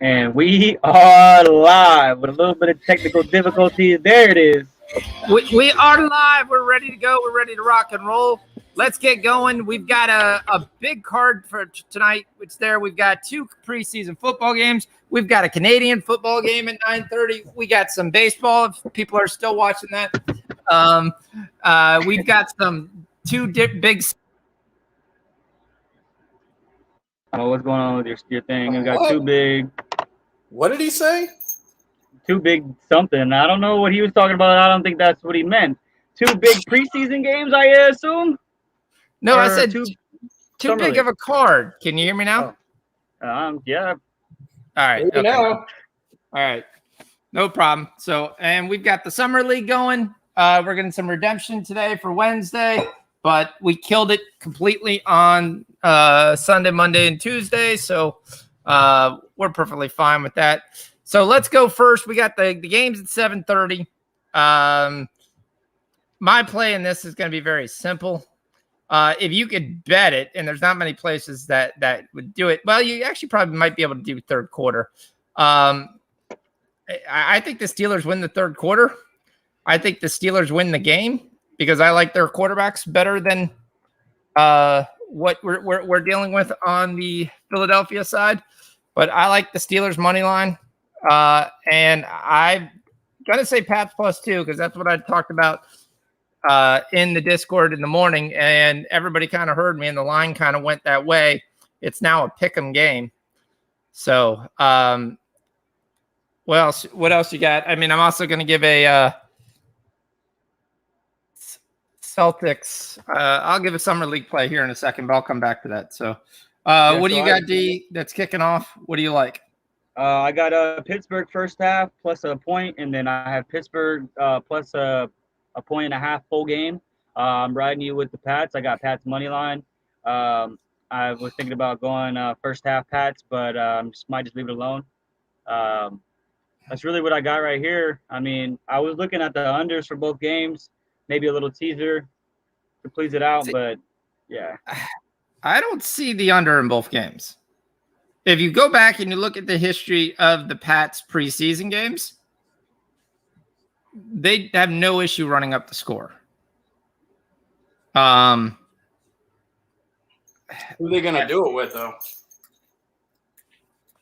And we are live with a little bit of technical difficulties. There it is. We are live. We're ready to go. We're ready to rock and roll. Let's get going. We've got a big card for tonight. It's there. We've got 2 preseason football games. We've got a Canadian football game at 9:30. We got some baseball if people are still watching that. We've got some 2 big. Oh, what's going on with your thing? We got 2 big. What did he say? 2 big something. I don't know what he was talking about. I don't think that's what he meant. 2 big preseason games, I assume. No, or I said too big of a card. Can you hear me now? Yeah. All right. Okay. All right. No problem. So, and we've got the summer league going. We're getting some redemption today for Wednesday, but we killed it completely on Sunday, Monday, and Tuesday. So we're perfectly fine with that. So let's go first. We got the games at 7:30. My play in this is going to be very simple. If you could bet it, and there's not many places that would do it. Well, you actually probably might be able to do third quarter. I think the Steelers win the third quarter. I think the Steelers win the game because I like their quarterbacks better than what we're dealing with on the Philadelphia side. But I like the Steelers money line, and I'm gonna say Pats +2 because that's what I talked about in the Discord in the morning, and everybody kind of heard me, and the line kind of went that way. It's now a pick'em game. So, what else you got? I mean, I'm also going to give a Celtics. I'll give a summer league play here in a second, but I'll come back to that. So, what do you got, D? That's kicking off. What do you like? I got Pittsburgh first half plus a point, and then I have Pittsburgh plus a 1.5 full game. I'm riding you with the Pats. I got Pats money line. I was thinking about going first half Pats, but might just leave it alone. That's really what I got right here. I mean, I was looking at the unders for both games, maybe a little teaser to please it out, but yeah. I don't see the under in both games. If you go back and you look at the history of the Pats preseason games, they have no issue running up the score. Who are they going to do it with, though?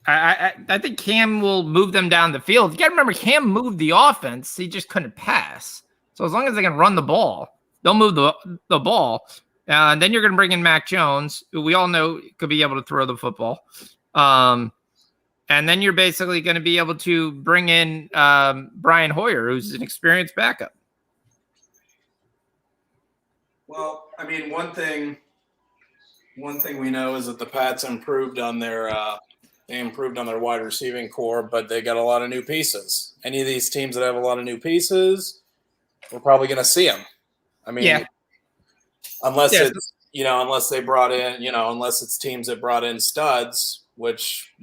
I think Cam will move them down the field. You got to remember, Cam moved the offense. He just couldn't pass. So as long as they can run the ball, they'll move the ball. And then you're going to bring in Mac Jones, who we all know could be able to throw the football. And then you're basically going to be able to bring in Brian Hoyer, who's an experienced backup. Well, I mean, one thing we know is that the Pats improved on their wide receiving core, but they got a lot of new pieces. Any of these teams that have a lot of new pieces, we're probably going to see them. I mean, unless they brought in, unless it's teams that brought in studs, which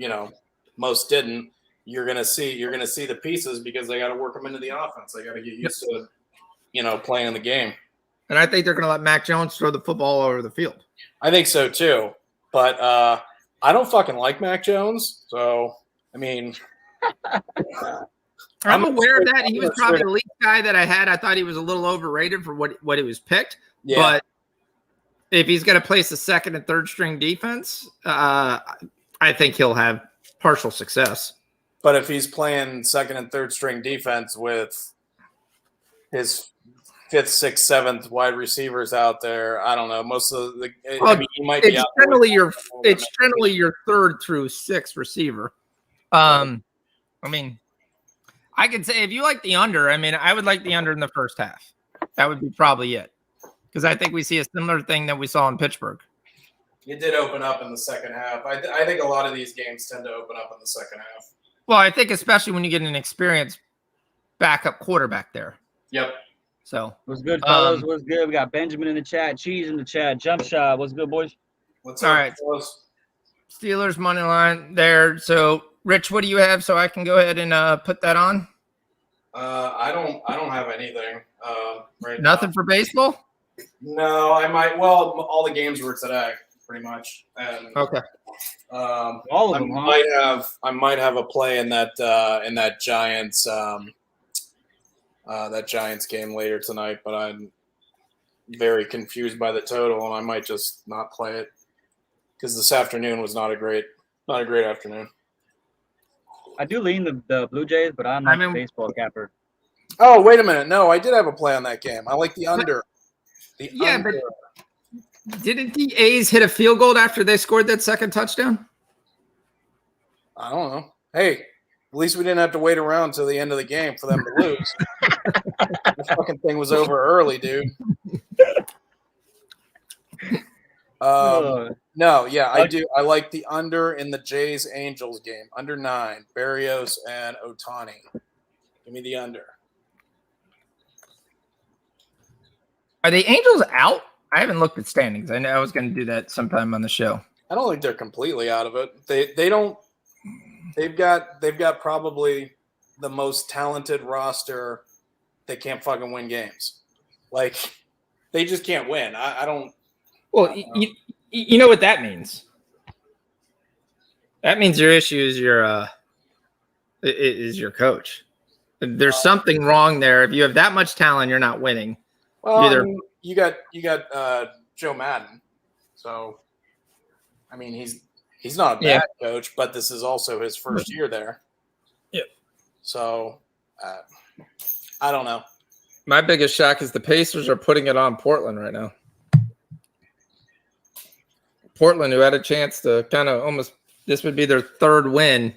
most didn't. You're gonna see the pieces because they got to work them into the offense. They got to get used to, playing the game. And I think they're going to let Mac Jones throw the football all over the field. I think so too, but I don't fucking like Mac Jones. So I mean, I'm aware of that. He was probably the lead guy that I had. I thought he was a little overrated for what he was picked. Yeah. But if he's going to place a second and third string defense, I think he'll have partial success. But if he's playing second and third string defense with his 5th, 6th, 7th wide receivers out there, I don't know. Most of the he might be. It's generally your 3rd through 6th receiver. I mean, I could say if you like the under, I would like the under in the first half. That would be probably it, because I think we see a similar thing that we saw in Pittsburgh. It did open up in the second half. I think a lot of these games tend to open up in the second half. Well, I think especially when you get an experienced backup quarterback there. Yep. So what's good, fellas? What's good? We got Benjamin in the chat, Cheese in the chat, Jump Shot. What's good, boys? What's all up, right? Fellas? Steelers money line there. So, Rich, what do you have? So I can go ahead and put that on. I don't have anything right Nothing now. For baseball. No, I might. Well, all the games were today. pretty much. Okay. All of them, I might have a play in that Giants game later tonight, but I'm very confused by the total, and I might just not play it because this afternoon was not a great afternoon. I do lean the Blue Jays, but I'm not a baseball capper. Oh, wait a minute. No, I did have a play on that game. I like the under. But didn't the A's hit a field goal after they scored that second touchdown? I don't know. Hey, at least we didn't have to wait around till the end of the game for them to lose. The fucking thing was over early, dude. No, yeah, I do. I like the under in the Jays-Angels game. Under 9. Berrios and Ohtani. Give me the under. Are the Angels out? I haven't looked at standings. I know I was going to do that sometime on the show. I don't think they're completely out of it. They don't. They've got probably the most talented roster. They can't fucking win games. Like, they just can't win. I don't. Well, you know what that means. That means your issue is your coach. There's something wrong there. If you have that much talent, you're not winning. Well, I mean, you got Joe Madden, so I mean he's not a bad coach, but this is also his first year there. Yeah. So I don't know. My biggest shock is the Pacers are putting it on Portland right now. Portland, who had a chance to kind of almost this would be their third win,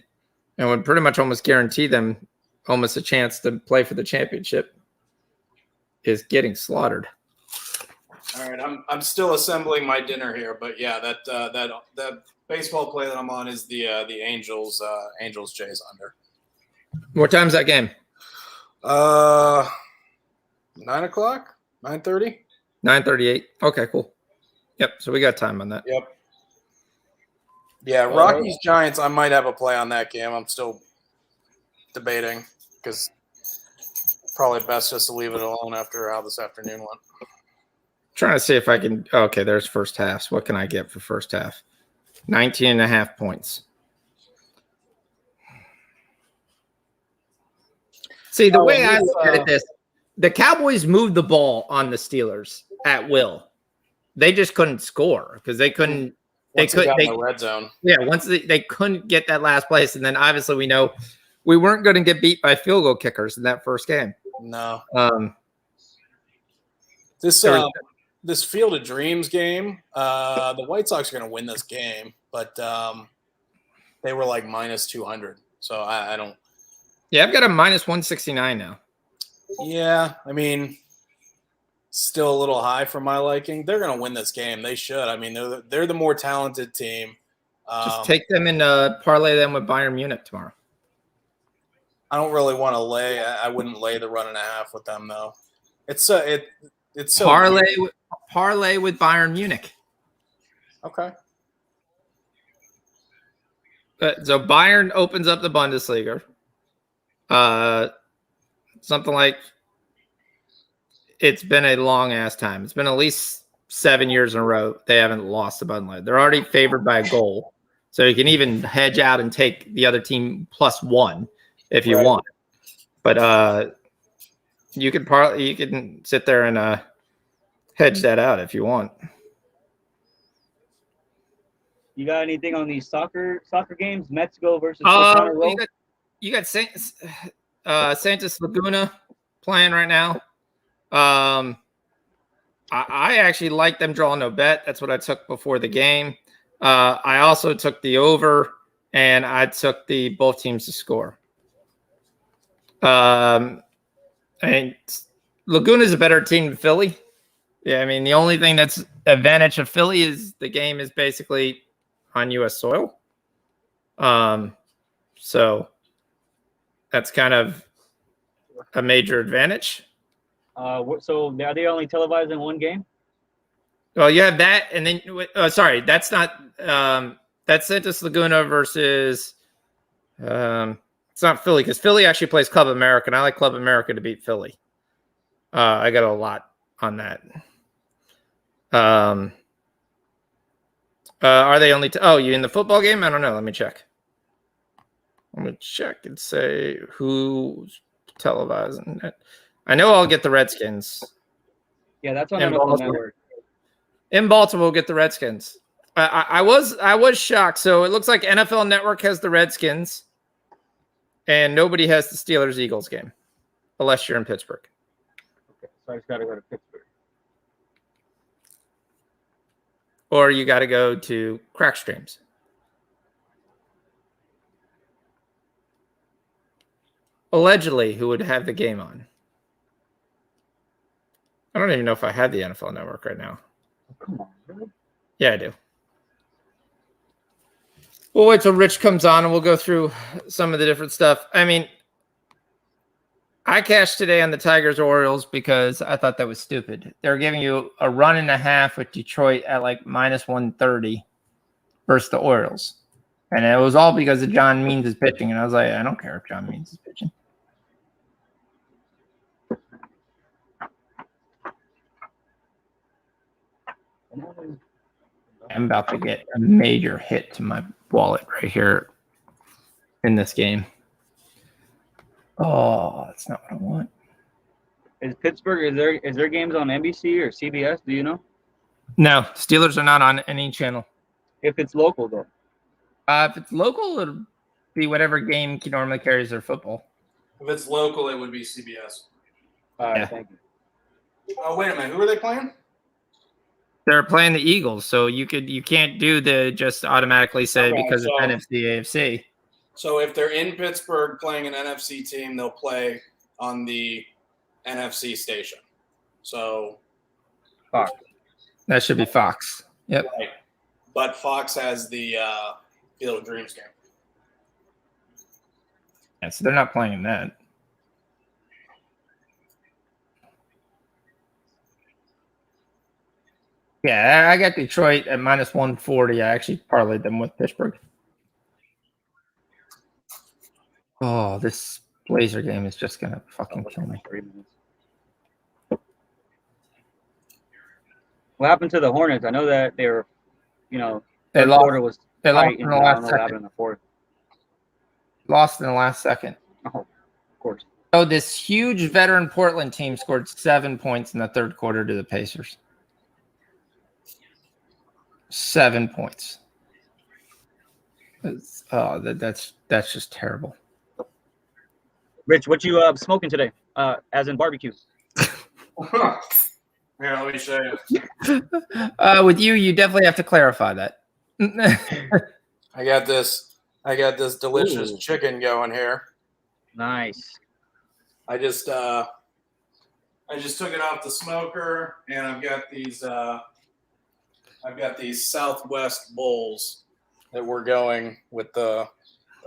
and would pretty much almost guarantee them almost a chance to play for the championship, is getting slaughtered. All right, I'm still assembling my dinner here, but yeah, that baseball play that I'm on is the Angels Jays under. What time's that game? 9:00, 9:30. 9:38. Okay, cool. Yep. So we got time on that. Yep. Yeah, Rockies Giants. I might have a play on that game. I'm still debating because probably best just to leave it alone after how this afternoon went. Trying to see if I can. Okay, there's first half. What can I get for first half? 19.5 points. See, the way I look at this, the Cowboys moved the ball on the Steelers at will. They just couldn't score because they couldn't. They couldn't. In the red zone. Yeah, once they couldn't get that last place, and then obviously we know we weren't going to get beat by field goal kickers in that first game. No. This Field of Dreams game, the White Sox are going to win this game, but they were like minus 200. So I don't. Yeah, I've got a minus 169 now. Yeah, I mean, still a little high for my liking. They're going to win this game. They should. I mean, they're the more talented team. Just take them and parlay them with Bayern Munich tomorrow. I don't really want to lay. I wouldn't lay the 1.5 with them though. It's so parlay with Bayern Munich. Okay. So Bayern opens up the Bundesliga. Something like it's been a long ass time. It's been at least 7 years in a row they haven't lost the Bundesliga. They're already favored by a goal, so you can even hedge out and take the other team +1 if you want. But you can sit there and hedge that out if you want. You got anything on these soccer games? Mexico versus you got Santos Laguna playing right now. I actually like them drawing no bet. That's what I took before the game. I also took the over, and I took the both teams to score. And Laguna's a better team than Philly. Yeah, I mean, the only thing that's advantage of Philly is the game is basically on U.S. soil. So that's kind of a major advantage. So are they only televising one game? Well, you have that, and then sorry, that's not that's Santos Laguna versus it's not Philly because Philly actually plays Club America, and I like Club America to beat Philly. I got a lot on that. Are they only? Oh, you in the football game? I don't know. Let me check. Let me check and say who's televising it. I know I'll get the Redskins. Yeah, that's on In NFL Baltimore. Network. In Baltimore, we'll get the Redskins. I was shocked. So it looks like NFL Network has the Redskins, and nobody has the Steelers-Eagles game, unless you're in Pittsburgh. Okay, so I just got to go to Pittsburgh. Or you got to go to Crack Streams. Allegedly, who would have the game on? I don't even know if I have the NFL Network right now. Oh, come on, really? Yeah, I do. We'll wait till Rich comes on and we'll go through some of the different stuff. I mean, I cashed today on the Tigers Orioles because I thought that was stupid. They're giving you a run and a half with Detroit at like minus 130 versus the Orioles. And it was all because of John Means is pitching. And I was like, I don't care if John Means is pitching. I'm about to get a major hit to my wallet right here in this game. Oh, that's not what I want. Is Pittsburgh, is there games on NBC or CBS? Do you know? No, Steelers are not on any channel. If it's local, though. If it's local, it'll be whatever game normally carries their football. If it's local, it would be CBS. All right, Yeah. thank you. Oh, wait a minute. Who are they playing? They're playing the Eagles, so you can't do the just automatically say Okay, because so- it's NFC, AFC. So if they're in Pittsburgh playing an NFC team, they'll play on the NFC station. So, Fox. That should be Fox. Yep. right. But Fox has the Field of Dreams game. Yeah, so they're not playing that. Yeah, I got Detroit at minus 140. I actually parlayed them with Pittsburgh. Oh, this Blazer game is just going to fucking kill me. 3 minutes. What happened to the Hornets? I know that they were, They third lost. quarter was They lost tight, in and the I don't last know what second. happened in the fourth. Lost in the last second. Oh, of course. Oh, this huge veteran Portland team scored 7 points in the third quarter to the Pacers. 7 points. That's just terrible. Rich, what you smoking today? As in barbecue. Here, let me show you. With you definitely have to clarify that. I got this delicious Ooh. chicken going here. Nice. I just took it off the smoker, and I've got these Southwest bowls that we're going with the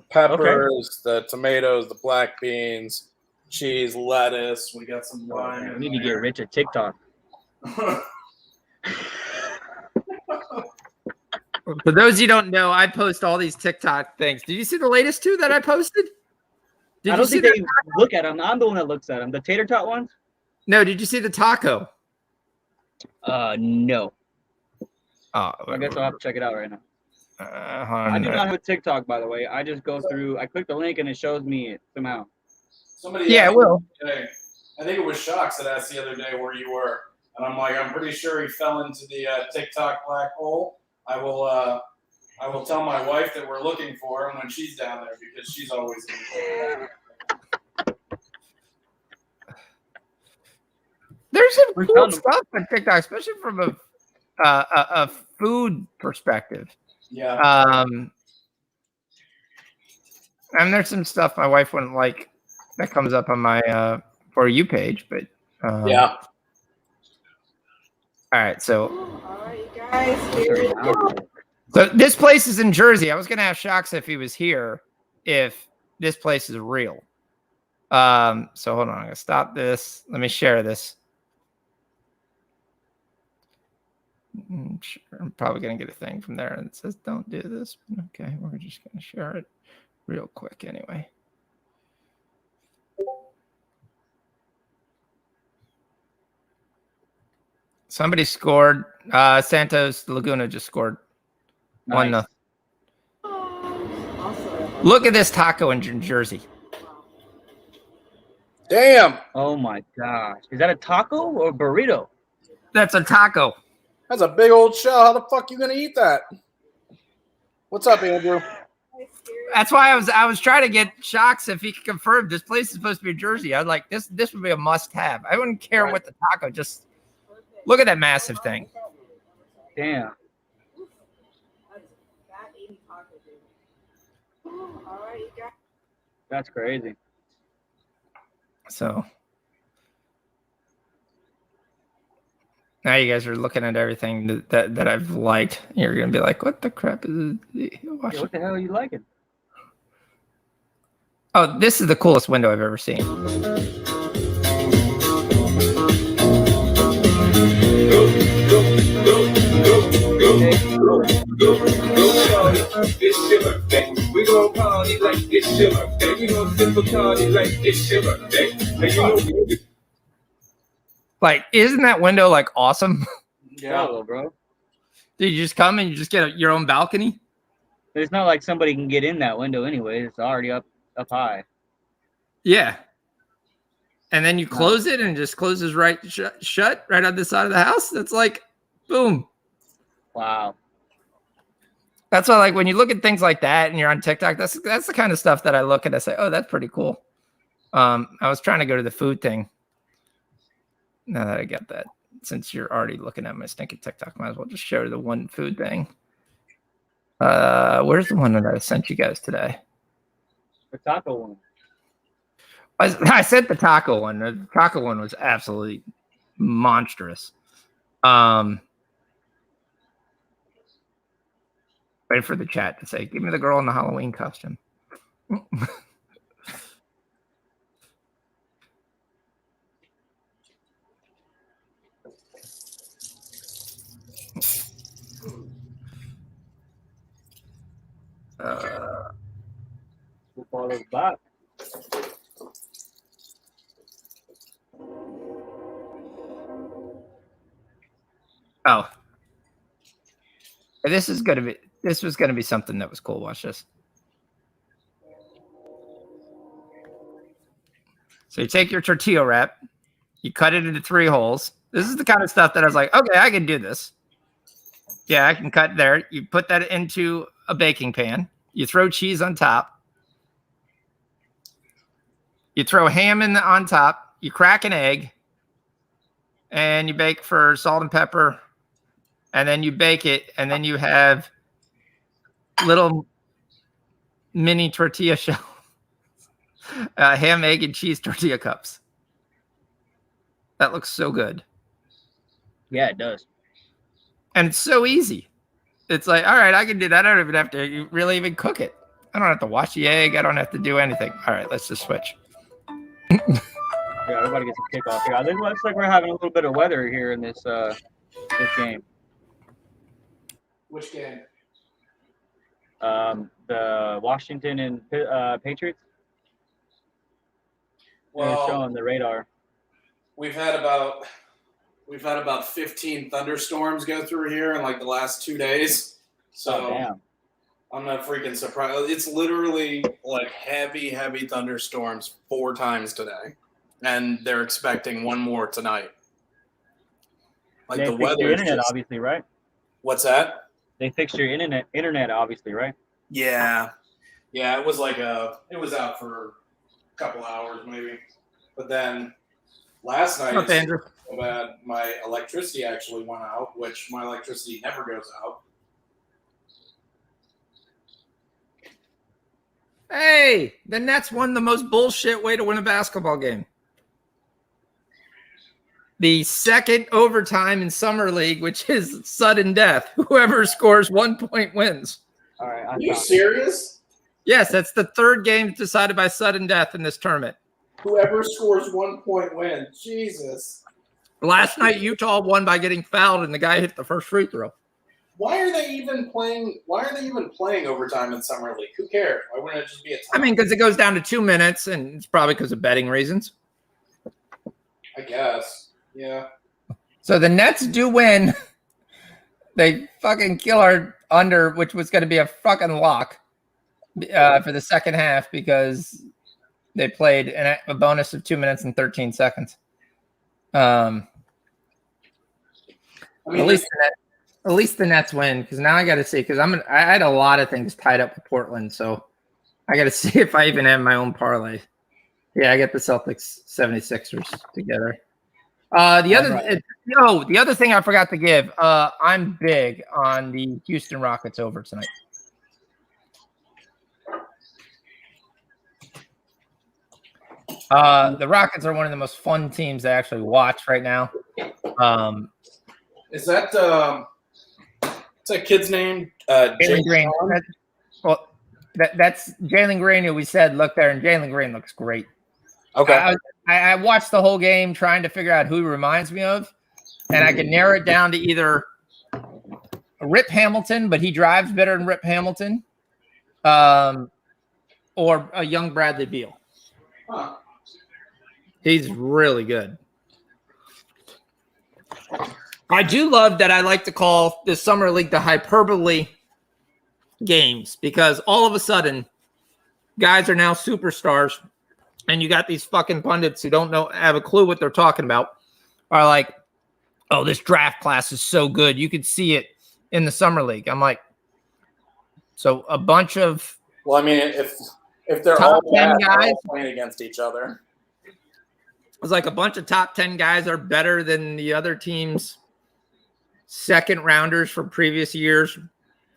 peppers, the tomatoes, the black beans, cheese, lettuce. We got some lime. We need to get Rich a TikTok. For those you don't know, I post all these TikTok things. Did you see the latest two that I posted? Did I you don't see think the, they look at them. I'm the one that looks at them. The tater tot ones? No, did you see the taco? No. Oh, I guess I'll have to check it out right now. hold on I a do minute. not have a TikTok, by the way. I just go through. I click the link and it shows me it somehow. Somebody Yeah, asked it will. me today, I think it was Shocks that asked the other day where you were, and I'm like, I'm pretty sure he fell into the TikTok black hole. I will tell my wife that we're looking for him when she's down there because she's always in the There's some We cool found 'em. stuff on TikTok, especially from a food perspective. Yeah. And there's some stuff my wife wouldn't like that comes up on my For You page, but Yeah. All right, so All right, you guys, here we go. this place is in Jersey. I was gonna ask Shocks if he was here, if this place is real. So hold on, I'm gonna stop this. Let me share this. Sure, I'm probably gonna get a thing from there and it says don't do this. Okay, we're just gonna share it real quick anyway. Somebody scored. Santos Laguna just scored. 1-0. Nice. Awesome. Look at this taco in Jersey. Damn, Oh my gosh. Is that a taco or burrito? That's a taco. that's a big old shell. How the fuck you gonna eat that? What's up, Andrew? That's why I was trying to get Shocks if he could confirm this place is supposed to be Jersey. I was like, this would be a must-have. I wouldn't care what the taco. Just look at that massive thing. Damn. That's crazy. So now you guys are looking at everything that I've liked. You're gonna be like, what the crap is it? Yeah, what the hell are you liking? Oh, this is the coolest window I've ever seen. It's your birthday. We gon' party like it's your birthday. We gon' sip a party like it's your birthday. And you know Like, isn't that window like awesome? Yeah, bro. Did you just come and you just get your own balcony? It's not like somebody can get in that window anyway. It's already up high. Yeah. And then you close it and it just closes right shut right on the side of the house. That's like, boom. Wow. That's why, like, when you look at things like that and you're on TikTok, that's the kind of stuff that I look at and I say, oh, that's pretty cool. I was trying to go to the food thing. Now that I get that, since you're already looking at my stinking TikTok, might as well just show the one food thing. Where's the one that I sent you guys today? The taco one. I sent the taco one. The taco one was absolutely monstrous. Wait for the chat to say, give me the girl in the Halloween costume. We'll follow back. Oh. This was gonna be something that was cool. Watch this. So you take your tortilla wrap, you cut it into 3 holes. This is the kind of stuff that I was like, okay, I can do this. Yeah, I can cut there. You put that into a baking pan. You throw cheese on top. You throw ham on top. You crack an egg. And you bake for salt and pepper. And then you bake it. And then you have little mini tortilla shell. Ham, egg, and cheese tortilla cups. That looks so good. Yeah, it does. And it's so easy. It's like, all right, I can do that. I don't even have to really even cook it. I don't have to wash the egg. I don't have to do anything. All right, let's just switch. Yeah, we're about to get some kickoff here. It looks like we're having a little bit of weather here in this game. Which game? The Washington and Patriots. They're Well, showing the radar. we've had about 15 thunderstorms go through here in like the last 2 days. So Oh, damn. I'm not freaking surprised. It's literally like heavy thunderstorms 4 times today, and they're expecting one more tonight. Like They the fixed weather your is internet, just, obviously, right? what's that? They fixed your internet, obviously, right? Yeah, it was out for a couple hours maybe, but then last night Okay, Andrew. so bad my electricity actually went out, which my electricity never goes out. Hey, the Nets won the most bullshit way to win a basketball game. The second overtime in Summer League, which is sudden death. Whoever scores 1 point wins. All right. Are you serious? Yes, that's the 3rd game decided by sudden death in this tournament. Whoever scores 1 point wins. Jesus. Last night, Utah won by getting fouled, and the guy hit the first free throw. Why are they even playing overtime in summer league? Who cares? Why wouldn't it just be a tie? I mean, because it goes down to 2 minutes, and it's probably because of betting reasons. I guess. Yeah. So the Nets do win. They fucking kill under, which was going to be a fucking lock for the second half because they played a bonus of 2 minutes and 13 seconds. At least the Nets win, because now I got to see, because I had a lot of things tied up with Portland, so I got to see if I even have my own parlay. Yeah, I get the Celtics 76ers together. The other thing I forgot to give, I'm big on the Houston Rockets over tonight. The Rockets are one of the most fun teams to actually watch right now. Is that what's that kid's name? Jalen Green. That's Jalen Green, who we said look there, and Jalen Green looks great. Okay. I watched the whole game trying to figure out who he reminds me of, and I could narrow it down to either Rip Hamilton, but he drives better than Rip Hamilton, or a young Bradley Beal. Huh. He's really good. I do love that I like to call this summer league the hyperbole games, because all of a sudden guys are now superstars, and you got these fucking pundits who don't have a clue what they're talking about are like, oh, this draft class is so good. You could see it in the summer league. I'm like, so a bunch of Well, I mean, if they're top all 10 bad, they're guys all playing against each other. It was like a bunch of top 10 guys are better than the other team's second rounders from previous years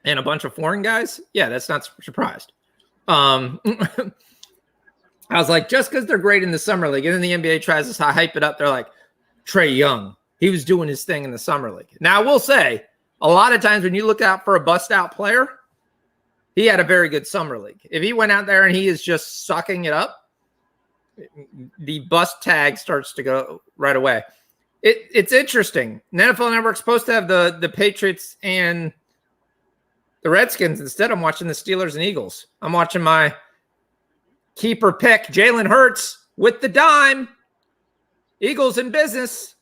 and a bunch of foreign guys. Yeah, that's not surprised. I was like, just because they're great in the summer league, and then the NBA tries to hype it up, they're like, Trae Young, he was doing his thing in the summer league. Now, I will say, a lot of times when you look out for a bust-out player, he had a very good summer league. If he went out there and he is just sucking it up, the bust tag starts to go right away. It's interesting. The NFL Network's supposed to have the Patriots and the Redskins. Instead, I'm watching the Steelers and Eagles. I'm watching my keeper pick, Jalen Hurts, with the dime. Eagles in business.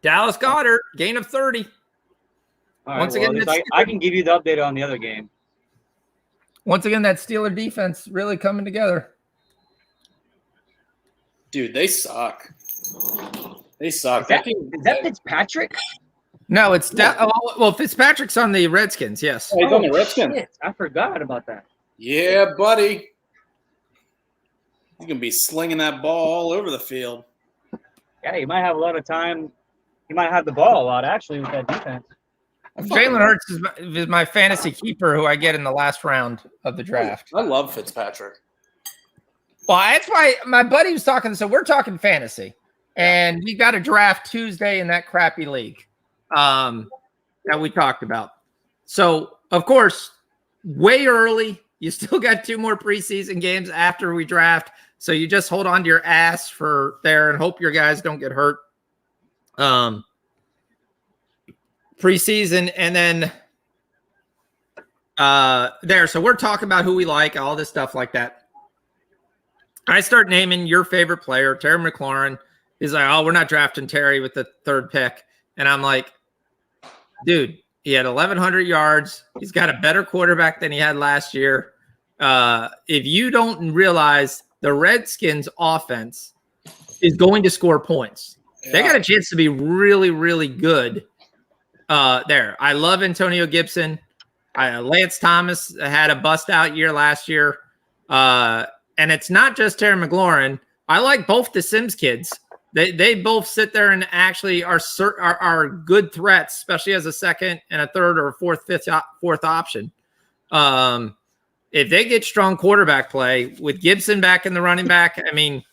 Dallas Goedert, gain of 30. All right, once again, I can give you the update on the other game. Once again, that Steeler defense really coming together. Dude, they suck. They suck. Is that Fitzpatrick? No, it's Fitzpatrick's on the Redskins. Yes, he's on the Redskins. Shit, I forgot about that. Yeah, buddy. He's gonna be slinging that ball all over the field. Yeah, he might have a lot of time. He might have the ball a lot, actually, with that defense. Jalen Hurts is my fantasy keeper who I get in the last round of the draft. I love Fitzpatrick. Well, that's why my buddy was talking. So we're talking fantasy, and we got a draft Tuesday in that crappy league that we talked about. So, of course, way early. You still got 2 more preseason games after we draft. So you just hold on to your ass for there and hope your guys don't get hurt. Preseason and then there. So we're talking about who we like, all this stuff like that. I start naming your favorite player, Terry McLaurin. He's like, oh, we're not drafting Terry with the 3rd pick. And I'm like, dude, he had 1,100 yards. He's got a better quarterback than he had last year. If you don't realize the Redskins offense is going to score points, they got a chance to be really, really good there. I love Antonio Gibson. Lance Thomas had a bust-out year last year. And it's not just Terry McLaurin. I like both the Sims kids. They both sit there and actually are good threats, especially as a 2nd and a 3rd or a 4th option. If they get strong quarterback play with Gibson back in the running back, I mean,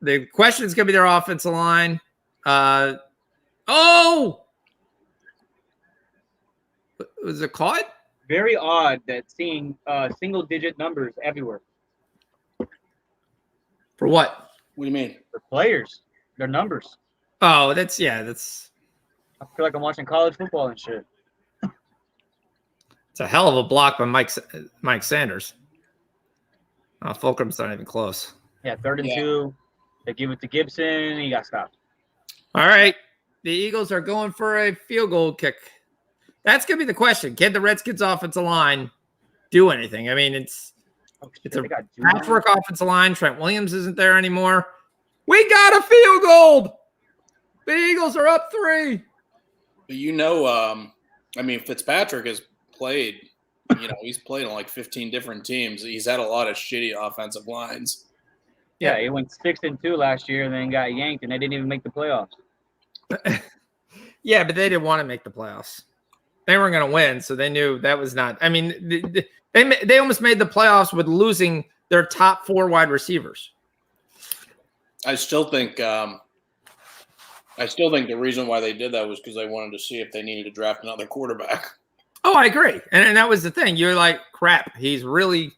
the question is going to be their offensive line. Was it caught? Very odd that seeing single-digit numbers everywhere. For what? What do you mean? The players, their numbers. Oh, that's. I feel like I'm watching college football and shit. It's a hell of a block by Mike Sanders. Fulcrum's not even close. Yeah, 3rd and 2. They give it to Gibson. He got stopped. All right. The Eagles are going for a field goal kick. That's gonna be the question. Can the Redskins offensive line do anything? I mean, it's a patchwork offensive line. Trent Williams isn't there anymore. We got a field goal. The Eagles are up 3. But I mean, Fitzpatrick has played. He's played on like 15 different teams. He's had a lot of shitty offensive lines. Yeah, he went 6-2 last year, and then got yanked, and they didn't even make the playoffs. Yeah, but they didn't want to make the playoffs. They weren't going to win, so they knew that was not. I mean, they almost made the playoffs with losing their top 4 wide receivers. I still think the reason why they did that was because they wanted to see if they needed to draft another quarterback. Oh, I agree. And that was the thing. You're like, crap, he's really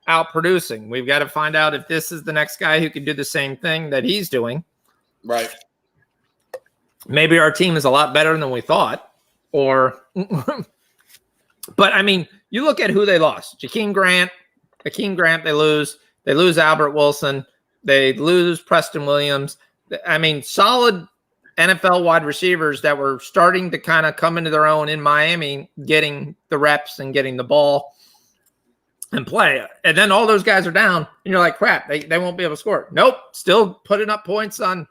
out producing. We've got to find out if this is the next guy who can do the same thing that he's doing. Right. Maybe our team is a lot better than we thought. But I mean, you look at who they lost. Hakeem Grant, they lose. They lose Albert Wilson. They lose Preston Williams. I mean, solid NFL wide receivers that were starting to kind of come into their own in Miami, getting the reps and getting the ball and play. And then all those guys are down, and you're like, crap, they won't be able to score. Nope, still putting up points on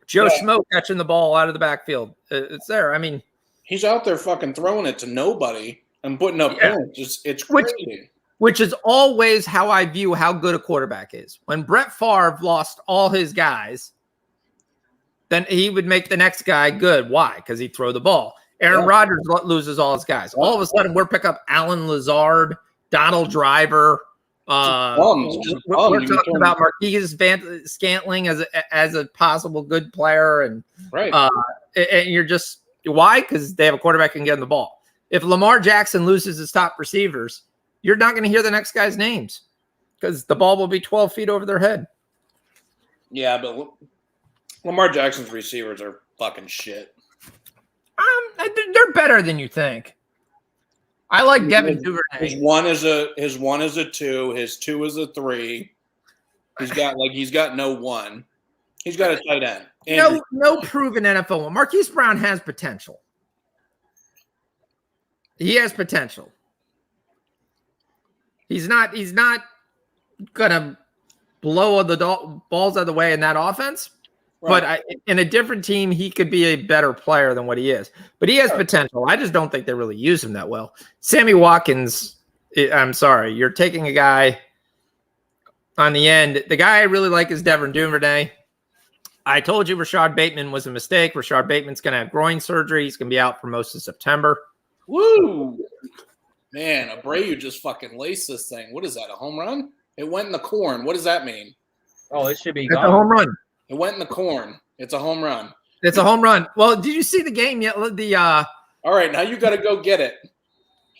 Joe Schmo catching the ball out of the backfield. It's there. I mean, he's out there fucking throwing it to nobody and putting up points. It's crazy. Which is always how I view how good a quarterback is. When Brett Favre lost all his guys, then he would make the next guy good. Why? Because he'd throw the ball. Aaron Rodgers loses all his guys. All of a sudden, we're picking up Alan Lazard, Donald Driver. We're talking about Marquise Scantling as a possible good player, and and you're just why? Because they have a quarterback who can get him the ball. If Lamar Jackson loses his top receivers, you're not going to hear the next guy's names because the ball will be 12 feet over their head. Yeah, but Lamar Jackson's receivers are fucking shit. They're better than you think. I like Devin Duvernay. His one is a 2. His 2 is a 3. He's got no 1. He's got a tight end. No proven NFL one. Marquise Brown has potential. He has potential. He's not gonna blow the balls out of the way in that offense. Right. But in a different team, he could be a better player than what he is. But he has potential. I just don't think they really use him that well. Sammy Watkins, I'm sorry. You're taking a guy on the end. The guy I really like is Devin Duvernay. I told you Rashad Bateman was a mistake. Rashad Bateman's going to have groin surgery. He's going to be out for most of September. Woo! Man, Abreu just fucking laced this thing. What is that, a home run? It went in the corn. What does that mean? Oh, it should be gone. It's a home run. It went in the corn. It's a home run. It's a home run. Well, did you see the game yet? All right, now you got to go get it.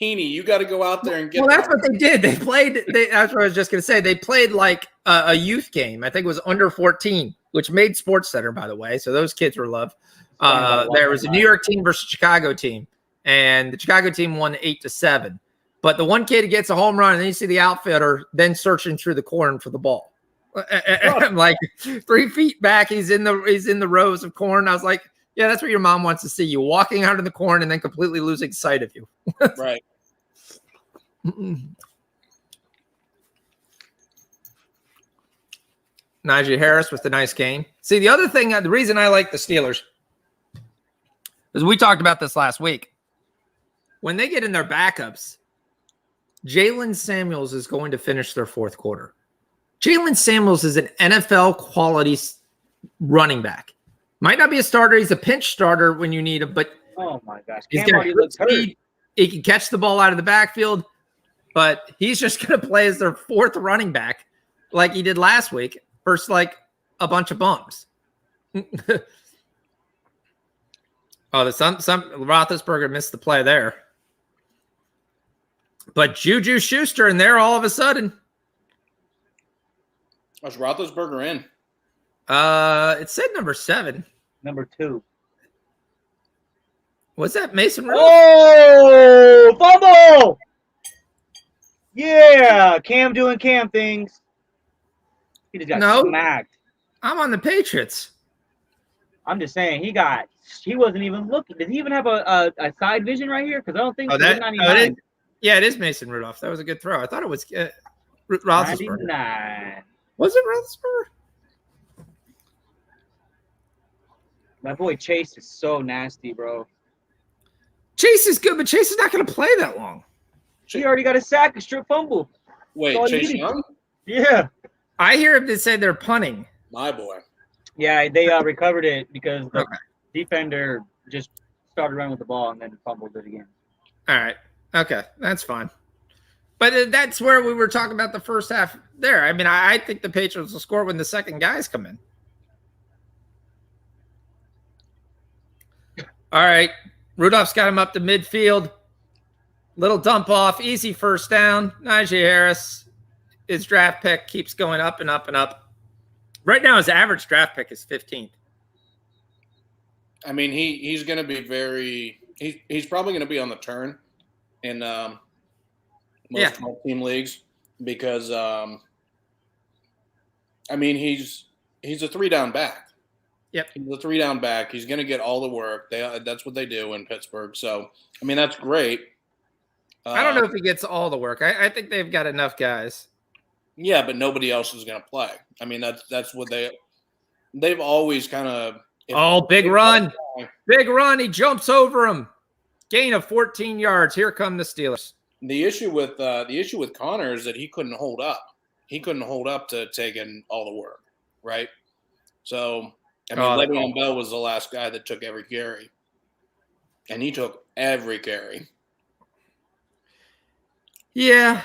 Heaney, you got to go out there and get it. Well, that's what they did. They played. That's what I was just going to say. They played like a youth game. I think it was under 14, which made SportsCenter, by the way. So those kids were loved. There was a New York team versus Chicago team, and the Chicago team won 8-7. But the one kid gets a home run, and then you see the outfielder then searching through the corn for the ball. I'm like 3 feet back. He's in the rows of corn. I was like, yeah, that's what your mom wants to see you walking out of the corn and then completely losing sight of you. Right. Najee Harris with the nice game. See, the other thing, the reason I like the Steelers is we talked about this last week. When they get in their backups, Jalen Samuels is going to finish their fourth quarter. Jalen Samuels is an NFL quality running back. Might not be a starter. He's a pinch starter when you need him, but oh my gosh, he's got good speed. He can catch the ball out of the backfield, but he's just going to play as their fourth running back like he did last week versus like a bunch of bums. Some Roethlisberger missed the play there. But Juju Schuster in there all of a sudden. Was Roethlisberger in? It said number 7. Number 2. Was that Mason Rudolph? Oh, fumble! Yeah, Cam doing Cam things. He just got smacked. I'm on the Patriots. I'm just saying, he got he wasn't even looking. Does he even have a side vision right here? Because I don't think Oh, so. that 99. yeah, it is Mason Rudolph. That was a good throw. I thought it was Roethlisberger. 99. Was it Roethlisberger? My boy Chase is so nasty, bro. Chase is good, but Chase is not going to play that long. He already got a sack, a strip fumble. Wait, That's all Chase he needed. Young? Yeah. I hear him to say they're punting. My boy. Yeah, they recovered it because the Okay. defender just started running with the ball and then fumbled it again. All right. Okay, that's fine. But that's where we were talking about the first half there. I mean, I think the Patriots will score when the second guys come in. All right. Rudolph's got him up to midfield. Little dump off. Easy first down. Najee Harris, his draft pick keeps going up and up and up. Right now, his average draft pick is 15th. I mean, he's going to be he's probably going to be on the turn in most 12-team leagues because, I mean, he's a 3-down back. Yep. He's a 3-down back. He's going to get all the work. That's what they do in Pittsburgh. So, I mean, that's great. I don't know if he gets all the work. I think they've got enough guys. Yeah, but nobody else is going to play. I mean, that's what they've always kind of. Big run. Big run. He jumps over him. Gain of 14 yards. Here come the Steelers. The issue with Connor is that he couldn't hold up. He couldn't hold up to taking all the work, right? So, I mean, Le'Veon Bell was the last guy that took every carry, and he took every carry. Yeah,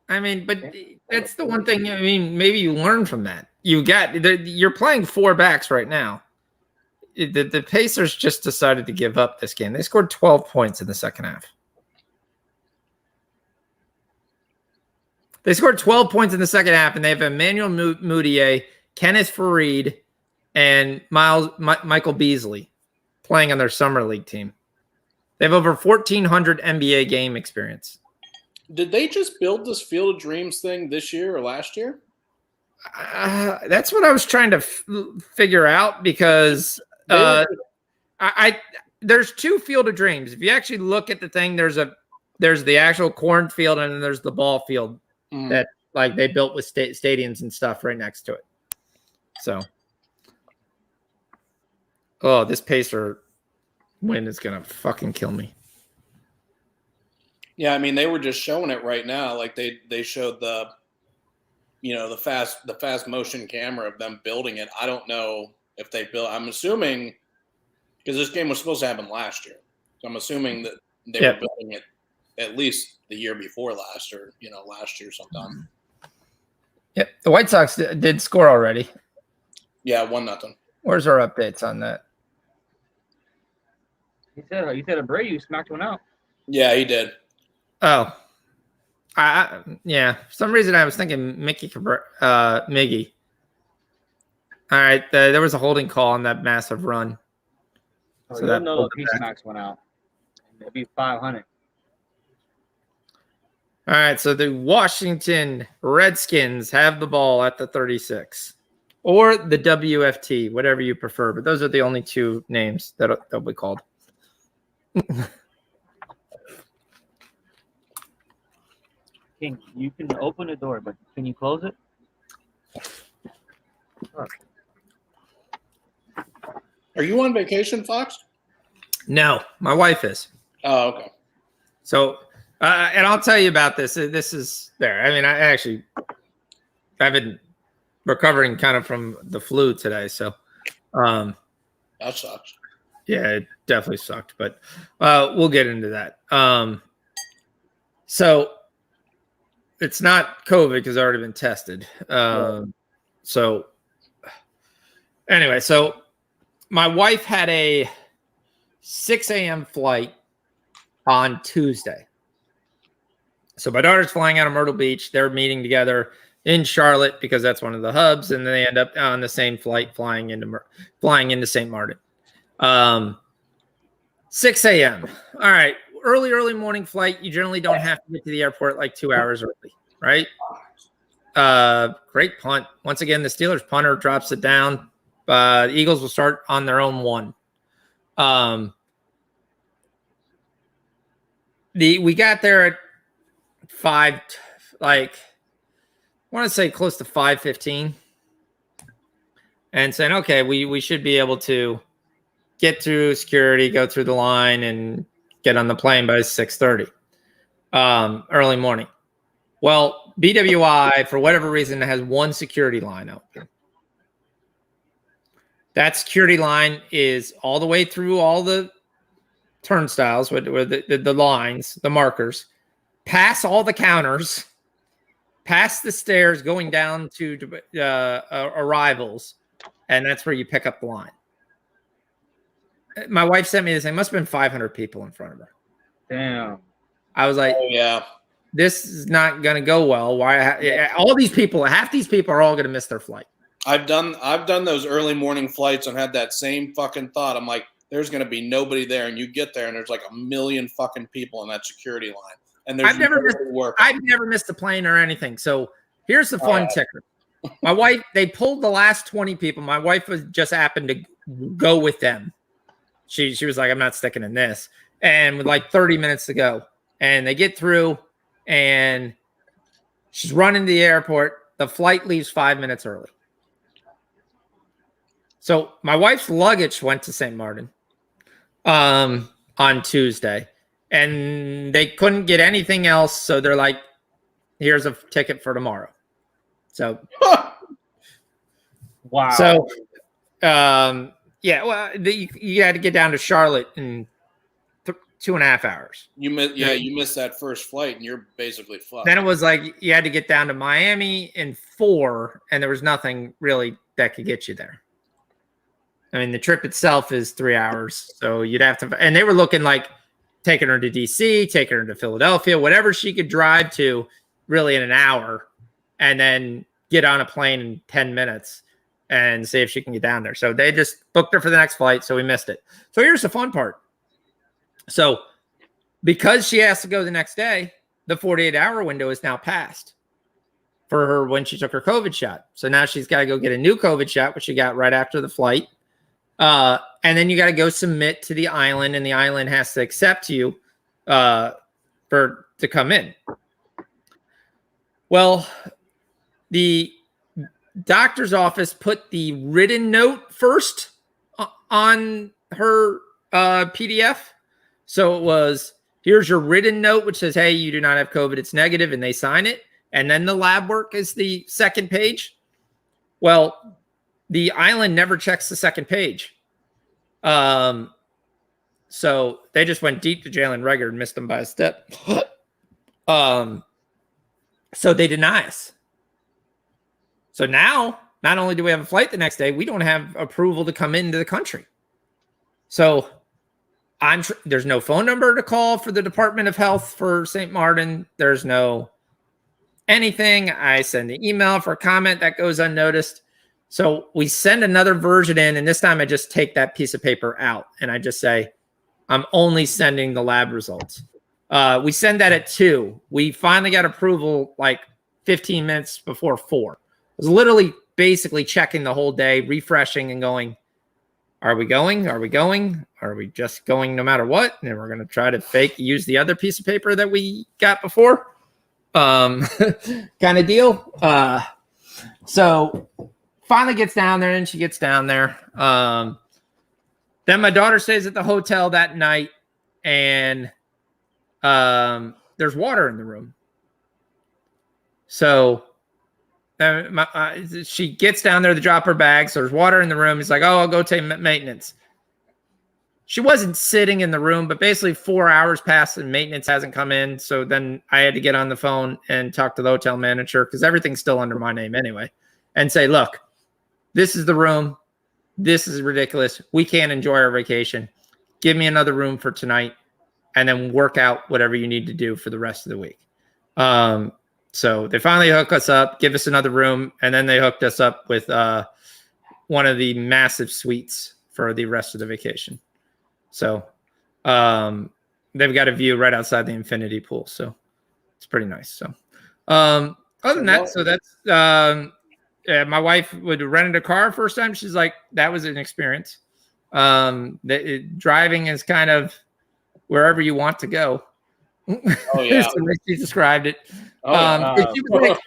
I mean, but that's the one thing. I mean, maybe you learn from that. You're playing 4 backs right now. The Pacers just decided to give up this game. They scored 12 points in the second half. They scored 12 points in the second half, and they have Emmanuel Mudiay, Kenneth Faried, and Michael Beasley playing on their summer league team. They have over 1,400 NBA game experience. Did they just build this Field of Dreams thing this year or last year? That's what I was trying to figure out because there's 2 Field of Dreams. If you actually look at the thing, there's the actual cornfield and then there's the ball field that like they built with stadiums and stuff right next to it. So, this Pacer win is gonna fucking kill me. Yeah, I mean they were just showing it right now. Like they showed the fast motion camera of them building it. I don't know if they built. I'm assuming because this game was supposed to happen last year, so I'm assuming that they were building it at least the year before last, or last year sometime. Yep, the White Sox did score already. Yeah, 1-0. Where's our updates on that? You said Abreu smacked one out. Yeah, he did. Oh, yeah. For some reason, I was thinking Miggy. All right, there was a holding call on that massive run. So you'll know if he smacks one out. It'll be 500. All right, so the Washington Redskins have the ball at the 36, or the WFT, whatever you prefer. But those are the only 2 names that'll be called. King, you can open the door, but can you close it? Are you on vacation, Fox? No, my wife is. Oh, okay. So, and I'll tell you about this. This is there. I mean, I've been recovering kind of from the flu today. So, that sucks. Yeah, it definitely sucked, but we'll get into that. So it's not COVID because I've already been tested. So anyway, so my wife had a 6 a.m. flight on Tuesday. So my daughter's flying out of Myrtle Beach. They're meeting together in Charlotte because that's one of the hubs, and then they end up on the same flight flying into St. Martin. 6 a.m. All right. Early morning flight. You generally don't have to get to the airport like 2 hours early, right? Great punt. Once again, the Steelers punter drops it down. The Eagles will start on their own 1. We got there at 5, like I want to say close to 5:15, and saying, okay, we should be able to get through security, go through the line, and get on the plane by 6:30, early morning. Well, BWI, for whatever reason, has one security line open. That security line is all the way through all the turnstiles with the lines, the markers, past all the counters, past the stairs going down to arrivals, and that's where you pick up the line. My wife sent me this. There must have been 500 people in front of her. Damn. I was like, Oh, yeah. this is not going to go well. Why? All these people, half these people are all going to miss their flight. I've done those early morning flights and had that same fucking thought. I'm like, there's going to be nobody there, and you get there and there's like a million fucking people in that security line, and there's I've never missed a plane or anything. So here's the fun ticker. My wife, they pulled the last 20 people. My wife just happened to go with them. She was like, I'm not sticking in this. And with like 30 minutes to go, and they get through, and she's running to the airport. The flight leaves 5 minutes early. So my wife's luggage went to St. Martin on Tuesday, and they couldn't get anything else. So they're like, here's a ticket for tomorrow. So, wow. So, yeah, well, you had to get down to Charlotte in 2.5 hours. You missed that first flight, and you're basically fucked. Then it was like you had to get down to Miami in 4, and there was nothing really that could get you there. I mean, the trip itself is 3 hours, so you'd have to. And they were looking like taking her to DC, taking her to Philadelphia, whatever she could drive to, really in an hour, and then get on a plane in 10 minutes and see if she can get down there. So they just booked her for the next flight, so we missed it. So here's the fun part. So because she has to go the next day, the 48-hour window is now passed for her when she took her COVID shot. So now she's got to go get a new COVID shot, which she got right after the flight. And then you got to go submit to the island, and the island has to accept you to come in. Well, the doctor's office put the written note first on her PDF. So it was, here's your written note, which says, hey, you do not have COVID. It's negative, and they sign it. And then the lab work is the second page. Well, the island never checks the second page. So they just went deep to Jalen Reagor and missed them by a step. So they deny us. So now, not only do we have a flight the next day, we don't have approval to come into the country. So there's no phone number to call for the Department of Health for St. Martin. There's no anything. I send an email for a comment that goes unnoticed. So we send another version in, and this time I just take that piece of paper out, and I just say, I'm only sending the lab results. We send that at 2. We finally got approval like 15 minutes before 4. It was literally basically checking the whole day, refreshing and going, are we going? Are we going? Are we just going no matter what? And we're going to try to use the other piece of paper that we got before. Kind of deal. So finally gets down there, and she gets down there. Then my daughter stays at the hotel that night, and there's water in the room. So she gets down there to drop her bags. So there's water in the room. He's like, oh, I'll go take maintenance. She wasn't sitting in the room, but basically 4 hours passed and maintenance hasn't come in. So then I had to get on the phone and talk to the hotel manager, because everything's still under my name anyway, and say, look, this is the room. This is ridiculous. We can't enjoy our vacation. Give me another room for tonight, and then work out whatever you need to do for the rest of the week. So they finally hook us up, give us another room, and then they hooked us up with one of the massive suites for the rest of the vacation. So they've got a view right outside the infinity pool. So it's pretty nice. So other than that, so that's my wife would rent a car first time. She's like, that was an experience. Driving is kind of wherever you want to go. Oh yeah. So she described it. Oh, yeah. She was like,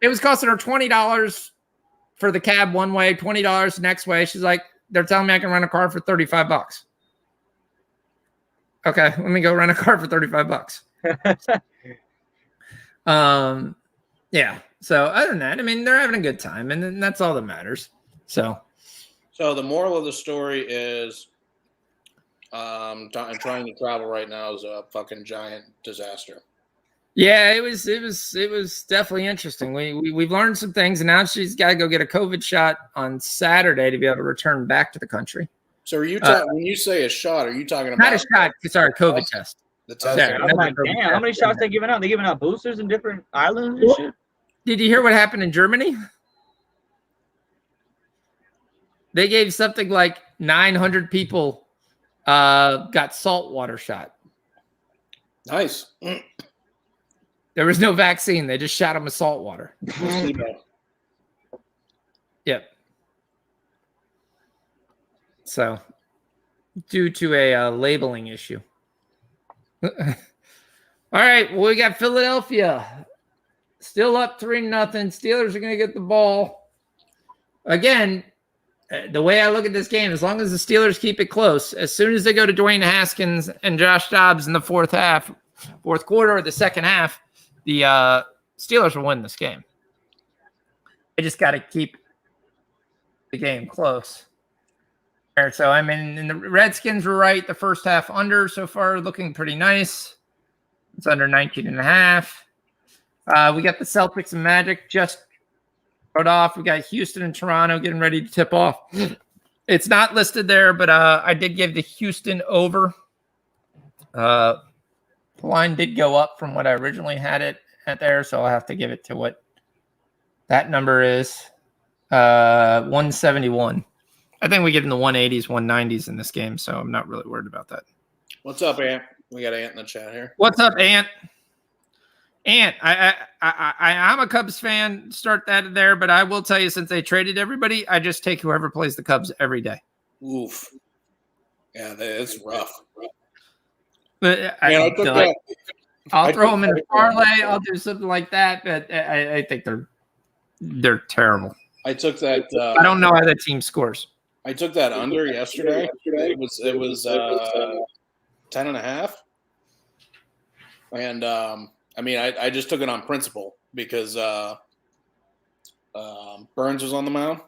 it was costing her $20 for the cab one way, $20 the next way. She's like, they're telling me I can rent a car for $35. Okay, let me go rent a car for $35. Yeah. So other than that, I mean, they're having a good time, and that's all that matters. So the moral of the story is, trying to travel right now is a fucking giant disaster. yeah, it was definitely interesting. We've learned some things, and now she's got to go get a COVID shot on Saturday to be able to return back to the country. So are you talking when you say a shot? Are you talking about not a shot? Sorry, COVID test. The test? Yeah, I'm like, damn, how many shots they giving out? They giving out boosters in different islands and shit? Did you hear what happened in Germany? They gave something like 900 people got saltwater shot. Nice. There was no vaccine. They just shot them with salt water. Yep. So, due to a labeling issue. All right. Well, we got Philadelphia. Still up 3-0. Steelers are going to get the ball. Again, the way I look at this game, as long as the Steelers keep it close, as soon as they go to Dwayne Haskins and Josh Dobbs in the fourth quarter or the second half, the Steelers will win this game. They just got to keep the game close. So, I mean, and the Redskins were right. The first half under so far looking pretty nice. It's under 19.5. We got the Celtics and Magic just wrote off. We got Houston and Toronto getting ready to tip off. It's not listed there, but I did give the Houston over. The line did go up from what I originally had it at there, so I'll have to give it to what that number is. 171. I think we get in the 180s, 190s in this game, so I'm not really worried about that. What's up, Ant? We got Ant in the chat here. What's up, Ant? Ant, I'm a Cubs fan. Start that there, but I will tell you, since they traded everybody, I just take whoever plays the Cubs every day. Oof. Yeah, it's rough. But I'll throw them in a parlay. I'll do something like that, but I think they're terrible. I took that. I don't know how that team scores. I took that under yesterday. It was 10.5. And I mean, I just took it on principle because Burns was on the mound,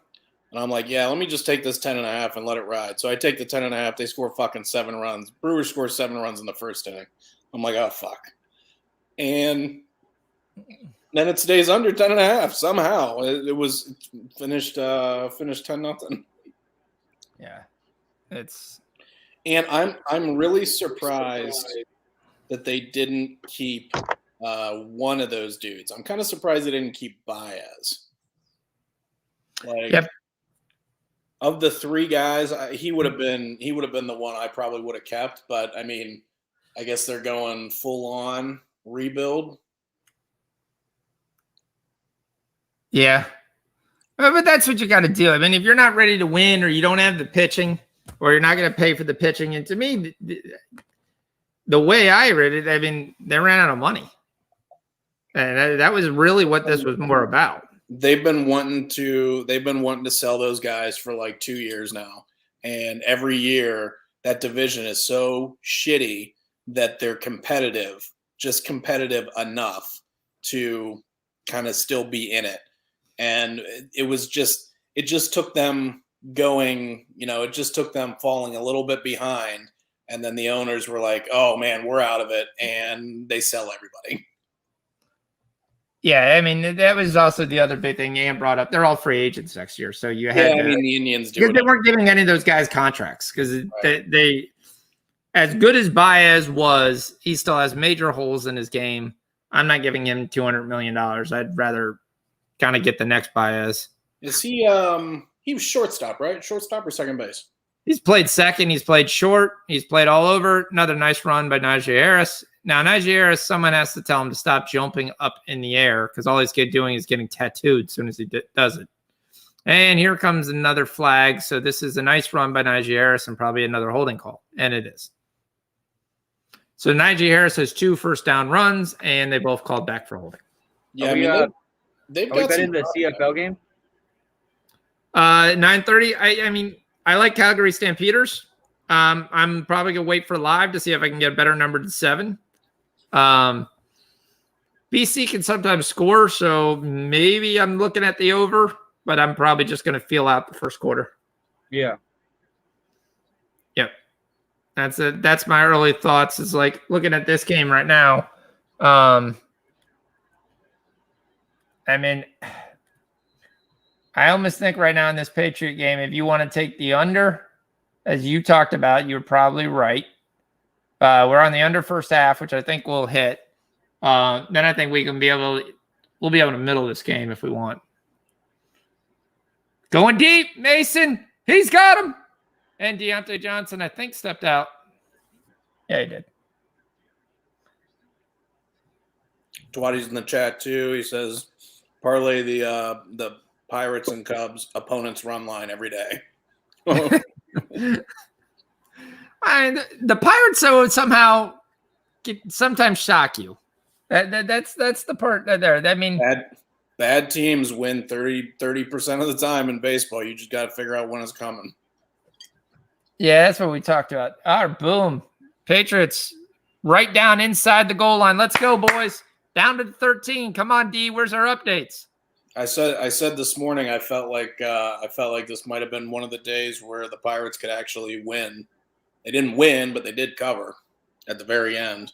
and I'm like, yeah, let me just take this 10.5 and let it ride. So I take the 10.5. They score fucking 7 runs. Brewers score 7 runs in the first inning. I'm like, oh fuck. And then it stays under 10.5 somehow. It was finished 10-0. Yeah, and I'm really surprised that they didn't keep one of those dudes. I'm kind of surprised they didn't keep Baez. Like, yep. Of the 3 guys, he would have been the one I probably would have kept. But I mean, I guess they're going full on rebuild. Yeah. But that's what you got to do. I mean, if you're not ready to win, or you don't have the pitching, or you're not going to pay for the pitching, and to me, the way I read it, I mean, they ran out of money, and that was really what this was more about. They've been wanting to sell those guys for like 2 years now, and every year that division is so shitty that they're competitive enough to kind of still be in it. And it just took them going, it just took them falling a little bit behind. And then the owners were like, oh man, we're out of it. And they sell everybody. Yeah. I mean, that was also the other big thing Ian brought up. They're all free agents next year. So you had, the Indians do because they weren't giving any of those guys contracts, because they, as good as Baez was, he still has major holes in his game. I'm not giving him $200 million. I'd rather kind of get the next Baez. Is he was shortstop, right? Shortstop or second base? He's played second. He's played short. He's played all over. Another nice run by Najee Harris. Now, Najee Harris, someone has to tell him to stop jumping up in the air, because all he's doing is getting tattooed as soon as he does it. And here comes another flag. So this is a nice run by Najee Harris and probably another holding call. And it is. So Najee Harris has 2 first down runs, and they both called back for holding. Yeah, they've Are we got betting some the CFL game? 9:30. I mean, I like Calgary Stampeders. I'm probably gonna wait for live to see if I can get a better number than 7. BC can sometimes score, so maybe I'm looking at the over, but I'm probably just gonna feel out the first quarter. Yeah. Yep. That's my early thoughts, is like looking at this game right now. I mean, I almost think right now in this Patriot game, if you want to take the under, as you talked about, you're probably right. We're on the under first half, which I think we'll hit. Then I think we'll be able to middle this game if we want. Going deep, Mason. He's got him. And Deontay Johnson, I think, stepped out. Yeah, he did. Twatty's in the chat too. He says, parlay the Pirates and Cubs opponents run line every day. The Pirates somehow sometimes shock you. That's the part there. I mean, bad teams win 30% of the time in baseball. You just got to figure out when it's coming. Yeah, that's what we talked about. Boom. Patriots right down inside the goal line. Let's go, boys. Down to 13. Come on, D. Where's our updates? I said this morning I felt like this might have been one of the days where the Pirates could actually win. They didn't win, but they did cover at the very end.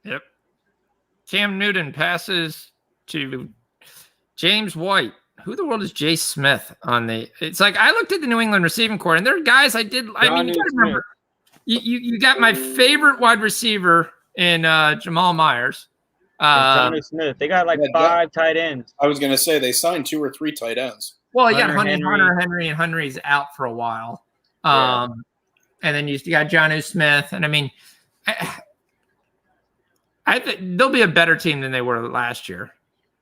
Yep. Cam Newton passes to James White. Who the world is Jay Smith on the? It's like I looked at the New England receiving core, and there are guys I mean, you gotta remember, you got my favorite wide receiver in Jamal Myers. Johnny Smith. They got like 5 tight ends. I was gonna say they signed 2 or 3 tight ends. Well, you got Hunter Henry, and Henry's out for a while. And then you got Jonnu Smith, and I mean, I think they'll be a better team than they were last year.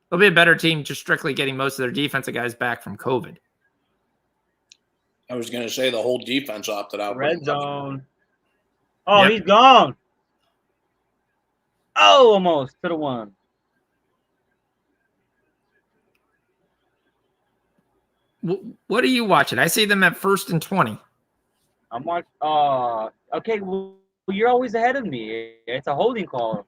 They'll be a better team just strictly getting most of their defensive guys back from COVID. I was going to say the whole defense opted out. Red zone. Oh, He's gone. Oh, almost to the 1. What are you watching? I see them at 1st and 20. I'm watching. Okay. Well, you're always ahead of me. It's a holding call.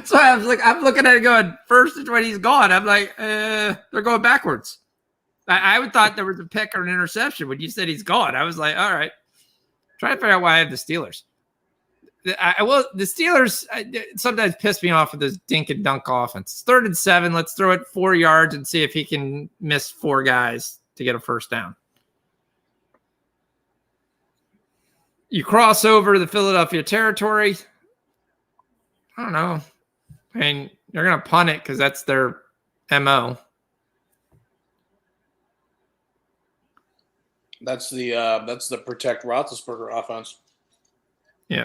So I'm looking at it going 1st and 20. He's gone. I'm like, they're going backwards. I would thought there was a pick or an interception when you said he's gone. I was like, all right. Trying to figure out why I have the Steelers. The Steelers sometimes piss me off with this dink and dunk offense. It's 3rd and 7. Let's throw it 4 yards and see if he can miss 4 guys to get a first down. You cross over the Philadelphia territory. I don't know. I mean, they're going to punt it because that's their MO. That's the protect Roethlisberger offense. Yeah.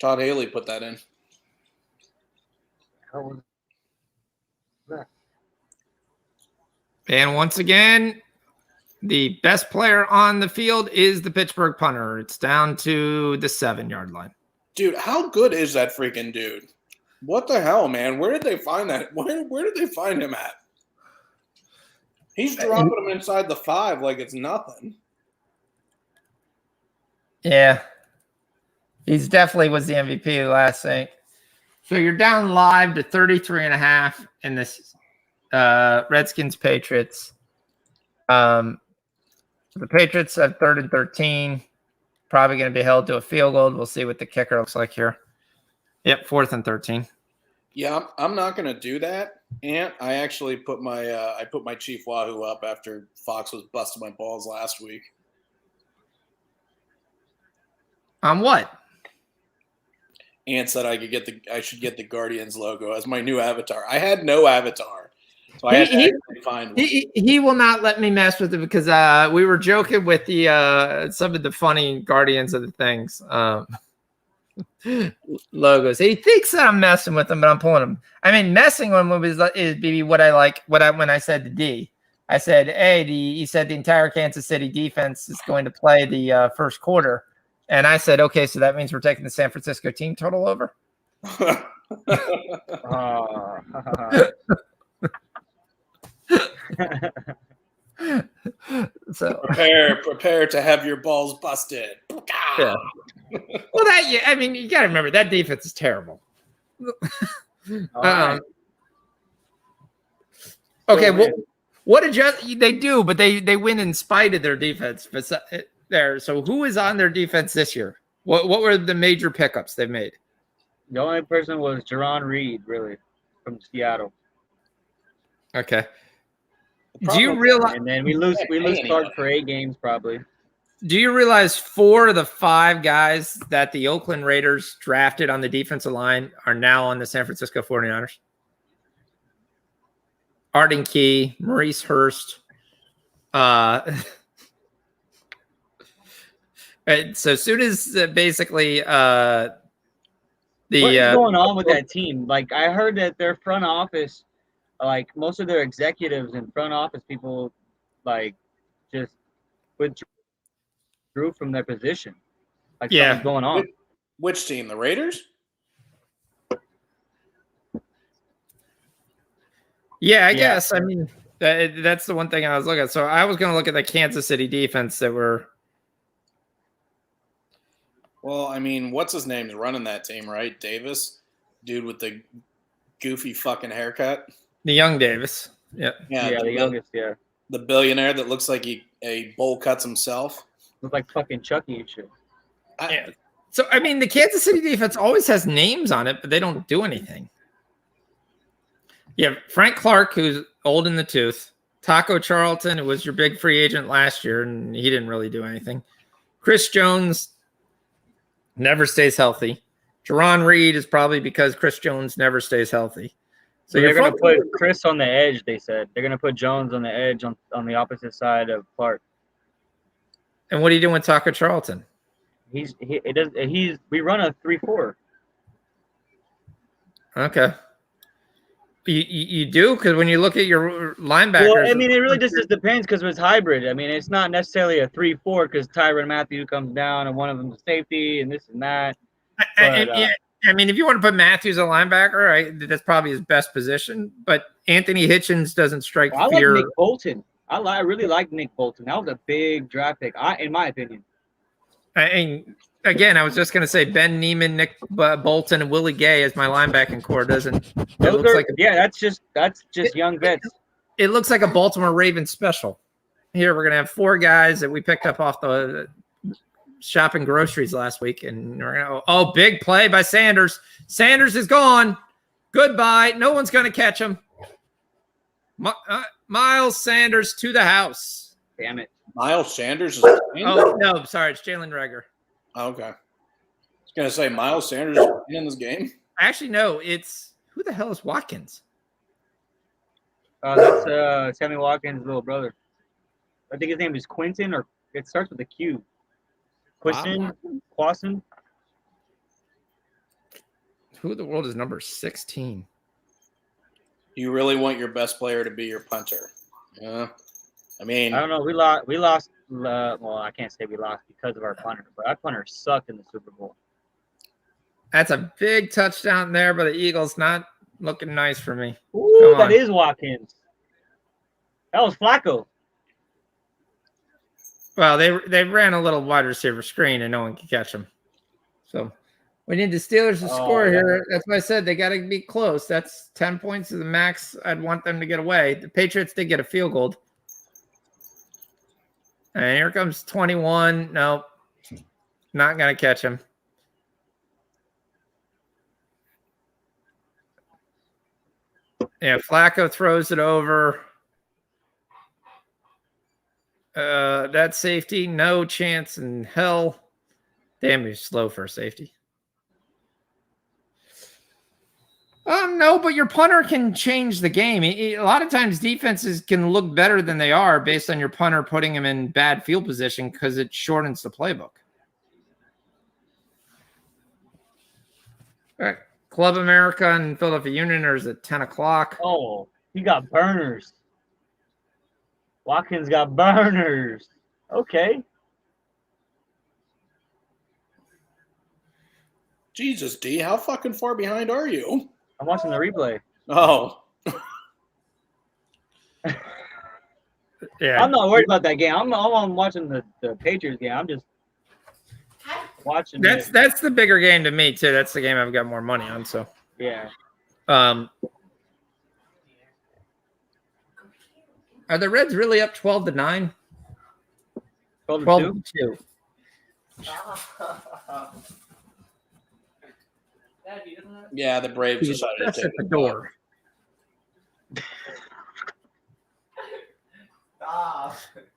Todd Haley put that in. And once again, the best player on the field is the Pittsburgh punter. It's down to the 7-yard line. Dude, how good is that freaking dude? What the hell, man? Where did they find that? Where did they find him at? He's dropping him inside the 5 like it's nothing. Yeah. He's definitely was the MVP last thing. So you're down live to 33.5 in this Redskins Patriots. The Patriots have 3rd and 13. Probably going to be held to a field goal. We'll see what the kicker looks like here. Yep, 4th and 13. Yeah, I'm not going to do that. And I actually put my Chief Wahoo up after Fox was busting my balls last week. On what? Ant said I should get the Guardians logo as my new avatar. I had no avatar, so I had to actually find one. He will not let me mess with it because we were joking with the some of the funny Guardians of the things. Logos. He thinks that I'm messing with him, but I'm pulling him. I mean, messing with him is maybe what I like. When I said the D, I said, "Hey, he said the entire Kansas City defense is going to play the first quarter," and I said, "Okay, so that means we're taking the San Francisco team total over." So prepare to have your balls busted. Yeah. Well, I mean, you got to remember that defense is terrible. Right. Okay, what adjust they do, but they win in spite of their defense. But there, so who is on their defense this year? What were the major pickups they've made? The only person was Jerron Reed, really, from Seattle. Okay. Do you realize? And then we lose Clark for 8 games probably. Do you realize 4 of the 5 guys that the Oakland Raiders drafted on the defensive line are now on the San Francisco 49ers? Arden Key, Maurice Hurst. So soon as basically What's going on with that team? Like, I heard that their front office, like most of their executives and front office people, like just withdrew from their position. Like, something's going on. Which team? The Raiders? Yeah, I guess. I mean, that's the one thing I was looking at. So I was going to look at the Kansas City defense that were. Well, I mean, what's his name is running that team, right? Davis, dude with the goofy fucking haircut. The young Davis. Yeah, the youngest. Yeah, the billionaire that looks like he bowl cuts himself. Looks like fucking Chucky and shit. Yeah. So I mean, the Kansas City defense always has names on it, but they don't do anything. Yeah, Frank Clark, who's old in the tooth. Taco Charlton, who was your big free agent last year, and he didn't really do anything. Chris Jones never stays healthy. Jerron Reed is probably because Chris Jones never stays healthy. So they're going to put Chris on the edge, they said. They're going to put Jones on the edge on the opposite side of Clark. And what are you doing with Taco Charlton? We run a 3-4. Okay. You do? Because when you look at your linebackers. Well, I mean, it really just depends because it's hybrid. I mean, it's not necessarily a 3-4 because Tyrann Mathieu comes down and one of them's a safety and this and that. I mean, if you want to put Matthews a linebacker, that's probably his best position. But Anthony Hitchens doesn't strike fear. I like Nick Bolton. I really like Nick Bolton. That was a big draft pick, in my opinion. Again, I was just going to say Ben Neiman, Nick Bolton, and Willie Gay as my linebacking core doesn't. That's just young vets. It looks like a Baltimore Ravens special. Here we're going to have 4 guys that we picked up off the shopping groceries last week, and we're going to big play by Sanders. Sanders is gone. Goodbye. No one's going to catch him. Miles Sanders to the house. Damn it. Miles Sanders is no, sorry, it's Jalen Reagor. Oh, okay. I was going to say Miles Sanders is in this game. Actually, no, it's who the hell is Watkins? That's Sammy Watkins' little brother. I think his name is Quinton, or it starts with a Q. Quason. Who in the world is number 16? You really want your best player to be your punter? Yeah. I mean, I don't know. We lost. Well, I can't say we lost because of our punter, but our punter sucked in the Super Bowl. That's a big touchdown there, but the Eagles not looking nice for me. Ooh, that is Watkins. That was Flacco. Well, they ran a little wide receiver screen and no one could catch him. So we need the Steelers to score here. That's why I said they got to be close. That's 10 points to the max. I'd want them to get away. The Patriots did get a field goal. And here comes 21. Nope. Not going to catch him. Yeah, Flacco throws it over. That safety, no chance in hell. Damn, you're slow for a safety. No, but your punter can change the game. A lot of times defenses can look better than they are based on your punter putting them in bad field position because it shortens the playbook. All right. Club America and Philadelphia Union are at 10 o'clock. Oh, he got burners. Watkins got burners. Okay. Jesus, D, how fucking far behind are you? I'm watching the replay. Oh. Yeah. I'm not worried about that game. I'm watching the Patriots game. I'm just watching. That's the bigger game to me too. That's the game I've got more money on. So Yeah. Are the Reds really up 12-9? 12-2. 12-2. Yeah, the Braves He's decided to just take at the it. door.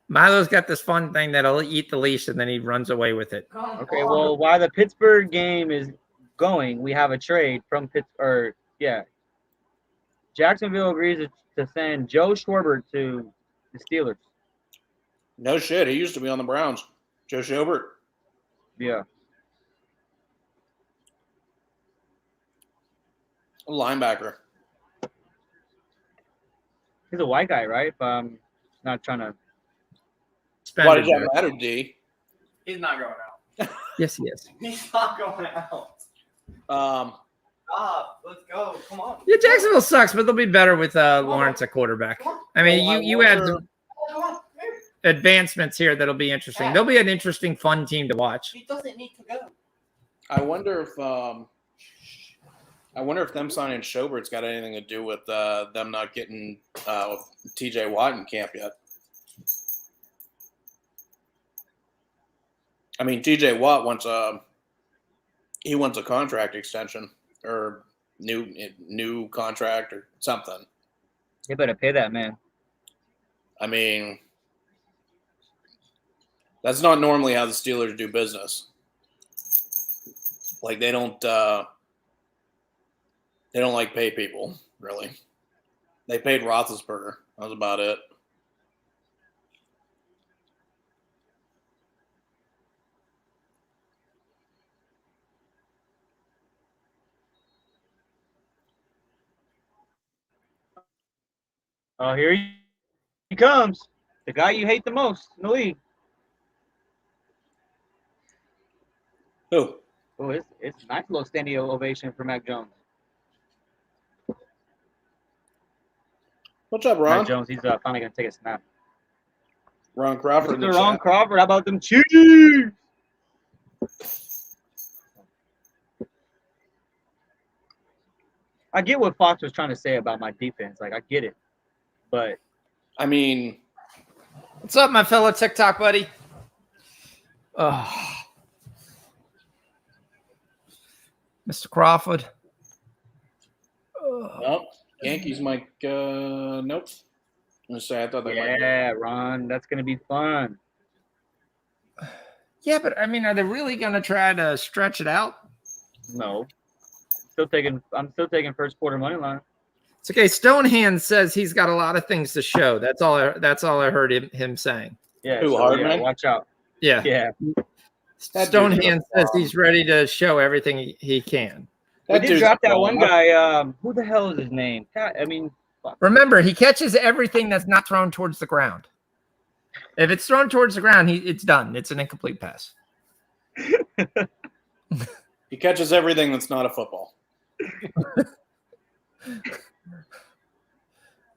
Milo's got this fun thing that'll eat the leash and then he runs away with it. Okay. Well, while the Pittsburgh game is going, we have a trade from Pittsburgh. Yeah. Jacksonville agrees to send Joe Schwarber to the Steelers. No shit, he used to be on the Browns. Joe Schobert. Yeah. A linebacker. He's a white guy, right? If I'm not trying to. Why did that matter, D? He's not going out. Yes, he is. He's not going out. Stop. Let's go. Come on. Yeah, Jacksonville sucks, but they'll be better with Lawrence at quarterback. I mean, Well, you had some Come on. Here. advancements here that'll be interesting. They'll be an interesting, fun team to watch. He doesn't need to go. I wonder if them signing Schobert's got anything to do with them not getting TJ Watt in camp yet. I mean, TJ Watt wants a contract extension or new contract or something. You better pay that man. I mean, that's not normally how the Steelers do business. Like they don't like pay people, really. They paid Roethlisberger. That was about it. Oh, here he comes. The guy you hate the most in the league. Who? Oh, it's a nice little standing ovation for Mac Jones. What's up, Ron? Mac Jones, he's finally gonna take a snap. Ron Crawford. in the Mr. Ron chat. Crawford, how about them Chiefs? I get what Fox was trying to say about my defense. Like, I get it. But I mean, What's up, my fellow TikTok buddy? Mr. Crawford. nope. Yankees might. Nope. I'm gonna say I thought they might. yeah, Ron, that's gonna be fun. Yeah, but I mean, are they really going to try to stretch it out? No. I'm still taking first quarter money line. It's okay. Stonehand says he's got a lot of things to show. That's all I heard him saying. Yeah, Who, so, Hardman? yeah, watch out. Yeah. Yeah. That dude's Stonehand a says bomb. he's ready to show everything he can. We did dude's drop a that one bomb. guy. Who the hell is his name? God, I mean, fuck. Remember, he catches everything that's not thrown towards the ground. If it's thrown towards the ground, it's done. It's an incomplete pass. He catches everything that's not a football.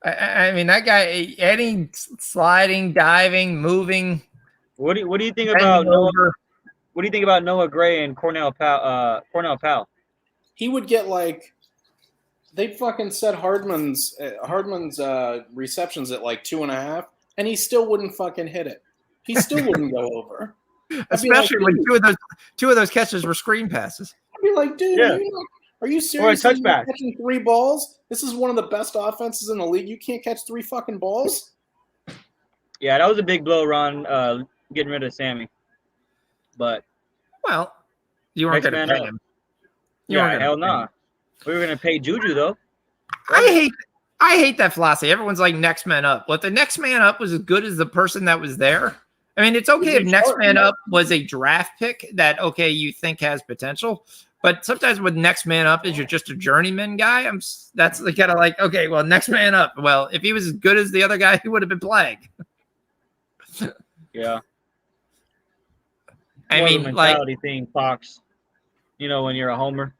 I mean, that guy, any sliding, diving, moving. What do you think about bending Noah? over. What do you think about Noah Gray and Cornell Powell? He would get like they fucking set Hardman's receptions at like 2.5, and he still wouldn't fucking hit it. He still wouldn't go over. I'd be like, Especially when two of those catches were screen passes. I'd be like, dude, Yeah. are you serious? touchback. You're catching 3 balls? This is one of the best offenses in the league. You can't catch 3 fucking balls? Yeah, that was a big blow, Ron. Getting rid of Sammy. But Well, you weren't Next going man to pay up. him. yeah, hell no. We were gonna pay Juju though. I hate that philosophy. Everyone's like next man up. But the next man up was as good as the person that was there. I mean, it's okay if next man up was a draft pick that, okay, you think has potential. But sometimes with next man up is you're just a journeyman guy. That's the kind of like, okay, well, next man up. Well, if he was as good as the other guy, he would have been playing. Yeah. I More of a mean, like, mentality thing, Fox. You know, when you're a homer.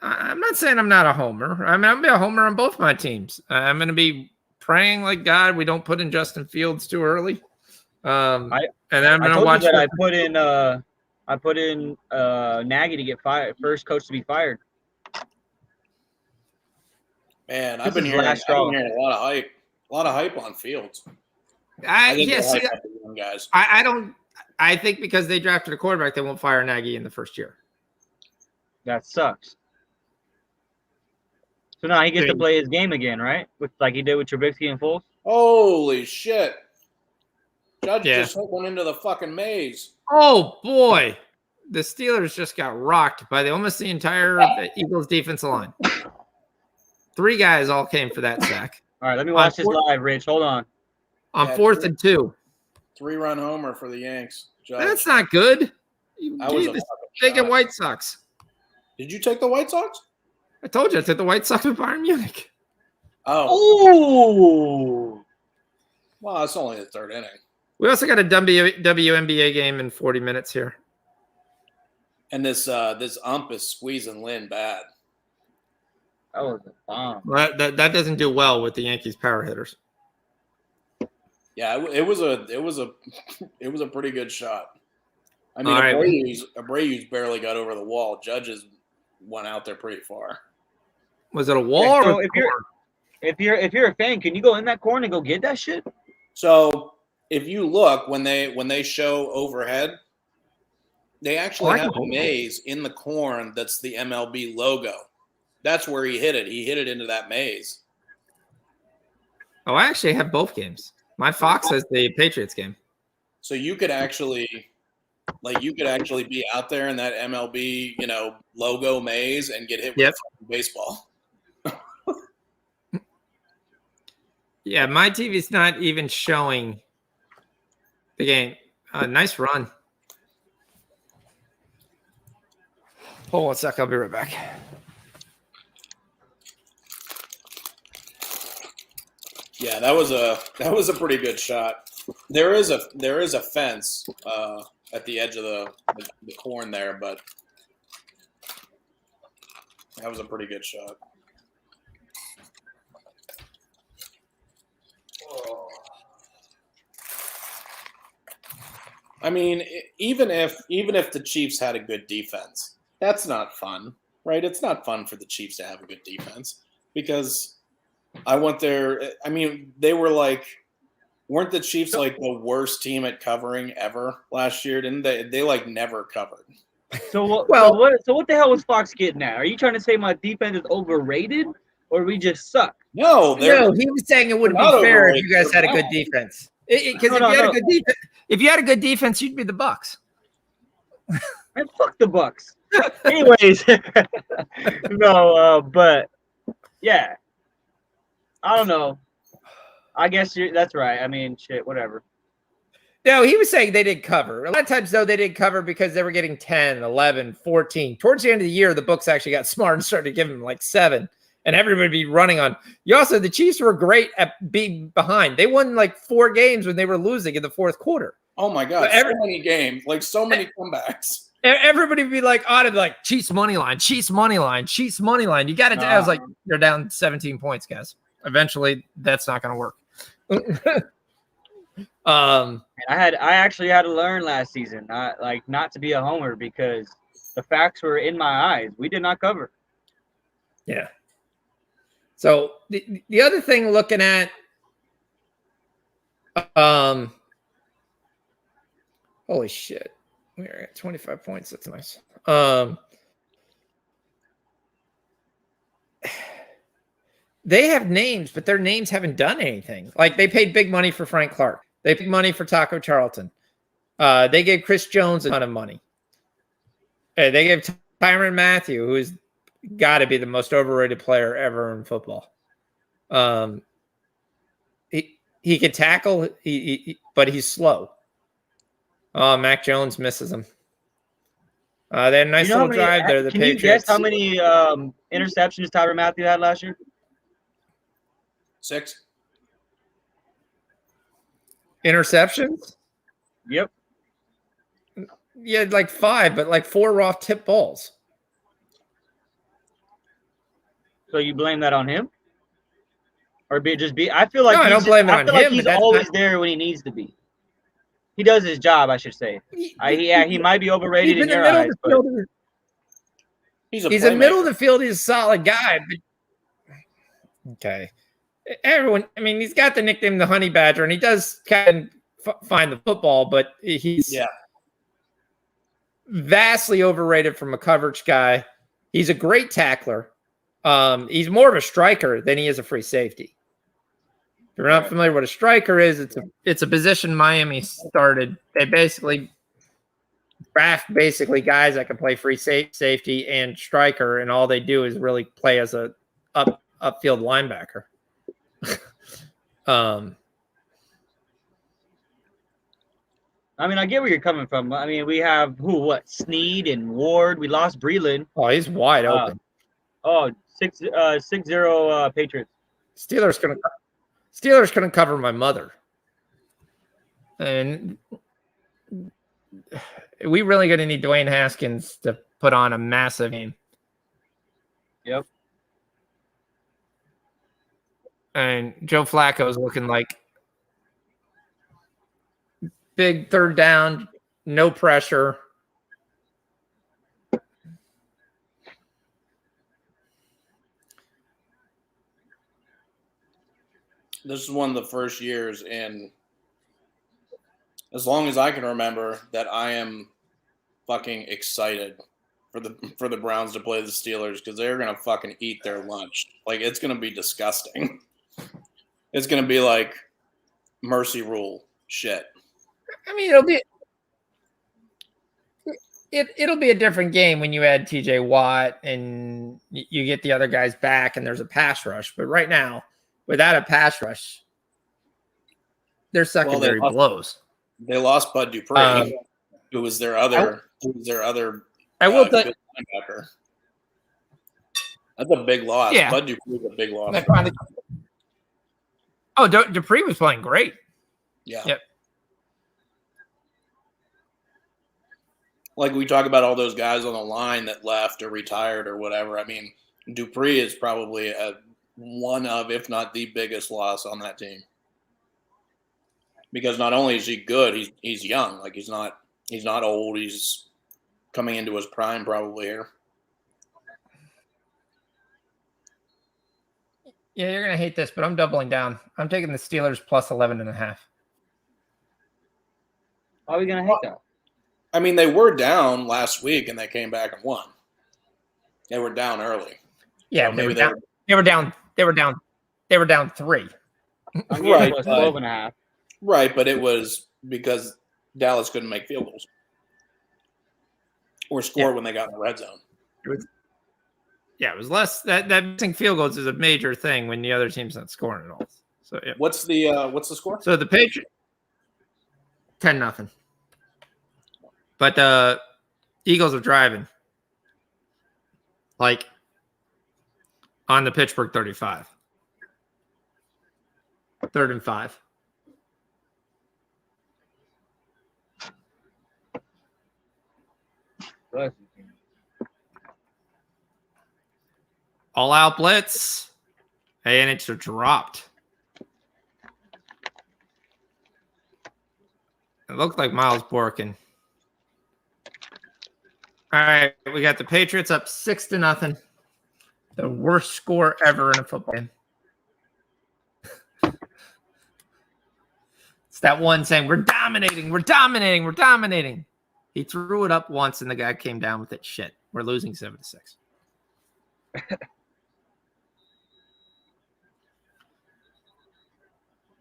I'm not saying I'm not a homer. I mean, I'm going to be a homer on both my teams. I'm going to be praying like God we don't put in Justin Fields too early. And then I'm I going to told watch you that I put in Nagy to get fired, first coach to be fired. Man, This I've been is hearing last straw. a lot of hype on Fields. I think yeah, they'll see, hype up the young guys. I don't. I think because they drafted a quarterback, they won't fire Nagy in the first year. That sucks. So now he gets to play his game again, right? Like he did with Trubisky and Foles. Holy shit! Judge just hit one into the fucking maze. Oh boy, the Steelers just got rocked by almost the entire Eagles defensive line. 3 guys all came for that sack. All right, let me watch this live, Rich. Hold on. On 4th and 2. 3-run homer for the Yanks. Judge. That's not good. You That was gave a this fucking taking shot. White Sox. Did you take the White Sox? I told you I took the White Sox with Bayern Munich. Oh. Well, it's only the 3rd inning. We also got a WNBA game in 40 minutes here. And this ump is squeezing Lynn bad. That was a bomb. Well, that doesn't do well with the Yankees power hitters. Yeah, it was a pretty good shot. I mean, All right. Abreu's barely got over the wall. Judges went out there pretty far. Was it a wall So or if you're a fan, can you go in that corner and go get that shit? So if you look when they show overhead, they actually have a maze in the corn that's the MLB logo. That's where he hit it. He hit it into that maze. Oh, I actually have both games. My Fox has the Patriots game. So you could actually be out there in that MLB, logo maze and get hit with a baseball. Yeah, my TV's not even showing the game. Nice run. Hold on a sec. I'll be right back. Yeah, that was a pretty good shot. There is a fence at the edge of the corn there, but that was a pretty good shot. I mean, even if the Chiefs had a good defense, that's not fun, right? It's not fun for the Chiefs to have a good defense because I went there. I mean, weren't the Chiefs like the worst team at covering ever last year? Didn't they? They like never covered. So what the hell was Fox getting at? Are you trying to say my defense is overrated or we just suck? No, he was saying it wouldn't be fair if you guys had a good defense. Because if you had a good defense, you'd be the Bucks. Man, fuck the Bucks. Anyways, no, but yeah, I don't know. I guess that's right. I mean, shit, whatever. No, he was saying they didn't cover. A lot of times, though, they didn't cover because they were getting 10, 11, 14. Towards the end of the year, the books actually got smart and started giving them like 7. And everybody would be running on. You also, the Chiefs were great at being behind. They won like 4 games when they were losing in the fourth quarter. Oh, my God. So many games, like so many comebacks. Everybody would be like, Chiefs money line, Chiefs money line, Chiefs money line. You got it. I was like, you're down 17 points, guys. Eventually, that's not going to work. I actually had to learn last season, not to be a homer because the facts were in my eyes. We did not cover. Yeah. So the other thing looking at, holy shit, we're at 25 points. That's nice. They have names, but their names haven't done anything. Like they paid big money for Frank Clark. They paid money for Taco Charlton. They gave Chris Jones a ton of money. They gave Tyrann Mathieu, who's got to be the most overrated player ever in football. He can tackle, but he's slow. Mac Jones misses him. They had a nice You know how little many? drive there. The Can you guess Patriots. how many interceptions Tyrann Mathieu had last year? 6. Interceptions? Yep. Yeah, like 5, but like 4 raw tip balls. So you blame that on him, or just be? I feel like No, I don't blame it I on feel like him, he's but that's always not. there when he needs to be. He does his job, I should say. He might be overrated He's in in the your middle of eyes, the but field. He's a He's in the middle of playmaker. the field. He's a solid guy. But, okay. Everyone, I mean, he's got the nickname the Honey Badger, and he does kind of find the football, but he's vastly overrated from a coverage guy. He's a great tackler. He's more of a striker than he is a free safety. If you're not familiar with what a striker is, it's a position Miami started. They basically draft guys that can play free safety and striker, and all they do is really play as a upfield linebacker. I mean, I get where you're coming from. I mean, we have Snead and Ward. We lost Breland. Oh, he's wide open. 6-0 Patriots. Steelers couldn't cover my mother, and we really going to need Dwayne Haskins to put on a massive game. Yep. And Joe Flacco is looking like big third down, no pressure. This is one of the first years in as long as I can remember that I am fucking excited for the Browns to play the Steelers because they're gonna fucking eat their lunch. Like it's gonna be disgusting. It's gonna be like mercy rule shit. I mean, it'll be a different game when you add TJ Watt and you get the other guys back and there's a pass rush. But right now, without a pass rush, their secondary blows. They lost Bud Dupree, who was their other I will tell linebacker. That's a big loss. Yeah. Bud Dupree is a big loss. Dupree was playing great. Yeah. Yep. Like we talk about all those guys on the line that left or retired or whatever. I mean, Dupree is probably one of, if not the biggest loss on that team. Because not only is he good, he's young. Like he's not old. He's coming into his prime probably here. Yeah, you're gonna hate this, but I'm doubling down. I'm taking the Steelers plus 11.5. Why are we gonna hate that? I mean, they were down last week and they came back and won. They were down early. Yeah, So they maybe were down 3. I'm getting Right, plus but- 12.5. Right, but it was because Dallas couldn't make field goals or score when they got in the red zone. It was less that missing field goals is a major thing when the other team's not scoring at all. So yeah. What's the score? So the Patriots 10-0. But the Eagles are driving. Like on the Pittsburgh 35. 3rd and 5. All out blitz. And it's dropped. It looked like Miles Borkin. All right, we got the Patriots up 6-0. The worst score ever in a football game. It's that one saying, we're dominating, we're dominating, we're dominating. He threw it up once and the guy came down with it. Shit, we're losing 7-6.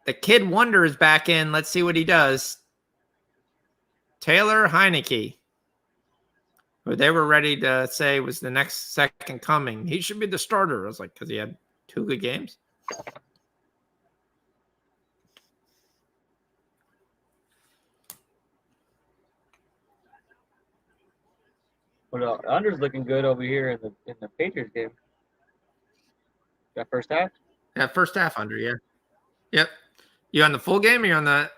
The Kid Wonder is back in. Let's see what he does. Taylor Heineke, who they were ready to say was the next second coming. He should be the starter. I was like, because he had 2 good games. But under's looking good over here in the Patriots game. That first half. Yeah, first half under. Yeah. Yep. You on the full game or you on the?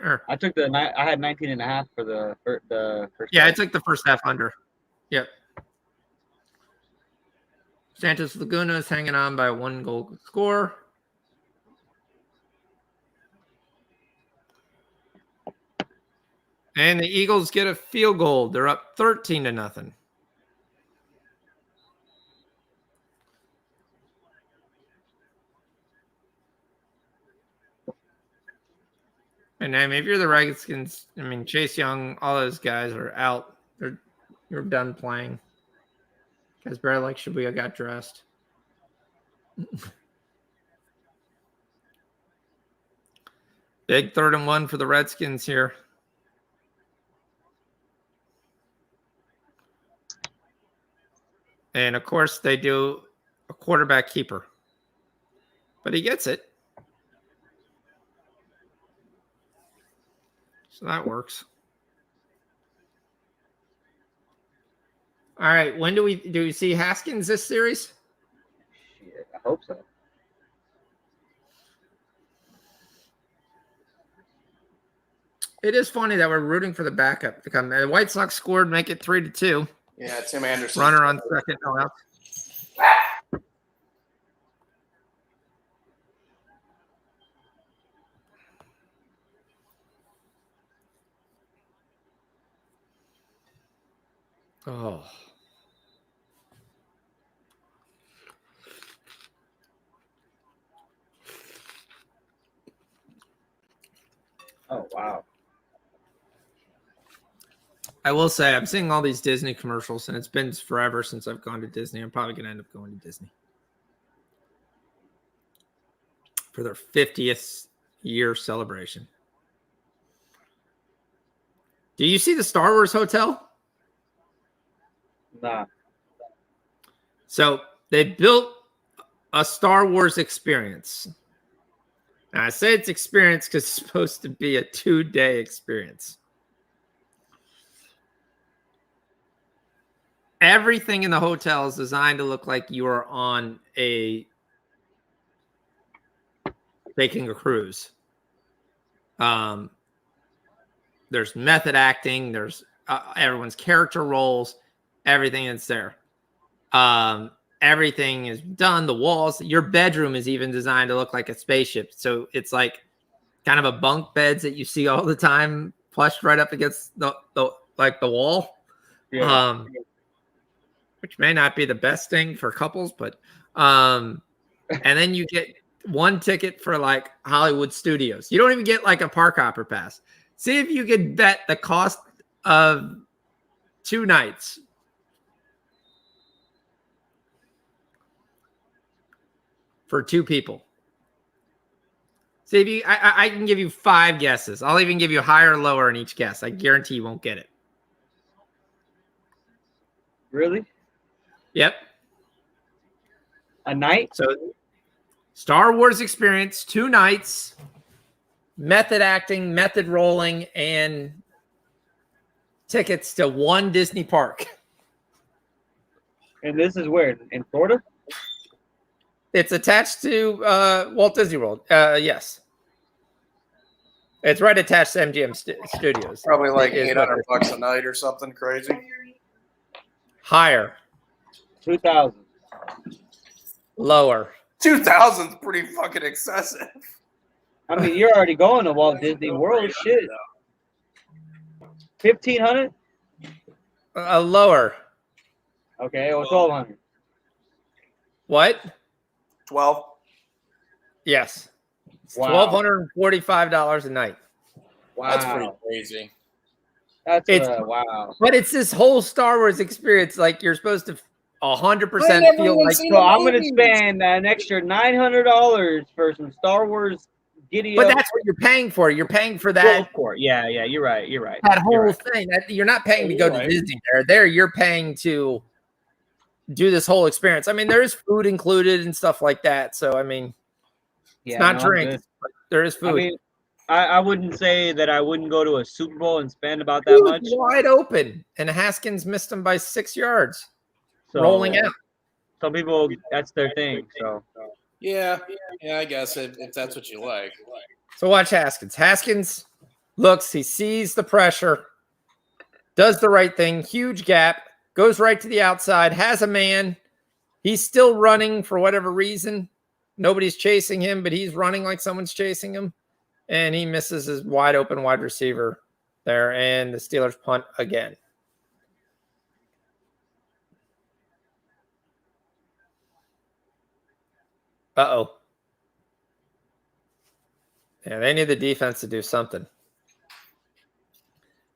Or, I took I had 19.5 for the first. yeah, I half. took the first half under. Yep. Santos Laguna is hanging on by a 1-goal score. And the Eagles get a field goal. They're up 13-0. And I mean, if you're the Redskins, I mean, Chase Young, all those guys are out. You're done playing. Guys barely like Shibuya got dressed. Big 3rd and 1 for the Redskins here. And of course, they do a quarterback keeper, but he gets it. So that works. All right. When do we see Haskins this series? Shit, I hope so. It is funny that we're rooting for the backup to come. The White Sox scored, make it 3-2. Yeah, Tim Anderson. Runner on second. No out. Oh. Oh wow. I will say I'm seeing all these Disney commercials, and it's been forever since I've gone to Disney. I'm probably going to end up going to Disney for their 50th year celebration. Do you see the Star Wars hotel? Nah. So they built a Star Wars experience. Now, I say it's experience because it's supposed to be a 2-day experience. Everything in the hotel is designed to look like you are on taking a cruise. There's method acting. There's everyone's character roles. Everything is there. Everything is done. The walls. Your bedroom is even designed to look like a spaceship. So it's like kind of a bunk beds that you see all the time, plushed right up against the wall. Yeah. Which may not be the best thing for couples, but and then you get one ticket for like Hollywood Studios. You don't even get like a park hopper pass. See if you could bet the cost of 2 nights. For 2 people. See if you I can give you 5 guesses. I'll even give you higher or lower in each guess. I guarantee you won't get it. Really? Yep. A night? So Star Wars experience, 2 nights, method acting, method rolling, and tickets to 1 Disney park. And this is where? In Florida? It's attached to Walt Disney World. Yes. It's right attached to MGM Studios. Probably like It is $800 a night or something crazy. higher. 2,000. Lower. 2,000 is pretty fucking excessive. I mean, you're already going to Walt Disney World. Shit. 1,500? Lower. Okay, or 1,200. What? 12. Yes. Wow. $1,245 a night. Wow. That's pretty crazy. That's It's- wow. But it's this whole Star Wars experience. Like you're supposed to 100% feel like. So I'm gonna spend an extra $900 for some Star Wars giddy But up. that's what you're paying for. You're paying for Well, that. of course. Yeah, you're right. You're right. That You're whole right. thing. You're not paying to go You're to right. Disney there. There, you're paying to do this whole experience. I mean, there is food included and stuff like that. So I mean, Yeah, it's not no, I'm drinks, good. but there is food. I mean, I wouldn't say that I wouldn't go to a Super Bowl and spend about He that was much. wide open, and Haskins missed him by 6 yards, So rolling out. some people, that's their thing. So Yeah, I guess if that's what you like. So watch Haskins. Haskins looks, he sees the pressure, does the right thing, huge gap, goes right to the outside, has a man. He's still running for whatever reason. Nobody's chasing him, but he's running like someone's chasing him. And he misses his wide open wide receiver there. And the Steelers punt again. Uh-oh. Yeah, they need the defense to do something.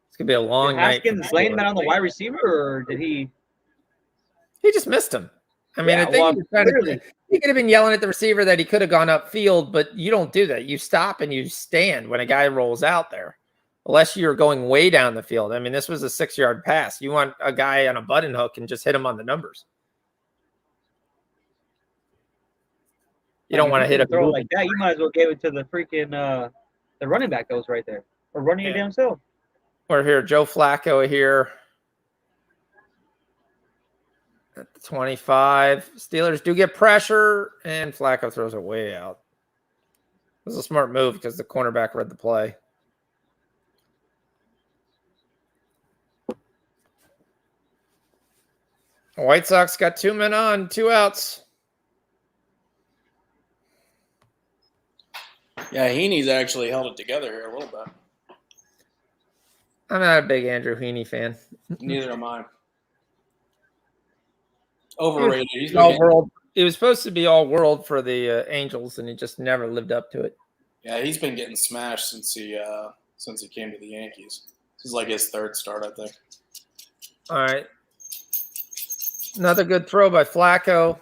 It's going to be a long did night. Haskins laying that on the wide receiver, or did he? He just missed him. I mean, Yeah, I think well, he could have been yelling at the receiver that he could have gone upfield, but you don't do that. You stop and you stand when a guy rolls out there, unless you're going way down the field. I mean, this was a 6-yard pass. You want a guy on a button hook and just hit him on the numbers. You don't want to hit a throw like that. You might as well give it to the freaking the running back that was right there, or running it down self. We're here, Joe Flacco here at the 25. Steelers do get pressure, and Flacco throws it way out. It was a smart move because the cornerback read the play. The White Sox got 2 men on, 2 outs. Yeah, Heaney's actually held it together here a little bit. I'm not a big Andrew Heaney fan. Neither am I. Overrated. He's All world. It was supposed to be all world for the Angels, and he just never lived up to it. Yeah, he's been getting smashed since he came to the Yankees. This is like his 3rd start, I think. All right. Another good throw by Flacco.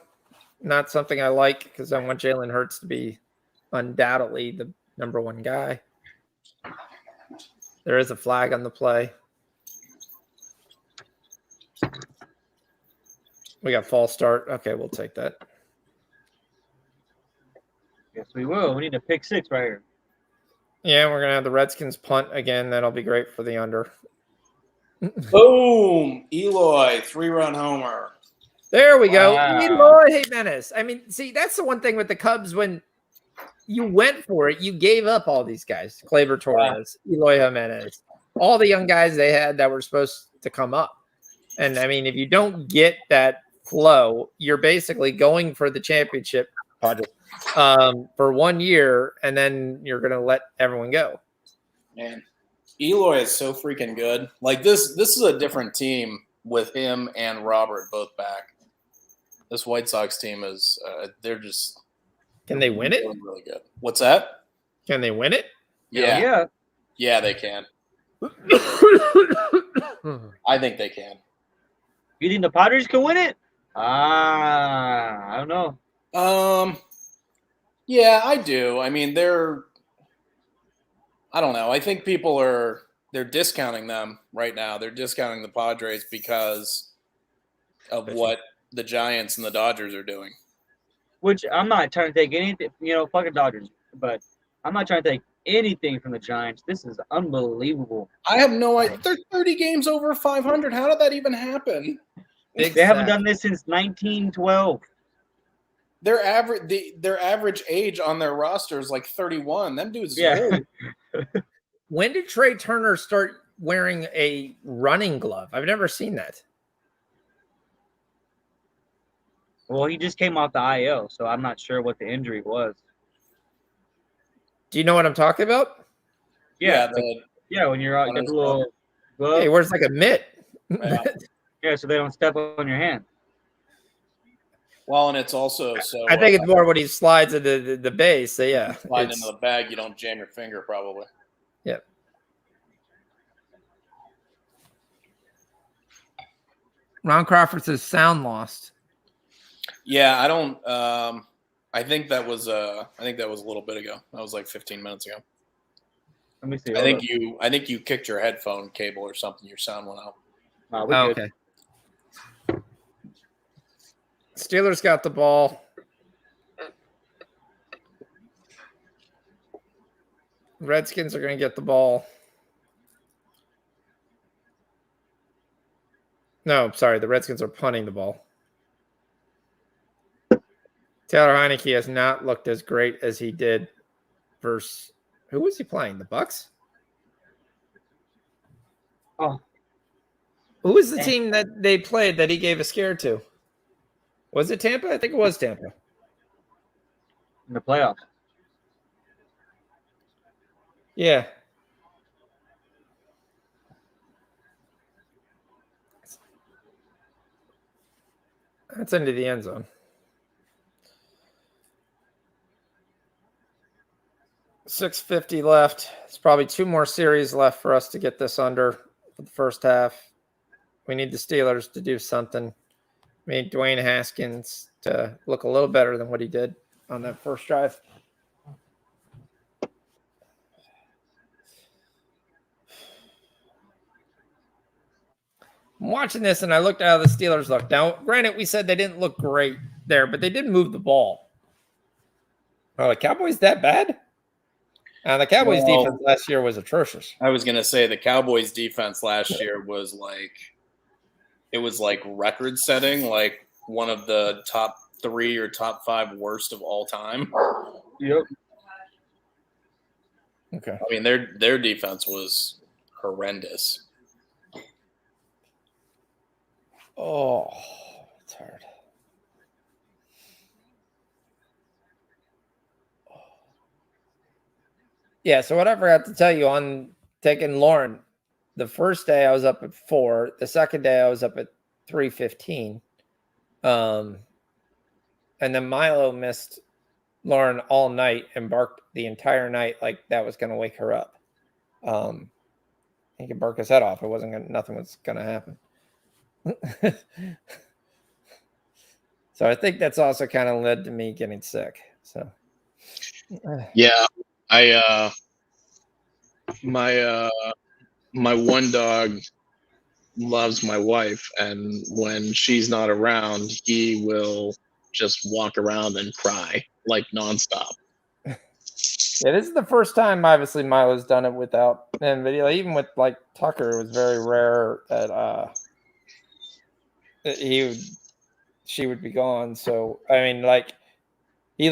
Not something I like because I want Jalen Hurts to be undoubtedly the number 1 guy. There is a flag on the play. We got false start. Okay, we'll take that. Yes, we will. We need a pick 6 right here. Yeah, we're going to have the Redskins punt again. That'll be great for the under. Boom! Eloy, 3-run homer. There we go. Wow. Eloy Jimenez. I mean, see, that's the one thing with the Cubs when you went for it, you gave up all these guys. Gleyber Torres, Eloy Jimenez, all the young guys they had that were supposed to come up. And, I mean, if you don't get that flow, you're basically going for the championship for 1 year, and then you're going to let everyone go. Man, Eloy is so freaking good. Like, this is a different team with him and Robert both back. This White Sox team is they're just – Can they win it? really good. What's that? Can they win it? Yeah, they can. I think they can. You think the Padres can win it? I don't know. Yeah, I do. I mean, I don't know. I think they're discounting them right now. They're discounting the Padres because of what the Giants and the Dodgers are doing. Which I'm not trying to take anything, fucking Dodgers, but I'm not trying to take anything from the Giants. This is unbelievable. I have no idea. They're 30 games over 500. How did that even happen? They haven't done this since 1912. Their average age on their roster is like 31. Them dudes Yeah. old. When did Trey Turner start wearing a running glove? I've never seen that. Well, he just came off the IL, so I'm not sure what the injury was. Do you know what I'm talking about? Yeah, when you're out, get the little glove. Hey, where's like a mitt? Yeah. So they don't step on your hand. Well, and it's also so. I think it's more when he slides into the base. So yeah, slide into the bag, you don't jam your finger, probably. Yep. Ron Crawford says sound lost. Yeah, I don't. I think that was a little bit ago. That was like 15 minutes ago. Let me see. I think you kicked your headphone cable or something. Your sound went out. Okay. Steelers got the ball. Redskins are going to get the ball. No, sorry. The Redskins are punting the ball. Taylor Heineke has not looked as great as he did versus who was he playing? The Bucks? Oh, Who was the team that they played that he gave a scare to? Was it Tampa? I think it was Tampa. in the playoffs. Yeah. That's into the end zone. 6:50 left. It's probably 2 more series left for us to get this under for the first half. We need the Steelers to do something. We need Dwayne Haskins to look a little better than what he did on that first drive. I'm watching this, and I looked at how the Steelers looked. Now, granted, we said they didn't look great there, but they did move the ball. Are the Cowboys that bad? The Cowboys' defense last year was atrocious. I was gonna say the Cowboys' defense last year was like record setting, like one of the top 3 or top 5 worst of all time. Yep. Okay. I mean, their defense was horrendous. Oh, it's hard. Yeah, so what I forgot to tell you on taking Lauren, the first day I was up at 4. The second day I was up at 3:15. And then Milo missed Lauren all night and barked the entire night like that was going to wake her up. He could bark his head off. It wasn't gonna, nothing was going to happen. So I think that's also kind of led to me getting sick. So Yeah, my one dog loves my wife, and when she's not around, he will just walk around and cry like nonstop. yeah, this is the first time obviously Milo's done it without him, but even with like Tucker, it was very rare that she would be gone. So I mean, like he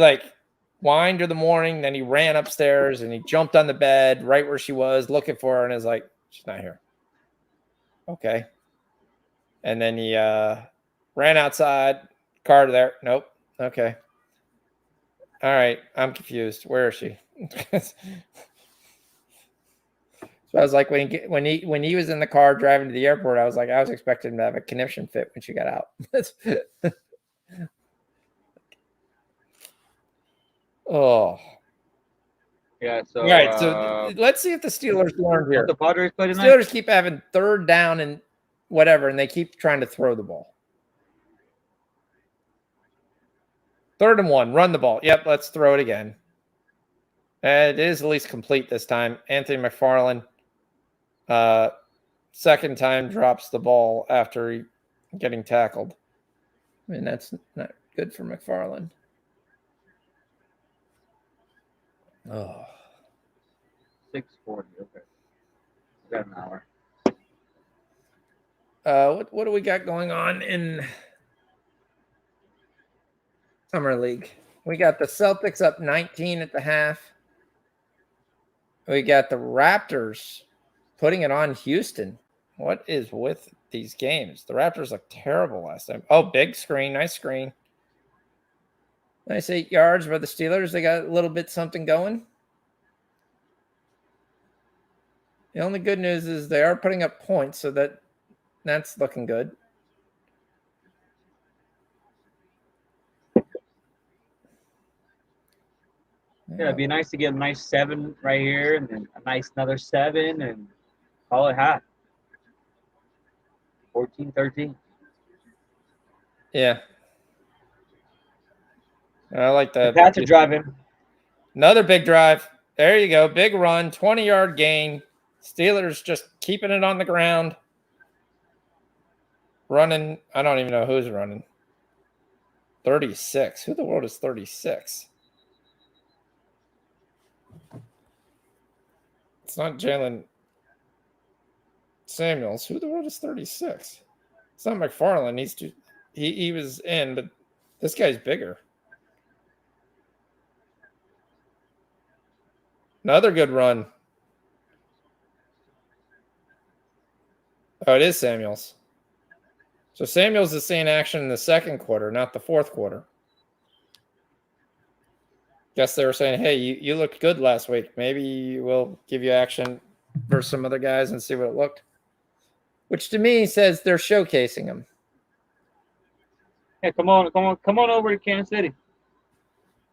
whined her the morning, then he ran upstairs and he jumped on the bed right where she was looking for her and is like, she's not here. Okay. And then he ran outside, car there. Nope. Okay. All right. I'm confused. Where is she? So I was like, when he was in the car driving to the airport, I was like, I was expecting him to have a conniption fit when she got out. Oh. Yeah. So. All right. So let's see if the Steelers learned here. The Padres play tonight. Steelers keep having 3rd down and whatever, and they keep trying to throw the ball. 3rd and 1, run the ball. Yep, let's throw it again. It is at least complete this time. Anthony McFarland, second time drops the ball after getting tackled. I mean, that's not good for McFarland. Oh. 6:40. Okay. We got an hour. What do we got going on in Summer League? We got the Celtics up 19 at the half. We got the Raptors putting it on Houston. What is with these games? The Raptors looked terrible last time. Oh, big screen. Nice screen. Nice 8 yards by the Steelers. They got a little bit something going. The only good news is they are putting up points, so that's looking good. Yeah, it'd be nice to get a nice 7 right here, and then a nice another 7, and call it half. 14-13. Yeah. I like that. The Pats are driving. Another big drive. There you go. Big run, 20-yard gain. Steelers just keeping it on the ground. Running. I don't even know who's running. 36. Who the world is 36? It's not Jalen Samuels. Who the world is 36? It's not McFarland. He was in, but this guy's bigger. Another good run. Oh, it is Samuels. So Samuels is seeing action in the second quarter, not the fourth quarter. Guess they were saying, hey, you looked good last week. Maybe we'll give you action versus some other guys and see what it looked. Which to me says they're showcasing him. Hey, come on over to Kansas City.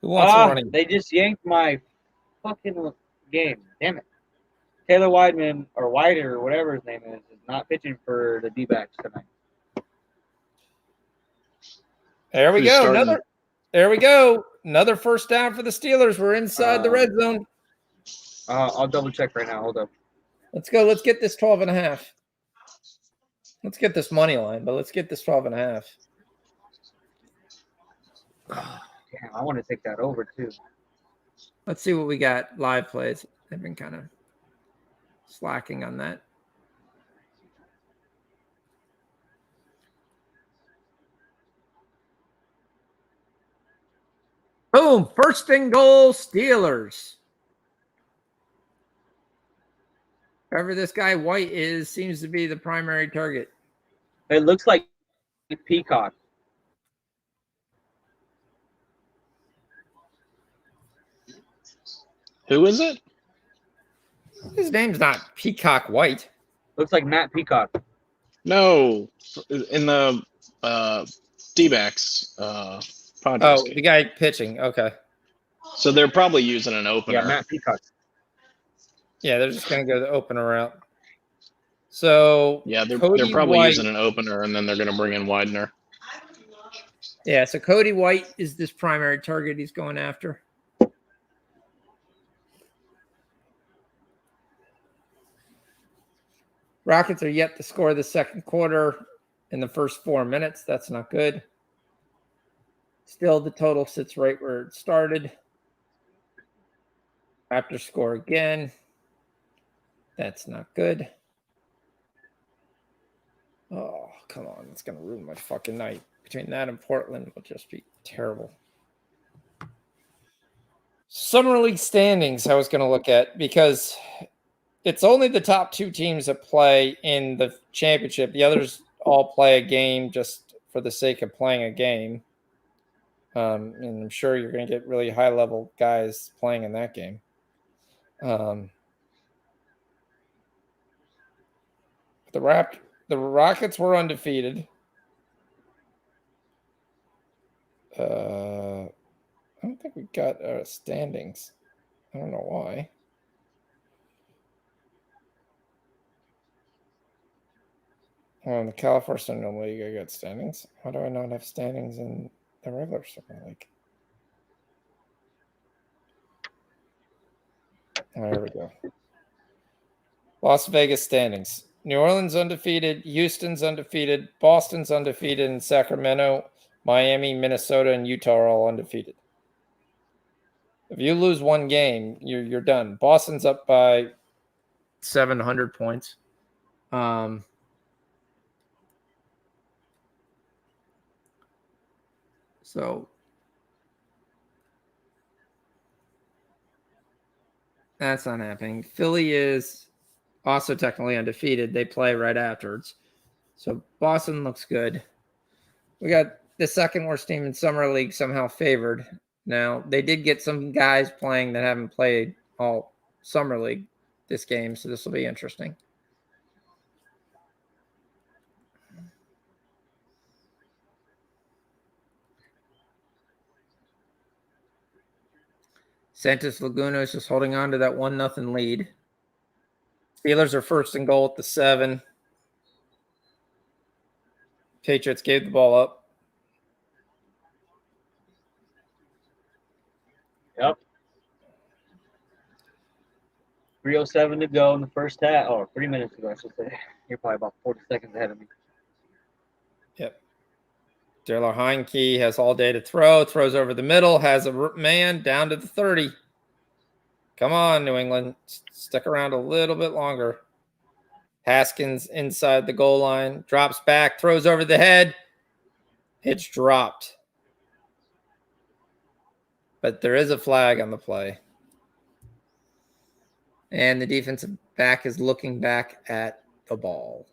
Who wants a running? They just yanked my fucking game. Damn it. Taylor Wideman or Wider or whatever his name is not pitching for the D-backs tonight. There we Who's go. starting? There we go. Another first down for the Steelers. We're inside the red zone. I'll double check right now. Hold up. Let's go. Let's get this 12.5. Let's get this money line, but let's get this 12.5. Damn, I want to take that over too. Let's see what we got. Live plays. They've been kind of slacking on that. Boom. First and goal, Steelers. Whoever this guy White is seems to be the primary target. It looks like Peacock. Who is it? His name's not Peacock White. Looks like Matt Peacock. No, in the D-backs podcast. Oh, the guy pitching. Okay. So they're probably using an opener. Yeah, Matt Peacock. Yeah, they're just going to go the opener route. So Yeah, they're Cody probably White, using an opener, and then they're going to bring in Widener. Yeah, so Cody White is this primary target he's going after. Rockets are yet to score the second quarter in the first 4 minutes. That's not good. Still, the total sits right where it started. Raptors score again. That's not good. Oh, come on. It's going to ruin my fucking night. Between that and Portland, will just be terrible. Summer League standings I was going to look at because it's only the top two teams that play in the championship. The others all play a game just for the sake of playing a game. And I'm sure you're going to get really high-level guys playing in that game. The Rockets were undefeated. I don't think we got standings. I don't know why. In the California Central League, I got standings. How do I not have standings in the regular Summer League? There we go. Las Vegas standings. New Orleans undefeated, Houston's undefeated, Boston's undefeated, and Sacramento, Miami, Minnesota, and Utah are all undefeated. If you lose one game, you're done. Boston's up by 700 points. So that's not happening. Philly is also technically undefeated. They play right afterwards. So Boston looks good. We got the second worst team in Summer League somehow favored. Now, they did get some guys playing that haven't played all Summer League this game, so this will be interesting. Santos Laguna is just holding on to that 1-0 lead. Steelers are first and goal at the 7. Patriots gave the ball up. Yep. 3:07 to go in the first half. Oh, 3 minutes ago, I should say. You're probably about 40 seconds ahead of me. Yep. Taylor Heineke has all day to throw. Throws over the middle. Has a man down to the 30. Come on, New England. Stick around a little bit longer. Haskins inside the goal line. Drops back. Throws over the head. It's dropped. But there is a flag on the play. And the defensive back is looking back at the ball.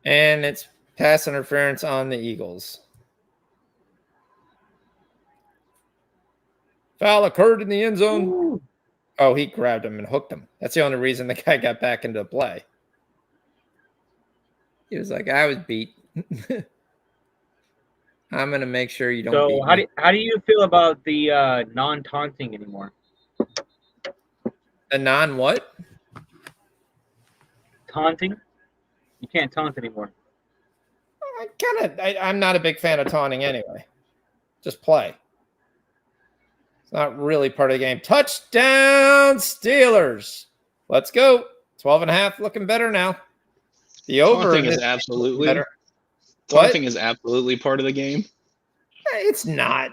And it's pass interference on the Eagles. Foul occurred in the end zone. Ooh. Oh, he grabbed him and hooked him. That's the only reason the guy got back into play. He was like, I was beat. I'm going to make sure you don't beat me. How do you feel about the non-taunting anymore? The non-what? Taunting? You can't taunt anymore. I'm not a big fan of taunting anyway. Just play. It's not really part of the game. Touchdown, Steelers. Let's go. 12.5 looking better now. The over Taunting is absolutely better. Taunting is absolutely part of the game. It's not.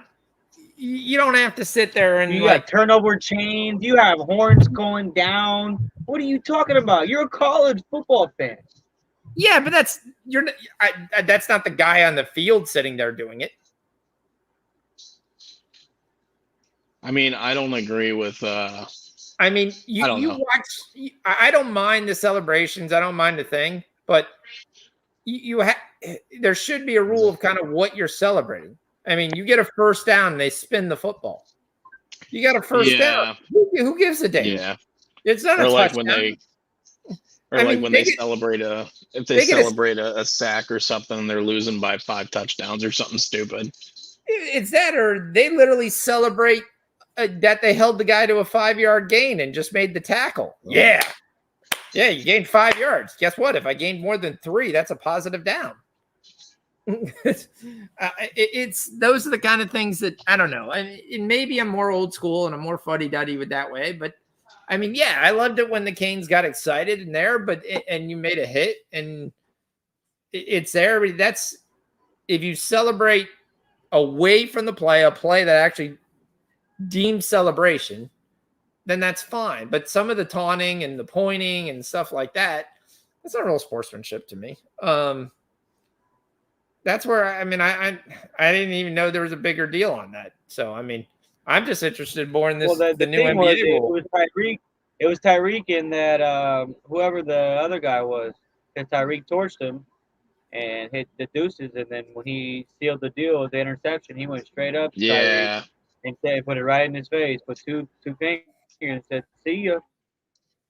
You don't have to sit there and you got turnover chains. You have horns going down. What are you talking about? You're a college football fan. Yeah, but that's not the guy on the field sitting there doing it. I mean, I don't agree with. I mean, you watch. I don't mind the celebrations. I don't mind the thing, but there should be a rule of kind of what you're celebrating. I mean, you get a first down and they spin the football. You got a first down. Who gives a damn? Yeah, it's not or a like touchdown. when they celebrate a sack or something, they're losing by 5 touchdowns or something stupid. It's that, or they literally celebrate that they held the guy to a 5-yard gain and just made the tackle. Yeah, you gained 5 yards. Guess what? If I gained more than 3, that's a positive down. It's those are the kind of things that I don't know. And maybe I'm more old school and I'm more fuddy-duddy with that way, but I mean, yeah, I loved it when the Canes got excited in there, and you made a hit and it's there. But that's if you celebrate away from the play, a play that actually deemed celebration, then that's fine. But some of the taunting and the pointing and stuff like that, that's not real sportsmanship to me. That's where I didn't even know there was a bigger deal on that. So I mean, I'm just interested more in this the new NBA rule. It was Tyreek in that whoever the other guy was, and Tyreek torched him and hit the deuces, and then when he sealed the deal with the interception, he went straight up to Tyreek and put it right in his face, put two fingers and said, "See ya."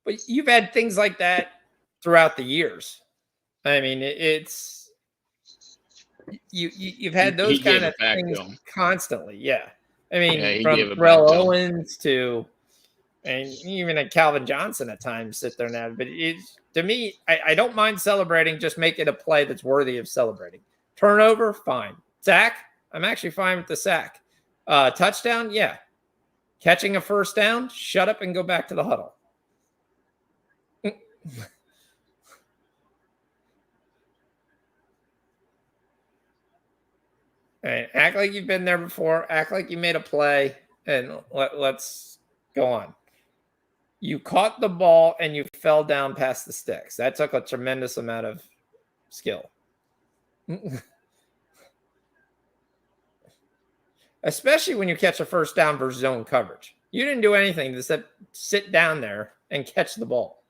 But you've had things like that throughout the years. I mean, it's you've had those kind of things constantly. Yeah. I mean, from Terrell Owens to, and even at Calvin Johnson at times sit there now. But to me, I don't mind celebrating. Just make it a play that's worthy of celebrating. Turnover, fine. Sack, I'm actually fine with the sack. Touchdown, yeah. Catching a first down, shut up and go back to the huddle. Right, act like you've been there before. Act like you made a play, and let's go on. You caught the ball, and you fell down past the sticks. That took a tremendous amount of skill. Especially when you catch a first down versus zone coverage. You didn't do anything to sit down there and catch the ball.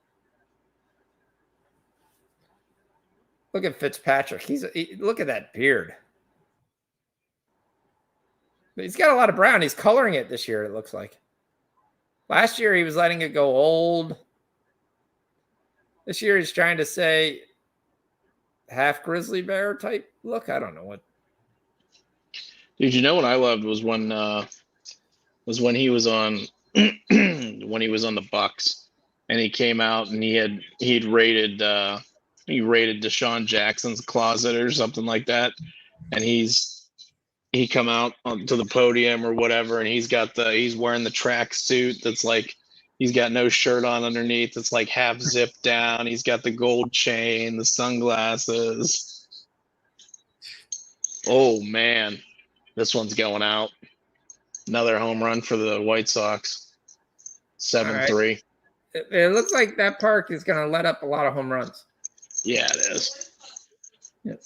Look at Fitzpatrick. Look at that beard. He's got a lot of brown. He's coloring it this year, it looks like. Last year, he was letting it go old. This year, he's trying to say half grizzly bear type look. I don't know what. Dude, you know what I loved was when he was on when he was on the Bucks and he came out and he'd raided Deshaun Jackson's closet or something like that, and he come out onto the podium or whatever, and he's wearing the track suit that's like he's got no shirt on underneath. It's like half zipped down. He's got the gold chain, the sunglasses. Oh man, this one's going out. Another home run for the White Sox. 7-3. It looks like that park is going to let up a lot of home runs. Yeah, it is. Yep.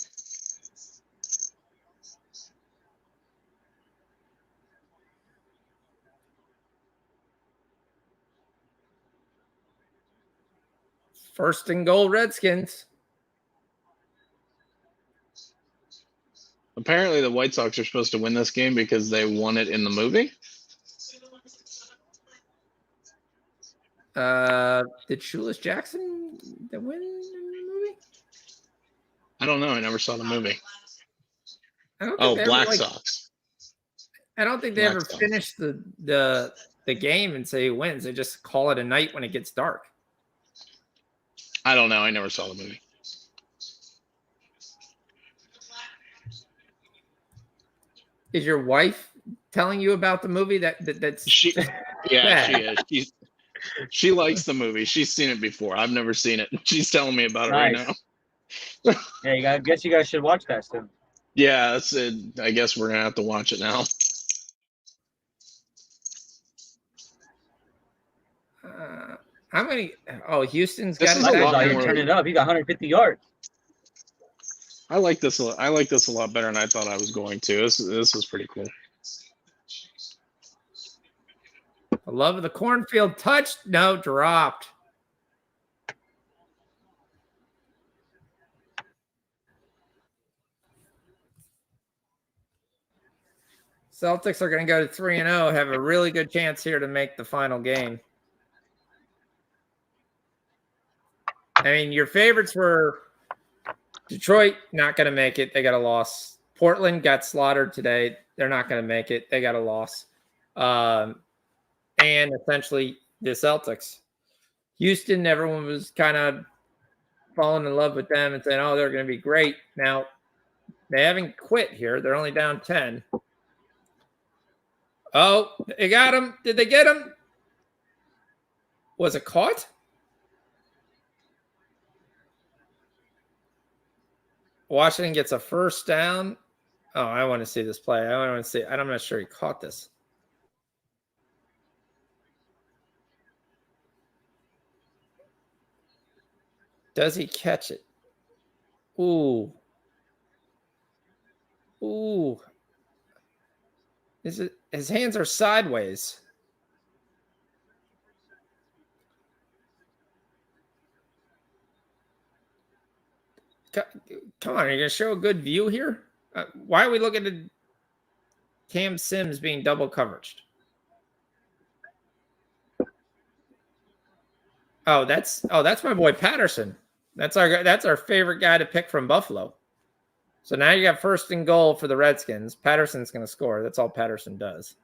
First and goal, Redskins. Apparently, the White Sox are supposed to win this game because they won it in the movie. Did Shoeless Jackson win in the movie? I don't know. I never saw the movie. I don't think Oh, they Black ever, Sox. I don't think they Black ever Sox. finish the game and say who wins. They just call it a night when it gets dark. I don't know. I never saw the movie. Is your wife telling you about the movie? That's She is. She likes the movie. She's seen it before. I've never seen it. She's telling me about it right Nice. now. Yeah, I guess you guys should watch that soon. Yeah, that's it. I guess we're gonna have to watch it now. how many? Oh, Houston's This got is it a lot back. Out here more- turning it up. He got 150 yards. I like this. I like this a lot better than I thought I was going to. This is pretty cool. I love the cornfield touched. No, dropped. Celtics are going to go to 3-0. Have a really good chance here to make the final game. I mean, your favorites were Detroit, not going to make it. They got a loss. Portland got slaughtered today. They're not going to make it. They got a loss. And essentially the Celtics. Houston, everyone was kind of falling in love with them and saying, oh, they're going to be great. Now, they haven't quit here. They're only down 10. Oh, they got him. Did they get him? Was it caught? Washington gets a first down. Oh, I want to see this play. I want to see. I'm not sure he caught this. Does he catch it? Ooh. Ooh. Is it? His hands are sideways. Come on, are you going to show a good view here? Why are we looking at Cam Sims being double coveraged? Oh, that's my boy Patterson. That's our favorite guy to pick from Buffalo. So now you got first and goal for the Redskins. Patterson's going to score. That's all Patterson does.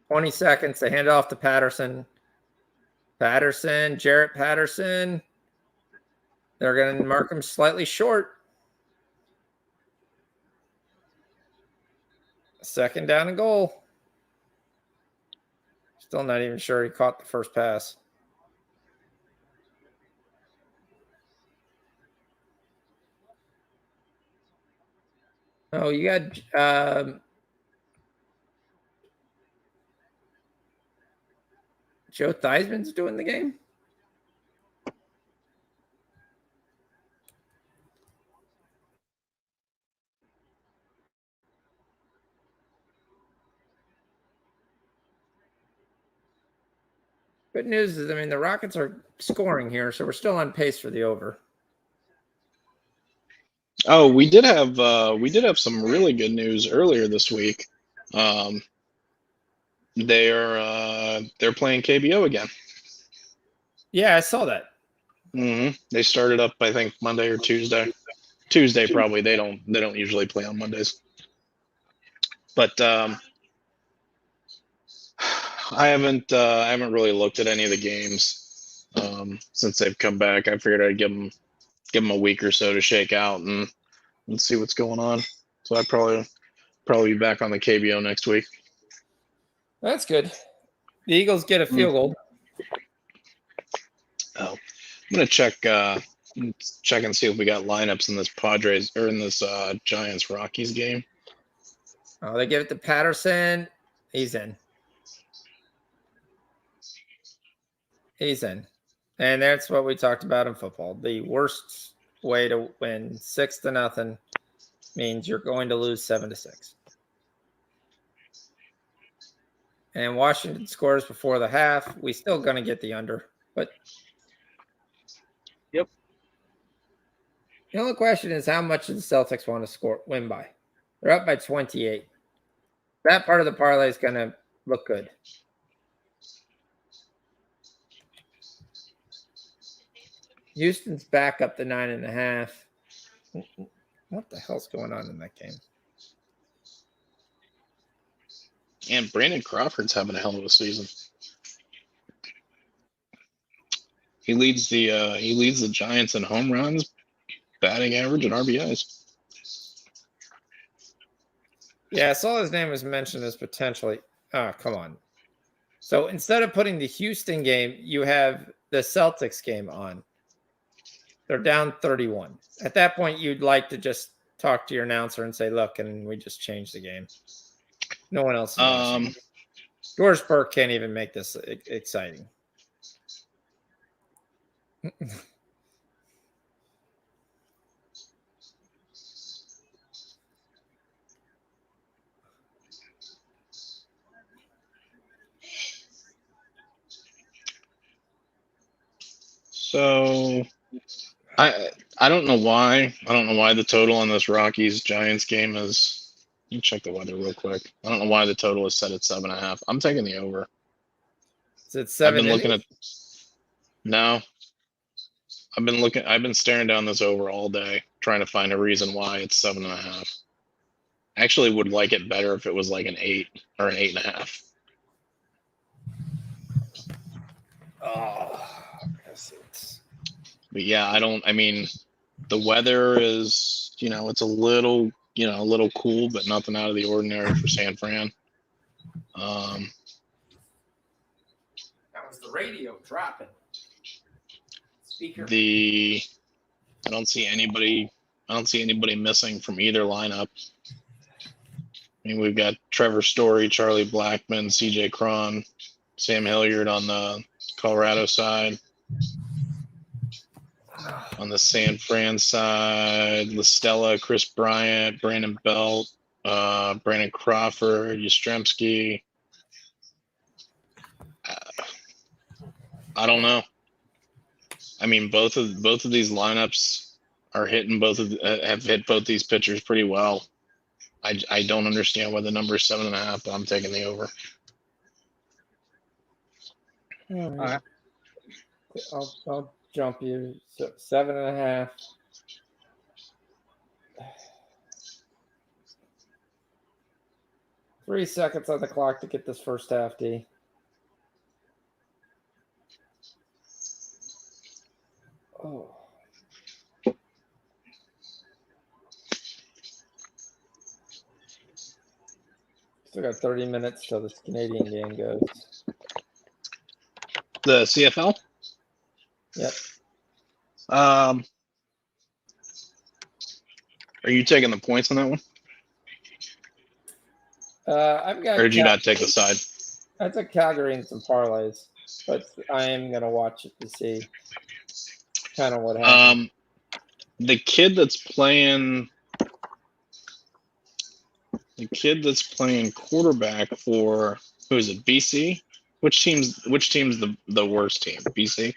$20 seconds. They hand it off to Patterson. Jarrett Patterson. They're going to mark him slightly short. Second down and goal. Still not even sure he caught the first pass. Oh, you got Joe Theismann's doing the game? Good news is, I mean, the Rockets are scoring here, so we're still on pace for the over. Oh, we did have some really good news earlier this week. They're playing KBO again. Yeah, I saw that. They started up, I think, Monday or Tuesday. Tuesday probably. They don't usually play on Mondays. But I haven't really looked at any of the games since they've come back. I figured I'd give them a week or so to shake out and see what's going on. So I'd probably be back on the KBO next week. That's good. The Eagles get a field goal. Oh, gonna check and see if we got lineups in this Padres or in this Giants Rockies game. Oh, they give it to Patterson. He's in. He's in. And that's what we talked about in football. The worst way to win 6-0 means you're going to lose 7-6. And Washington scores before the half. We still going to get the under, but Yep. The only question is how much do the Celtics want to win by? They're up by 28. That part of the parlay is going to look good. Houston's back up to 9.5. What the hell's going on in that game? And Brandon Crawford's having a hell of a season. He leads the Giants in home runs, batting average, and RBIs. Yeah, I saw his name was mentioned as potentially. Oh, come on. So instead of putting the Houston game, you have the Celtics game on. They're down 31. At that point, you'd like to just talk to your announcer and say, look, and we just changed the game. No one else is watching. George Burke can't even make this exciting. So I don't know why. I don't know why the total on this Rockies Giants game is. Let me check the weather real quick. I don't know why the total is set at 7.5. I'm taking the over. Is it 7? No. I've been staring down this over all day, trying to find a reason why it's 7.5. I actually would like it better if it was like an 8 or an 8.5. Oh, but yeah, the weather is, it's a little cool, but nothing out of the ordinary for San Fran. That was the radio dropping. Speaker. I don't see anybody missing from either lineup. We've got Trevor Story, Charlie Blackmon, CJ Cron, Sam Hilliard on the Colorado side. On the San Fran side, LaStella, Chris Bryant, Brandon Belt, Brandon Crawford, Yastrzemski. I don't know. Both of these lineups are hitting have hit both these pitchers pretty well. I don't understand why the number is 7.5, but I'm taking the over. All right. I'll jump you. So 7.5. Three seconds on the clock to get this first half, D. Oh. Still got 30 minutes till this Canadian game goes. The CFL? Yep. Are you taking the points on that one? I've got. Or did you not take the side? I took Calgary in some parlays, but I am gonna watch it to see kind of what happens. The kid that's playing quarterback for, who is it? BC? Which team's the worst team? BC?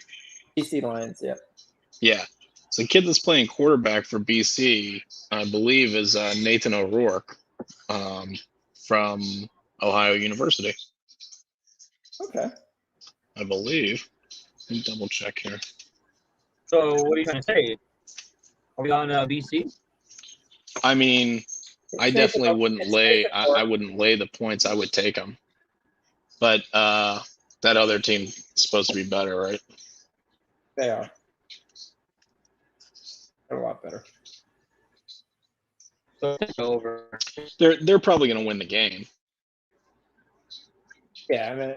BC Lions, yep. Yeah. So the kid that's playing quarterback for BC, I believe, is Nathan O'Rourke from Ohio University. Okay. I believe. Let me double check here. So what are you trying to say? Are we on BC? I definitely wouldn't lay. I wouldn't lay the points. I would take them. But that other team's supposed to be better, right? They are. They're a lot better. So over. They're probably going to win the game. Yeah,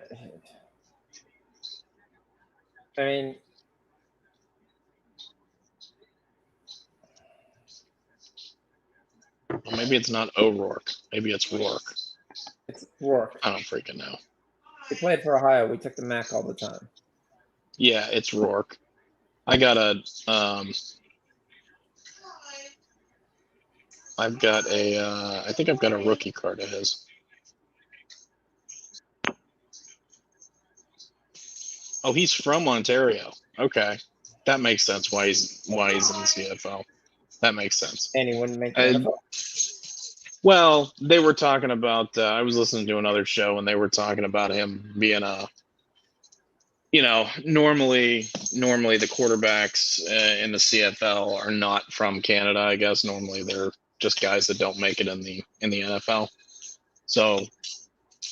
Well, maybe it's not O'Rourke. Maybe it's Rourke. It's Rourke. I don't freaking know. He played for Ohio. We took the MAC all the time. Yeah, it's Rourke. I got a I've got a I think I've got a rookie card of his. Oh, he's from Ontario. Okay. That makes sense why he's in the CFL. That makes sense. And he wouldn't make the NFL. Well, they were talking about I was listening to another show and they were talking about him being a normally the quarterbacks in the CFL are not from Canada, I guess. Normally they're just guys that don't make it in the NFL. So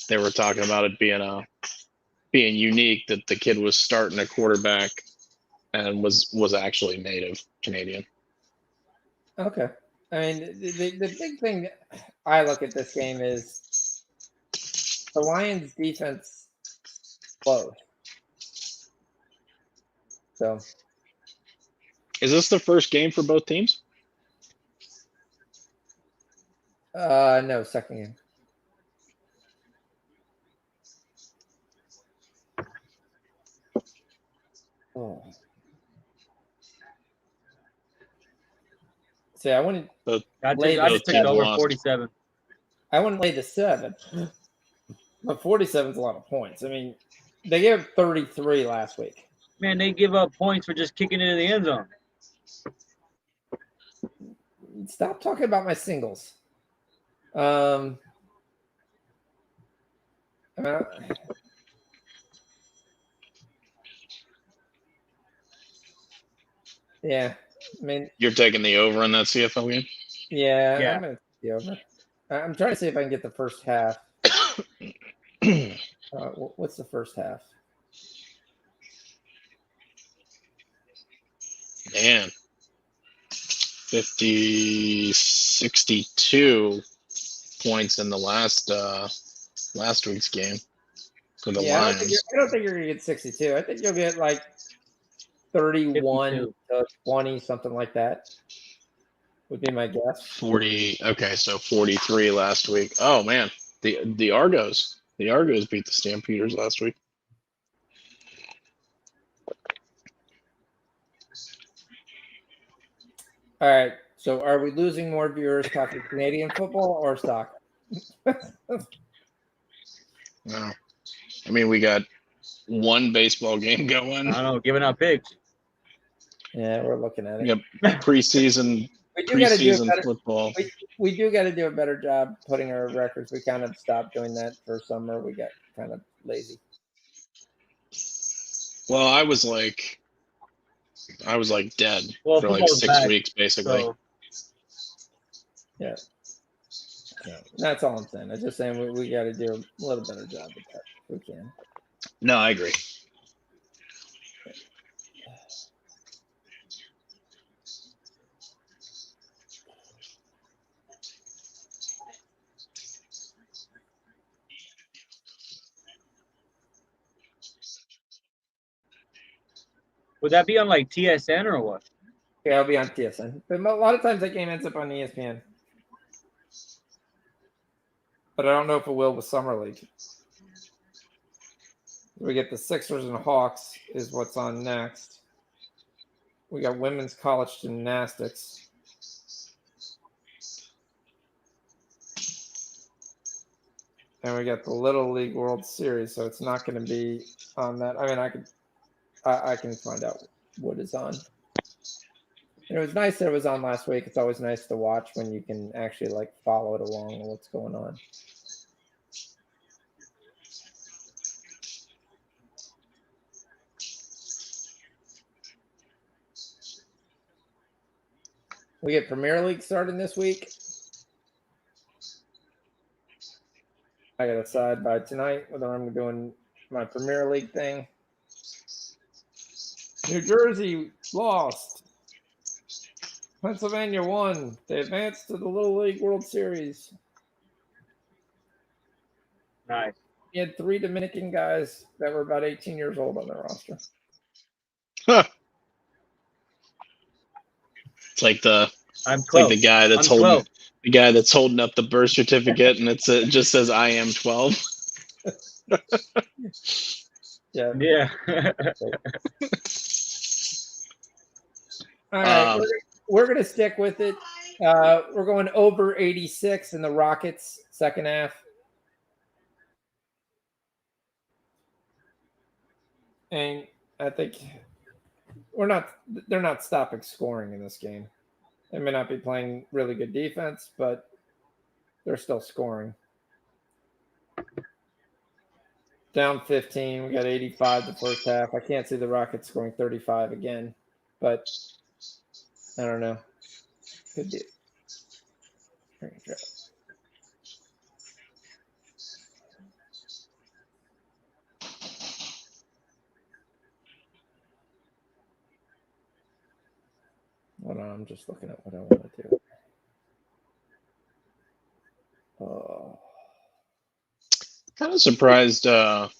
they were talking about it being unique that the kid was starting a quarterback and was actually native Canadian. Okay. I mean, the big thing I look at this game is the Lions' defense close. So, is this the first game for both teams? no, second game. Oh. See, I wouldn't. I just took it over 47. I wouldn't lay the 7, but 47 is a lot of points. I mean, they gave 33 last week. Man, they give up points for just kicking into the end zone. Stop talking about my singles. Yeah, I mean, You're taking the over in that CFL game? yeah. Yeah. I'm gonna take the over. I'm trying to see if I can get the first half. What's the first half? Man, 62 points in the last week's game for the Lions. I don't think you're gonna get 62. I think you'll get like 31 52. to 20, something like that. Would be my guess. 40. Okay, so 43 last week. Oh man, the Argos beat the Stampeders last week. All right. So are we losing more viewers talking Canadian football or soccer? No. I mean, we got one baseball game going. I don't know, giving out picks. Yeah, we're looking at it. Yep. Preseason football. We do got to do a better job putting our records. We kind of stopped doing that for summer. We got kind of lazy. Well, I was like dead for like football's 6 back, weeks, basically. So, Yeah. That's all I'm saying. I'm just saying we got to do a little better job with that if we can. No, I agree. would that be on like TSN or what? Yeah, I'll be on TSN. But a lot of times that game ends up on ESPN. But I don't know if it will with Summer League. We get the Sixers and Hawks is what's on next. We got women's college gymnastics. And we got the Little League World Series, so it's not going to be on that. I mean, I can find out what is on. And it was nice that it was on last week. It's always nice to watch when you can actually like follow it along and what's going on. We get Premier League starting this week. I got to decide by tonight whether I'm doing my Premier League thing. New Jersey lost. Pennsylvania won. They advanced to the Little League World Series. Nice. He had 3 Dominican guys that were about 18 years old on their roster. Huh. It's like the I'm 12. like the guy that's I'm holding 12. The guy that's holding up the birth certificate and it just says I am 12. Yeah. Yeah. All right, Um, we're gonna stick with it. We're going over 86 in the Rockets second half. And I think they're not stopping scoring in this game. They may not be playing really good defense, but they're still scoring. Down 15. We got 85 the first half. I can't see the Rockets scoring 35 again, but I don't know. Could be. Hold on, I'm just looking at what I want to do. Oh. kind of surprised. I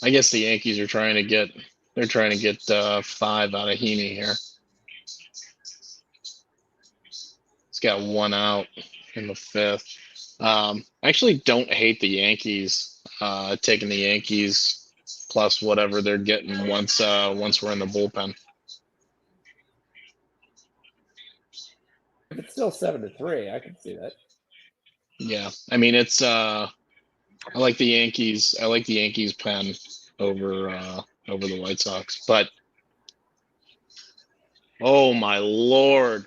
guess the Yankees are trying to get 5 out of Heaney here. He's got 1 out in the 5th. I actually don't hate the Yankees taking the Yankees plus whatever they're getting once we're in the bullpen. If it's still 7-3, I can see that. Yeah, I mean it's I like the Yankees. I like the Yankees pen over the White Sox, but oh my Lord,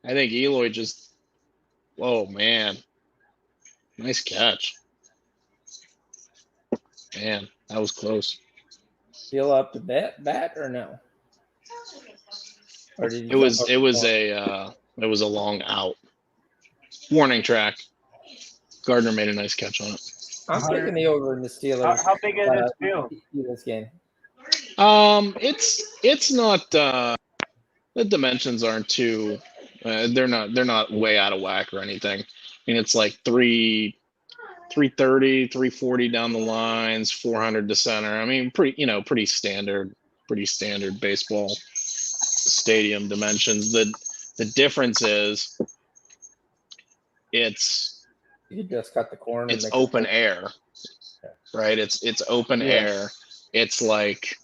I think Eloy just. Oh man, nice catch. Man, that was close. Feel up to bat or no? Or did It was a long out. Warning track. Gardner made a nice catch on it. I'm taking the over in the Steelers. How big is this field? This game. It's not the dimensions aren't too they're not way out of whack or anything. I mean it's like 330, 340 down the lines, 400 to center. I mean pretty standard baseball stadium dimensions. The difference is You just cut the corner. it's open air, right? It's open air. It's like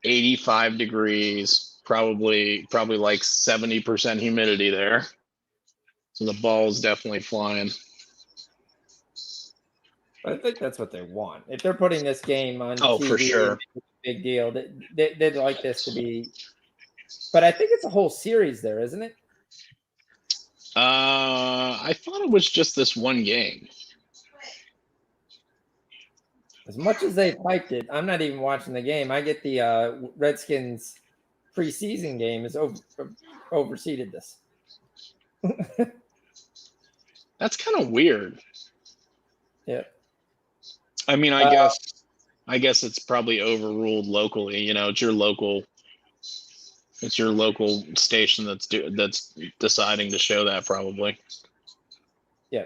85 degrees, probably like 70% humidity there. So the ball is definitely flying. I think that's what they want. If they're putting this game on TV, for sure. it's a big deal. They'd like this to be. But I think it's a whole series there, isn't it? I thought it was just this one game. As much as they hyped it, I'm not even watching the game. I get the Redskins preseason game is overseeded this. That's kind of weird. Yeah. I mean, I guess it's probably overruled locally. You know, it's your local station that's deciding to show that probably. Yeah.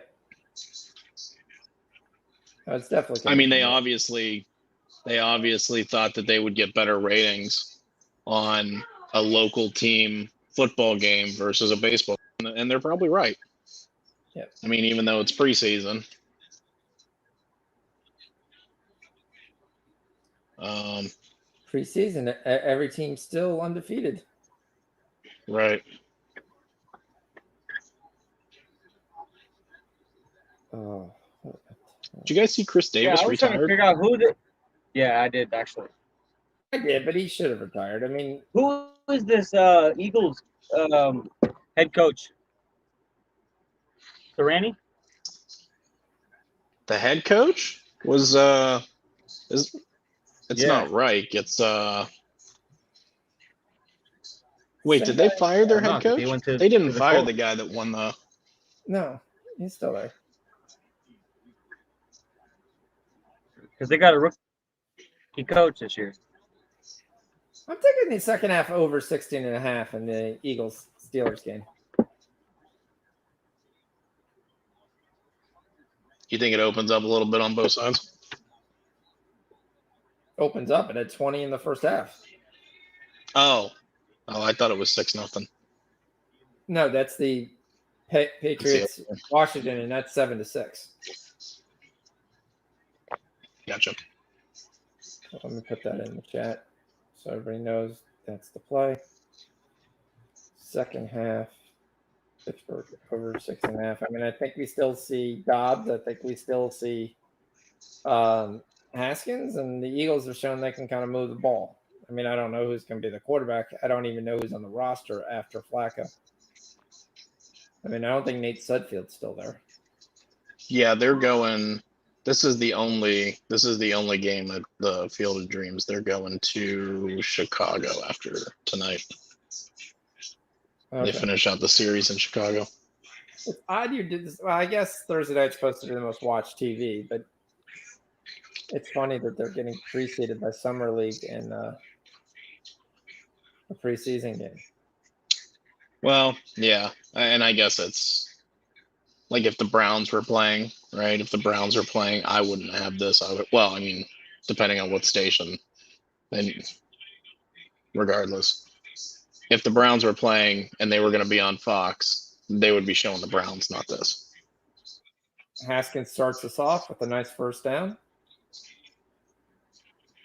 It's definitely. I mean, they obviously thought that they would get better ratings on a local team football game versus a baseball, and they're probably right. Yeah. I mean, even though it's preseason. Preseason, every team's still undefeated. Right. Oh. Did you guys see Chris Davis I was trying to retired? figure out who the. Yeah, I did actually. I did, but he should have retired. I mean, Who is this Eagles head coach? Tarani? The head coach was it's not Reich. It's Wait, did they fire their head coach? They didn't fire the guy that won the. no, he's still there. Because they got a rookie coach this year. I'm taking the second half over 16.5 in the Eagles-Steelers game. You think it opens up a little bit on both sides? Opens up and at 20 in the first half. Oh, I thought it was 6-0. No, that's the Patriots Washington, and that's 7-6. Gotcha. Let me put that in the chat so everybody knows that's the play. Second half, Pittsburgh over 6.5. I mean, I think we still see Dobbs. I think we still see Haskins, and the Eagles are showing they can kind of move the ball. I mean, I don't know who's going to be the quarterback. I don't even know who's on the roster after Flacco. I mean, I don't think Nate Sudfeld's still there. Yeah, they're going. This is the only game at the Field of Dreams. They're going to Chicago after tonight. Okay. They finish out the series in Chicago. It's odd you did this. Well, I guess Thursday night's supposed to be the most watched TV, but it's funny that they're getting preceded by Summer League and a preseason game. Well, yeah, and I guess it's like if the Browns were playing, right? If the Browns were playing, I wouldn't have this. Well, I mean, depending on what station, and regardless, if the Browns were playing and they were going to be on Fox, they would be showing the Browns, not this. Haskins starts us off with a nice first down.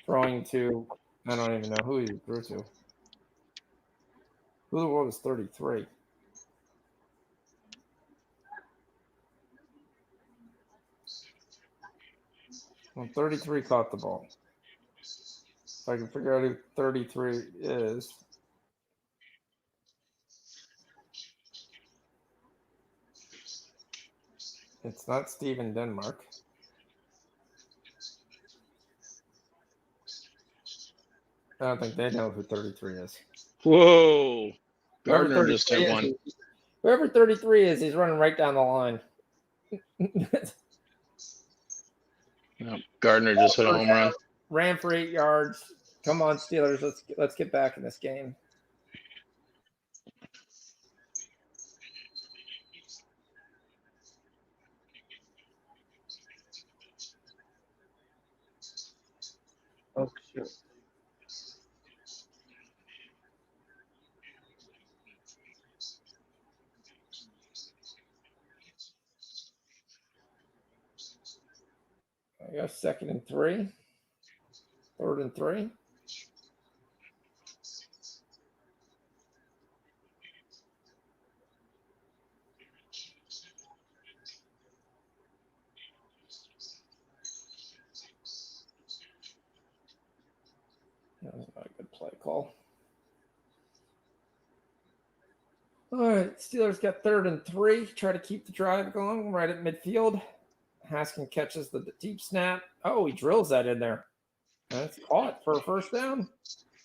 Throwing to, I don't even know who he threw to. Who the world is 33? Well, 33 caught the ball. If I can figure out who 33 is. It's not Steven Denmark. I don't think they know who 33 is. Whoa! Whoever Gardner just 33 hit is, one. Whoever 33 is, he's running right down the line. Yep. Gardner just hit a home run. Ran for 8 yards. Come on, Steelers. Let's get back in this game. Oh, shit. I guess 2nd and 3. 3rd and 3. That was not a good play call. All right, Steelers got 3rd and 3. Try to keep the drive going right at midfield. Haskins catches the deep snap. Oh, he drills that in there. That's caught for a first down.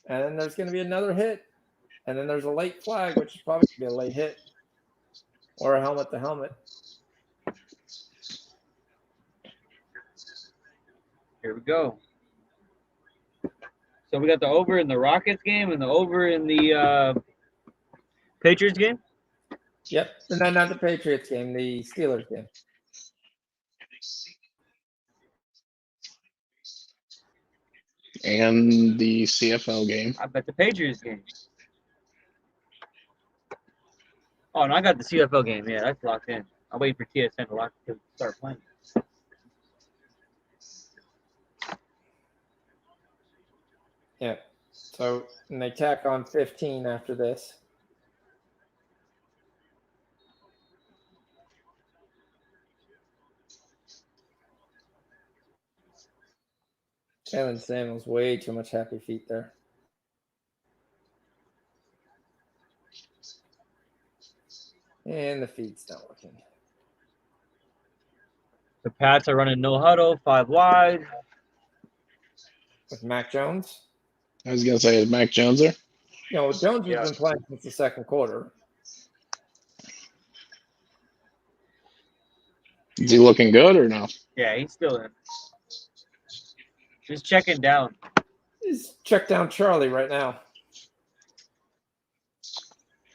And then there's going to be another hit. And then there's a late flag, which is probably going to be a late hit. Or a helmet to helmet. Here we go. So we got the over in the Rockets game and the over in the Patriots game? Yep. No, not the Patriots game, the Steelers game. And the CFL game. I bet the Patriots game. Oh, no, I got the CFL game. Yeah, that's locked in. I'm waiting for TSN to start playing. Yeah. So, and they tack on 15 after this. Jalen Samuels, way too much happy feet there. And the feed's not working. The Pats are running no huddle, 5 wide. With Mac Jones. I was gonna say, is Mac Jones there? You know, Jones has been playing since the second quarter. Is he looking good or no? Yeah, he's still in. Just checking down. He's checked down Charlie right now.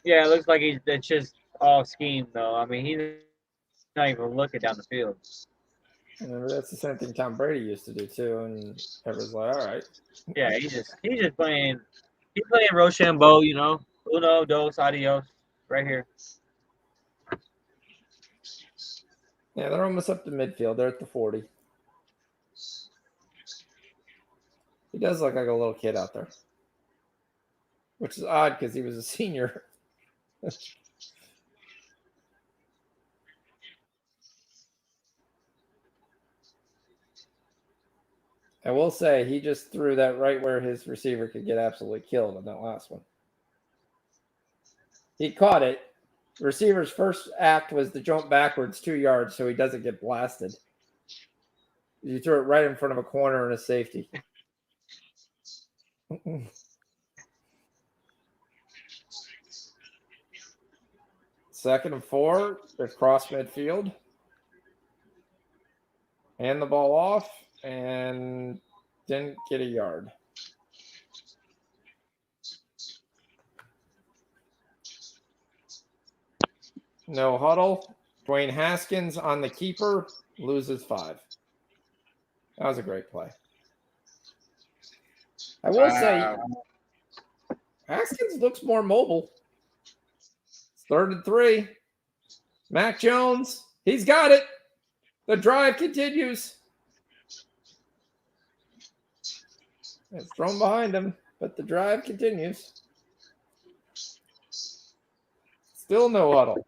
Yeah, it looks like it's just all scheme, though. I mean, he's not even looking down the field. Remember, that's the same thing Tom Brady used to do too, and everyone's like, "All right." Yeah, he's just playing. He's playing Rochambeau, you know. Uno, dos, adios, right here. Yeah, they're almost up to midfield. They're at the 40. He does look like a little kid out there, which is odd because he was a senior. I will say he just threw that right where his receiver could get absolutely killed on that last one. He caught it. The receiver's first act was to jump backwards 2 yards so he doesn't get blasted. You threw it right in front of a corner and a safety. Second and 4, they're cross midfield. Hand the ball off and didn't get a yard. No huddle. Dwayne Haskins on the keeper, loses 5. That was a great play. I will say, Haskins looks more mobile. It's 3rd and 3. Mac Jones, he's got it. The drive continues. It's thrown behind him, but the drive continues. Still no huddle.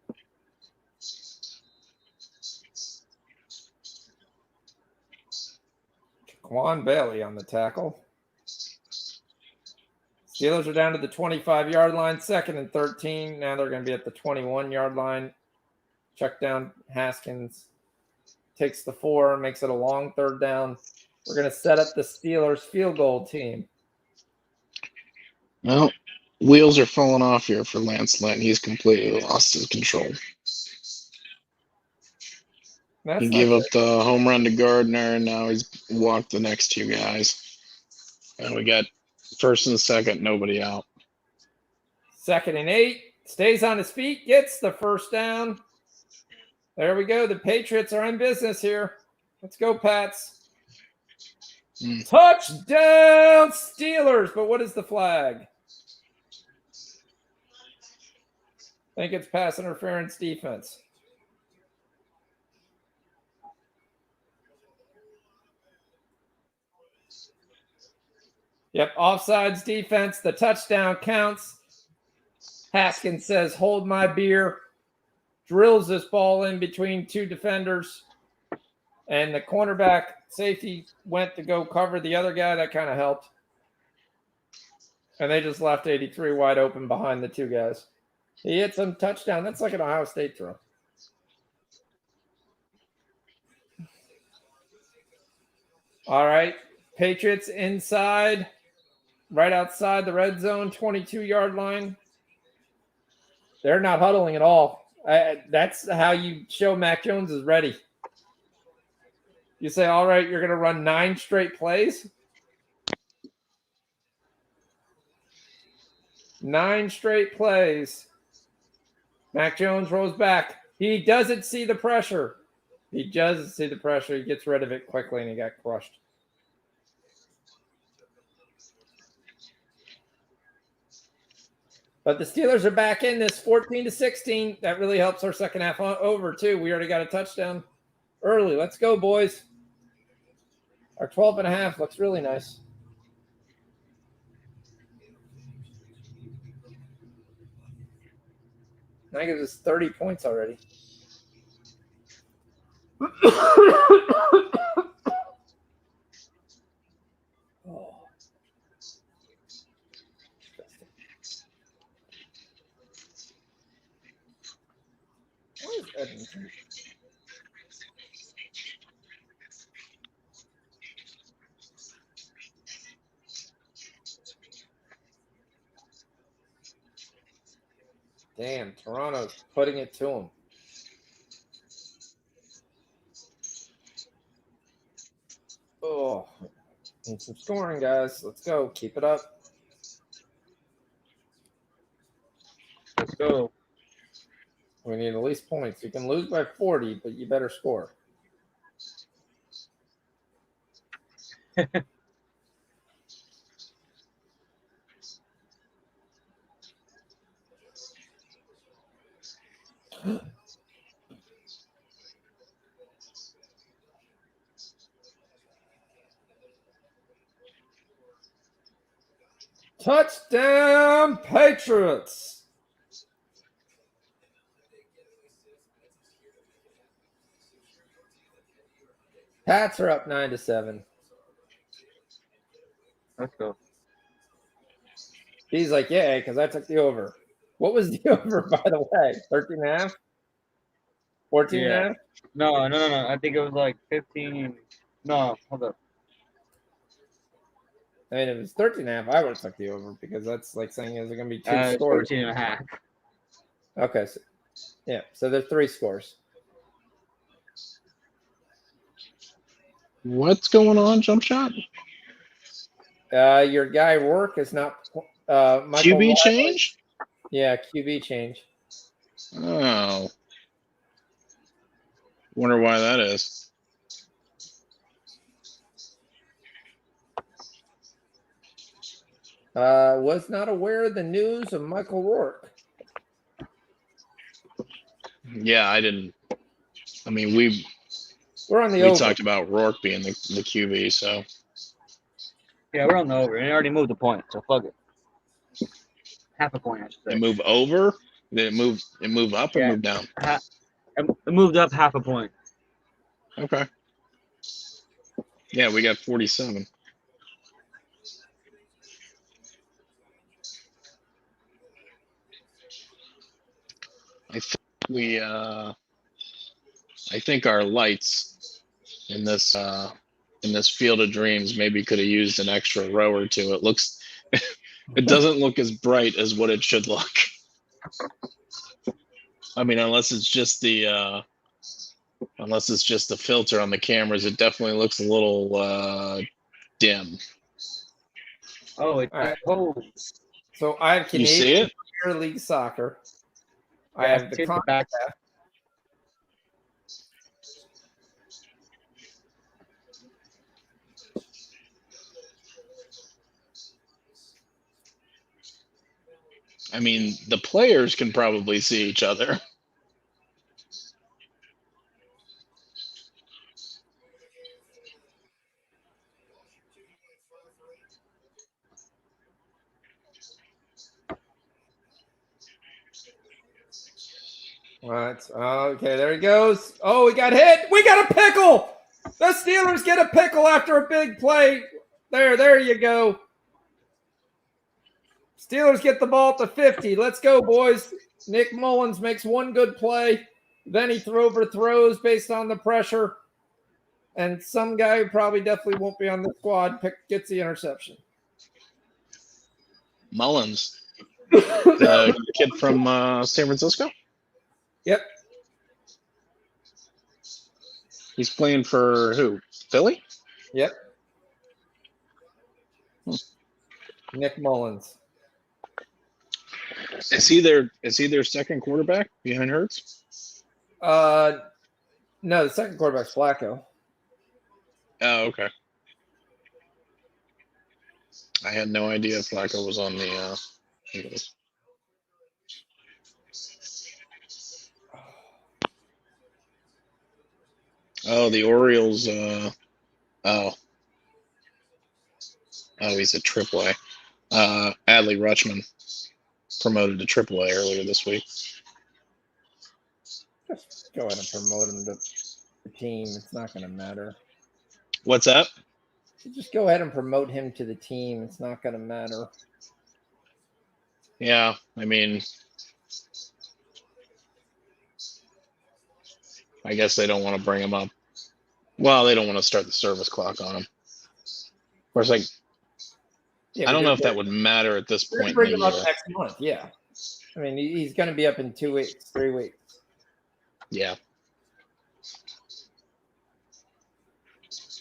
Quan Bailey on the tackle. Steelers are down to the 25-yard line, 2nd and 13. Now they're going to be at the 21-yard line. Check down Haskins. Takes the 4, makes it a long 3rd down. We're going to set up the Steelers field goal team. Well, wheels are falling off here for Lance Lynn. He's completely lost his control. He gave up the home run to Gardner, and now he's walked the next 2 guys. And we got 1st and 2nd, nobody out. 2nd and 8. Stays on his feet, gets the 1st down. There we go. The Patriots are in business here. Let's go, Pats. Touchdown, Steelers. But what is the flag? I think it's pass interference defense. Yep, offsides defense. The touchdown counts. Haskins says, hold my beer. Drills this ball in between 2 defenders. And the cornerback safety went to go cover the other guy. That kind of helped. And they just left 83 wide open behind the 2 guys. He hit some touchdown. That's like an Ohio State throw. All right. Patriots inside. Right outside the red zone, 22-yard line. They're not huddling at all. That's how you show Mac Jones is ready. You say, all right, you're going to run 9 straight plays. 9 straight plays. Mac Jones rolls back. He doesn't see the pressure. He doesn't see the pressure. He gets rid of it quickly, and he got crushed. But the Steelers are back in this 14-16. That really helps our second half over, too. We already got a touchdown early. Let's go, boys. Our 12.5 looks really nice. That gives us 30 points already. Oh. Edmonton. Damn, Toronto's putting it to him. Oh, need some scoring, guys. Let's go. Keep it up. Let's go. We need at least points. You can lose by 40, but you better score. Touchdown, Patriots. Pats are up 9-7. Let's go. He's like, yeah, because I took the over. What was the over, by the way? 13.5? 14.5? No. I think it was like 15. No, hold up. I mean, if it was 13.5, I would have took the over because that's like saying, is it going to be two It's scores? 14.5. Okay. So, yeah. So there's 3 scores. What's going on, jump shot? Your guy Rourke is not. Michael QB Wiley. change? Yeah, QB change. Oh. Wonder why that is. Was not aware of the news of Michael Rourke. Yeah, I didn't. I mean, We're on the we over. talked about Rourke being the QB, so Yeah, we're on the over. And it already moved a point, so fuck it. Half a point, I should say. it moved over. Did it move? It moved up or Yeah. move down? It moved up half a point. Okay. Yeah, we got 47. I think I think our lights in this field of dreams maybe could have used an extra row or two. It looks, it doesn't look as bright as what it should look. I mean, unless it's just the filter on the cameras, it definitely looks a little dim. Oh, it's All right. cold. So I have You see Canadian it? Premier League Soccer. I Yeah, have the hit the back. CONCACAF. I mean, the players can probably see each other. What? Okay, there he goes. Oh, we got hit. We got a pickle. The Steelers get a pickle after a big play. There you go. Steelers get the ball at the 50. Let's go, boys. Nick Mullins makes one good play. Then he overthrows based on the pressure. And some guy who probably definitely won't be on the squad gets the interception. Mullins, the kid from San Francisco. Yep. He's playing for who? Philly? Yep. Nick Mullins. Is he their second quarterback behind Hurts? No, the second quarterback's Flacco. Oh, okay. I had no idea Flacco was on the Eagles. Oh, the Orioles. He's a AAA. Adley Rutschman promoted to AAA earlier this week. Just go ahead and promote him to the team. It's not going to matter. What's that? Just go ahead and promote him to the team. It's not going to matter. Yeah, I mean, I guess they don't want to bring him up. Well, they don't want to start the service clock on him. Of course, like, Yeah, I don't know if that would matter at this point. Bring in him the up year. next month. Yeah, I mean he's going to be up in 2 weeks, 3 weeks. Yeah.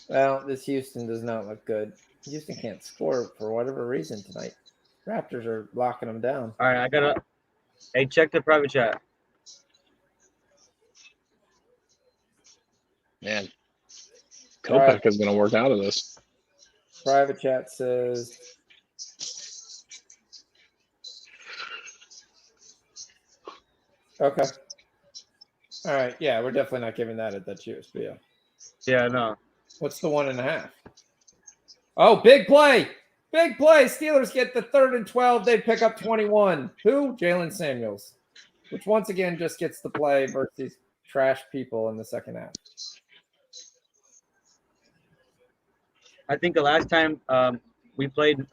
Well, this Houston does not look good. Houston can't score for whatever reason tonight. Raptors are locking them down. All right, Hey, check the private chat. Man, All right. Kopeck is going to work out of this. Private chat says okay. All right. Yeah, we're definitely not giving that at that cheers. But yeah. Yeah, no. What's the 1.5? Oh, big play. Big play. Steelers get the 3rd and 12. They pick up 21. Who? Jalen Samuels, which once again just gets the play versus these trash people in the second half. I think the last time we played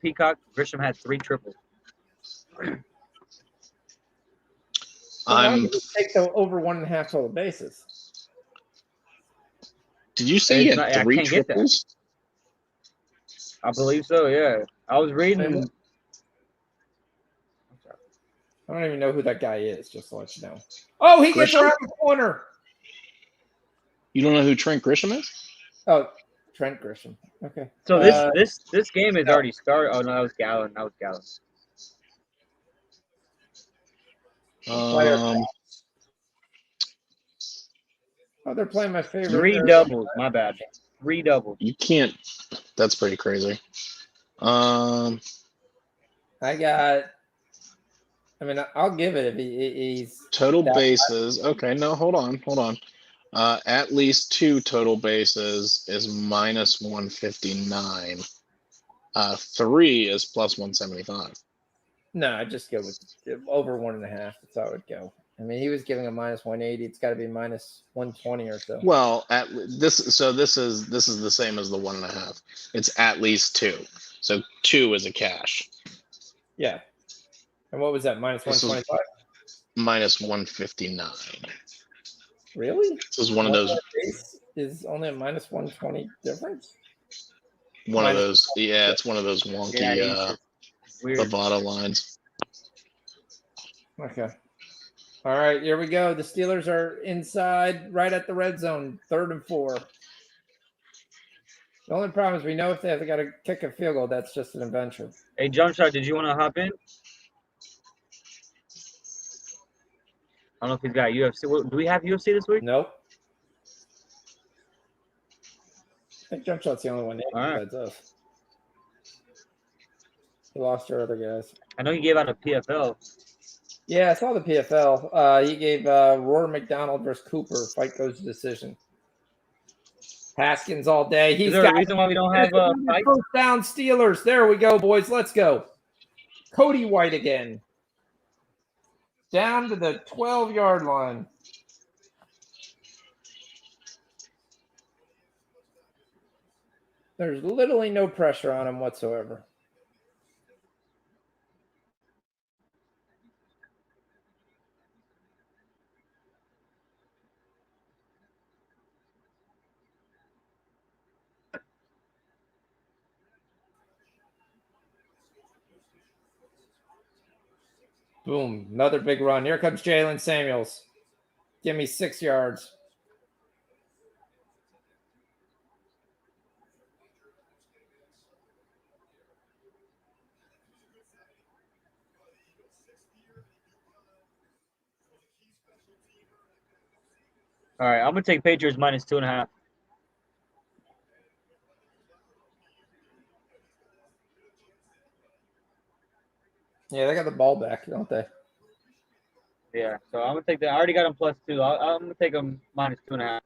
Peacock, Grisham had 3 triples. I'm. Take the over 1.5 total bases. Did you say he had I 3 can't get that. triples? I believe so, yeah. I was reading. I don't even know who that guy is, just to let you know. Oh, he gets Grisham? around the corner. You don't know who Trent Grisham is? Oh, Trent Grisham. Okay. So this game is already started. Oh no, that was Gallon. Oh, they're playing my favorite. 3 doubles. My bad. 3 doubles. You can't. That's pretty crazy. I mean, I'll give it if he's Total bases. Okay, no, hold on. At least 2 total bases is minus 159. 3 is plus 175. No, I just go with over 1.5. That's how I would go. I mean, he was giving a minus 180. It's got to be minus 120 or so. Well, this is the same as the 1.5. It's at least 2. So 2 is a cash. Yeah. And what was that? Minus 125? Minus 159. Really? This is one of those. Base is only a minus 120 difference. One of those. Yeah, it's one of those wonky Bovada lines. Okay. All right, here we go. The Steelers are inside, right at the red zone, 3rd and 4. The only problem is we know if they have got to kick a field goal, that's just an adventure. Hey, Jump Shot, did you want to hop in? I don't know if he's got UFC. Do we have UFC this week? Nope. I think Jump Shot's the only one right. besides us. He lost our other guys. I know he gave out a PFL. Yeah, I saw the PFL. He gave Roar McDonald versus Cooper. Fight goes to decision. Haskins all day. Is there a reason why we don't have a fight? First down Steelers. There we go, boys. Let's go. Cody White again. Down to the 12-yard line. There's literally no pressure on him whatsoever. Boom. Another big run. Here comes Jalen Samuels. Give me 6 yards. All right, I'm gonna take Patriots minus 2.5. Yeah, they got the ball back, don't they? Yeah, so I'm gonna take that. I already got him plus 2. I'm gonna take him minus 2.5.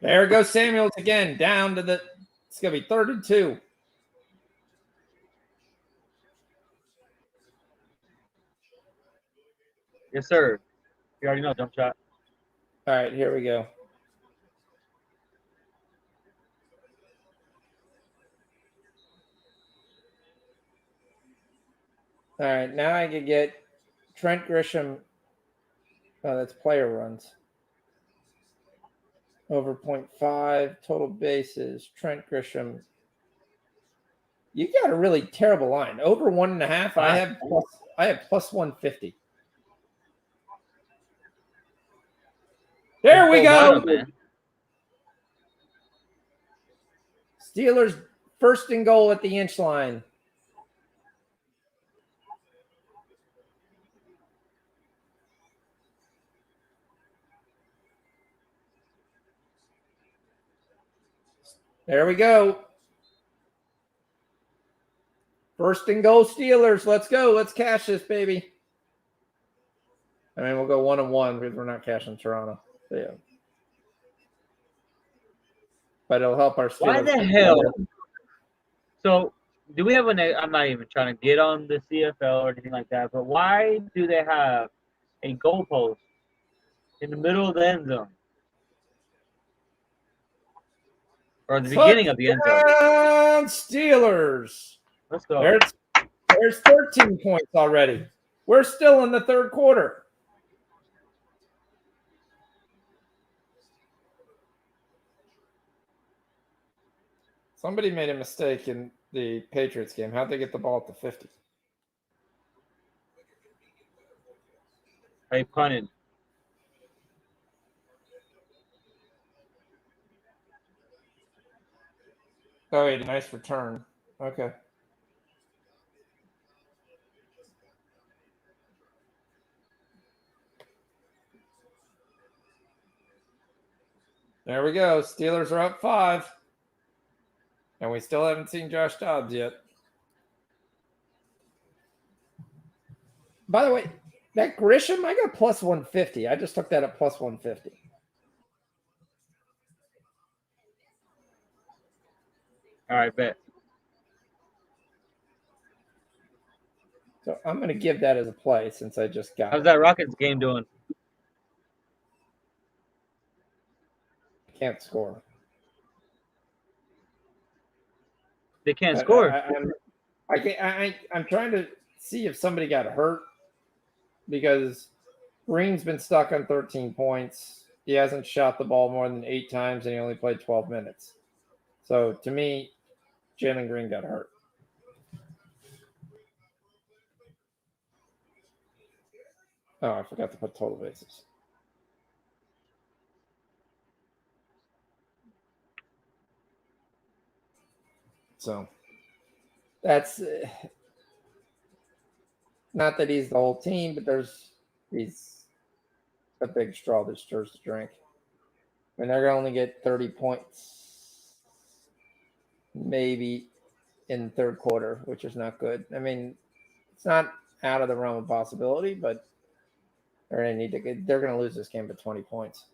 There goes Samuels again. Down to the. It's gonna be 3rd and 2. Yes, sir. You already know, Jump Shot. All right, here we go. All right, now I could get Trent Grisham. Oh, that's player runs. Over 0.5 total bases. Trent Grisham. You got a really terrible line. Over 1.5. I have plus 150. There we go. Steelers 1st and goal at the inch line. There we go. 1st and goal Steelers. Let's go. Let's cash this, baby. I mean, we'll go 1-1 because we're not cashing Toronto. So, yeah. But it'll help our Steelers. Why the hell? So, do we have I'm not even trying to get on the CFL or anything like that, but why do they have a goalpost in the middle of the end zone? Or the beginning of the end zone? Touchdown, Steelers. Let's go. There's 13 points already. We're still in the third quarter. Somebody made a mistake in the Patriots game. How'd they get the ball at the 50? They punted. Oh, wait, nice return. Okay. There we go. Steelers are up 5. And we still haven't seen Josh Dobbs yet. By the way, that Grisham, I got plus 150. I just took that at plus 150. All right, bet. So I'm going to give that as a play since I just got How's it. that Rockets game doing? Can't score. They can't score. I'm trying to see if somebody got hurt because Green's been stuck on 13 points. He hasn't shot the ball more than 8 times, and he only played 12 minutes. So to me, Jalen Green got hurt. Oh, I forgot to put total bases. So that's not that he's the whole team, but he's a big straw that stirs the drink. And they're going to only get 30 points maybe in the third quarter, which is not good. I mean, it's not out of the realm of possibility, but they're going to lose this game by 20 points.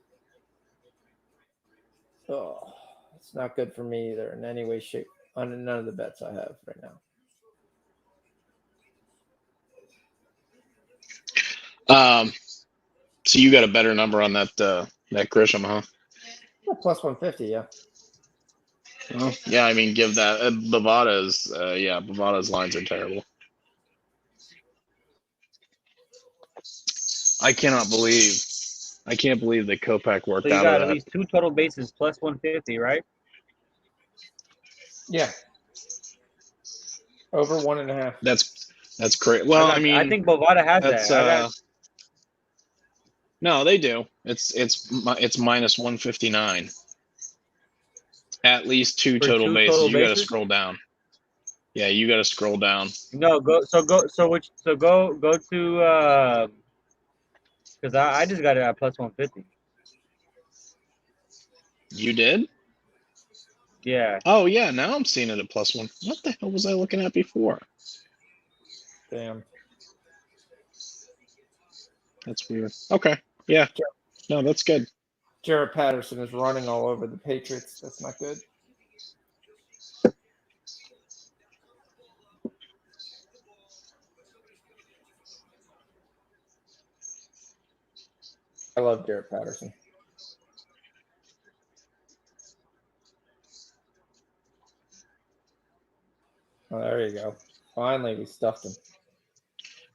Oh, it's not good for me either in any way, shape, on none of the bets I have right now. So you got a better number on that Grisham, huh? Yeah, plus 150, yeah. Well, yeah, I mean, give that Bovada's lines are terrible. I can't believe that Kopak worked So you out got of at that. least 2 total bases plus 150, right? Yeah. Over 1.5. That's great. Well, I mean, I think Bovada has that's that. no, they do. It's minus 159. At least 2 For total 2 bases. total You got to bases? scroll down. Yeah, you got to scroll down. No, go to because I just got it at plus 150. You did? Yeah. Oh yeah, now I'm seeing it at plus 1. What the hell was I looking at before? Damn. That's weird. Okay. Yeah. No, that's good. Jarrett Patterson is running all over the Patriots. That's not good. I love Jarrett Patterson. Oh, there you go. Finally, we stuffed him.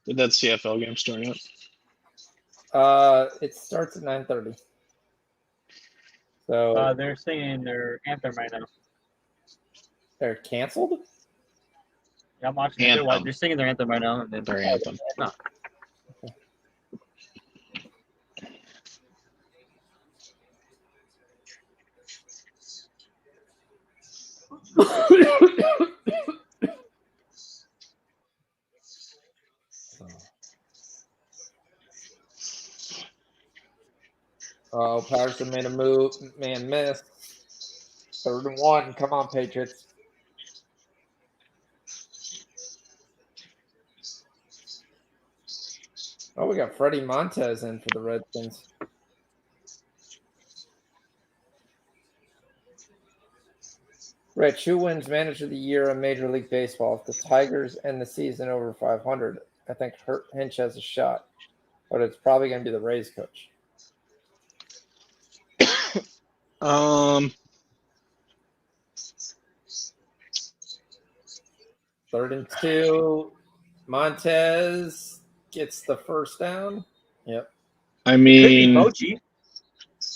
Did that CFL game start yet? It starts at 9:30. So They're singing their anthem right now. they're canceled? Yeah, I'm watching it. They're singing their anthem right now. And then, Their anthem. No. Oh, Patterson made a move. Man, missed. 3rd and 1. Come on, Patriots. Oh, we got Freddie Montez in for the Redskins. Rich, who wins Manager of the Year in Major League Baseball? If the Tigers end the season over 500, I think Hinch has a shot, but it's probably going to be the Rays coach. Third and 2. Montez gets the first down. Yep. I Could be mean, Bochy.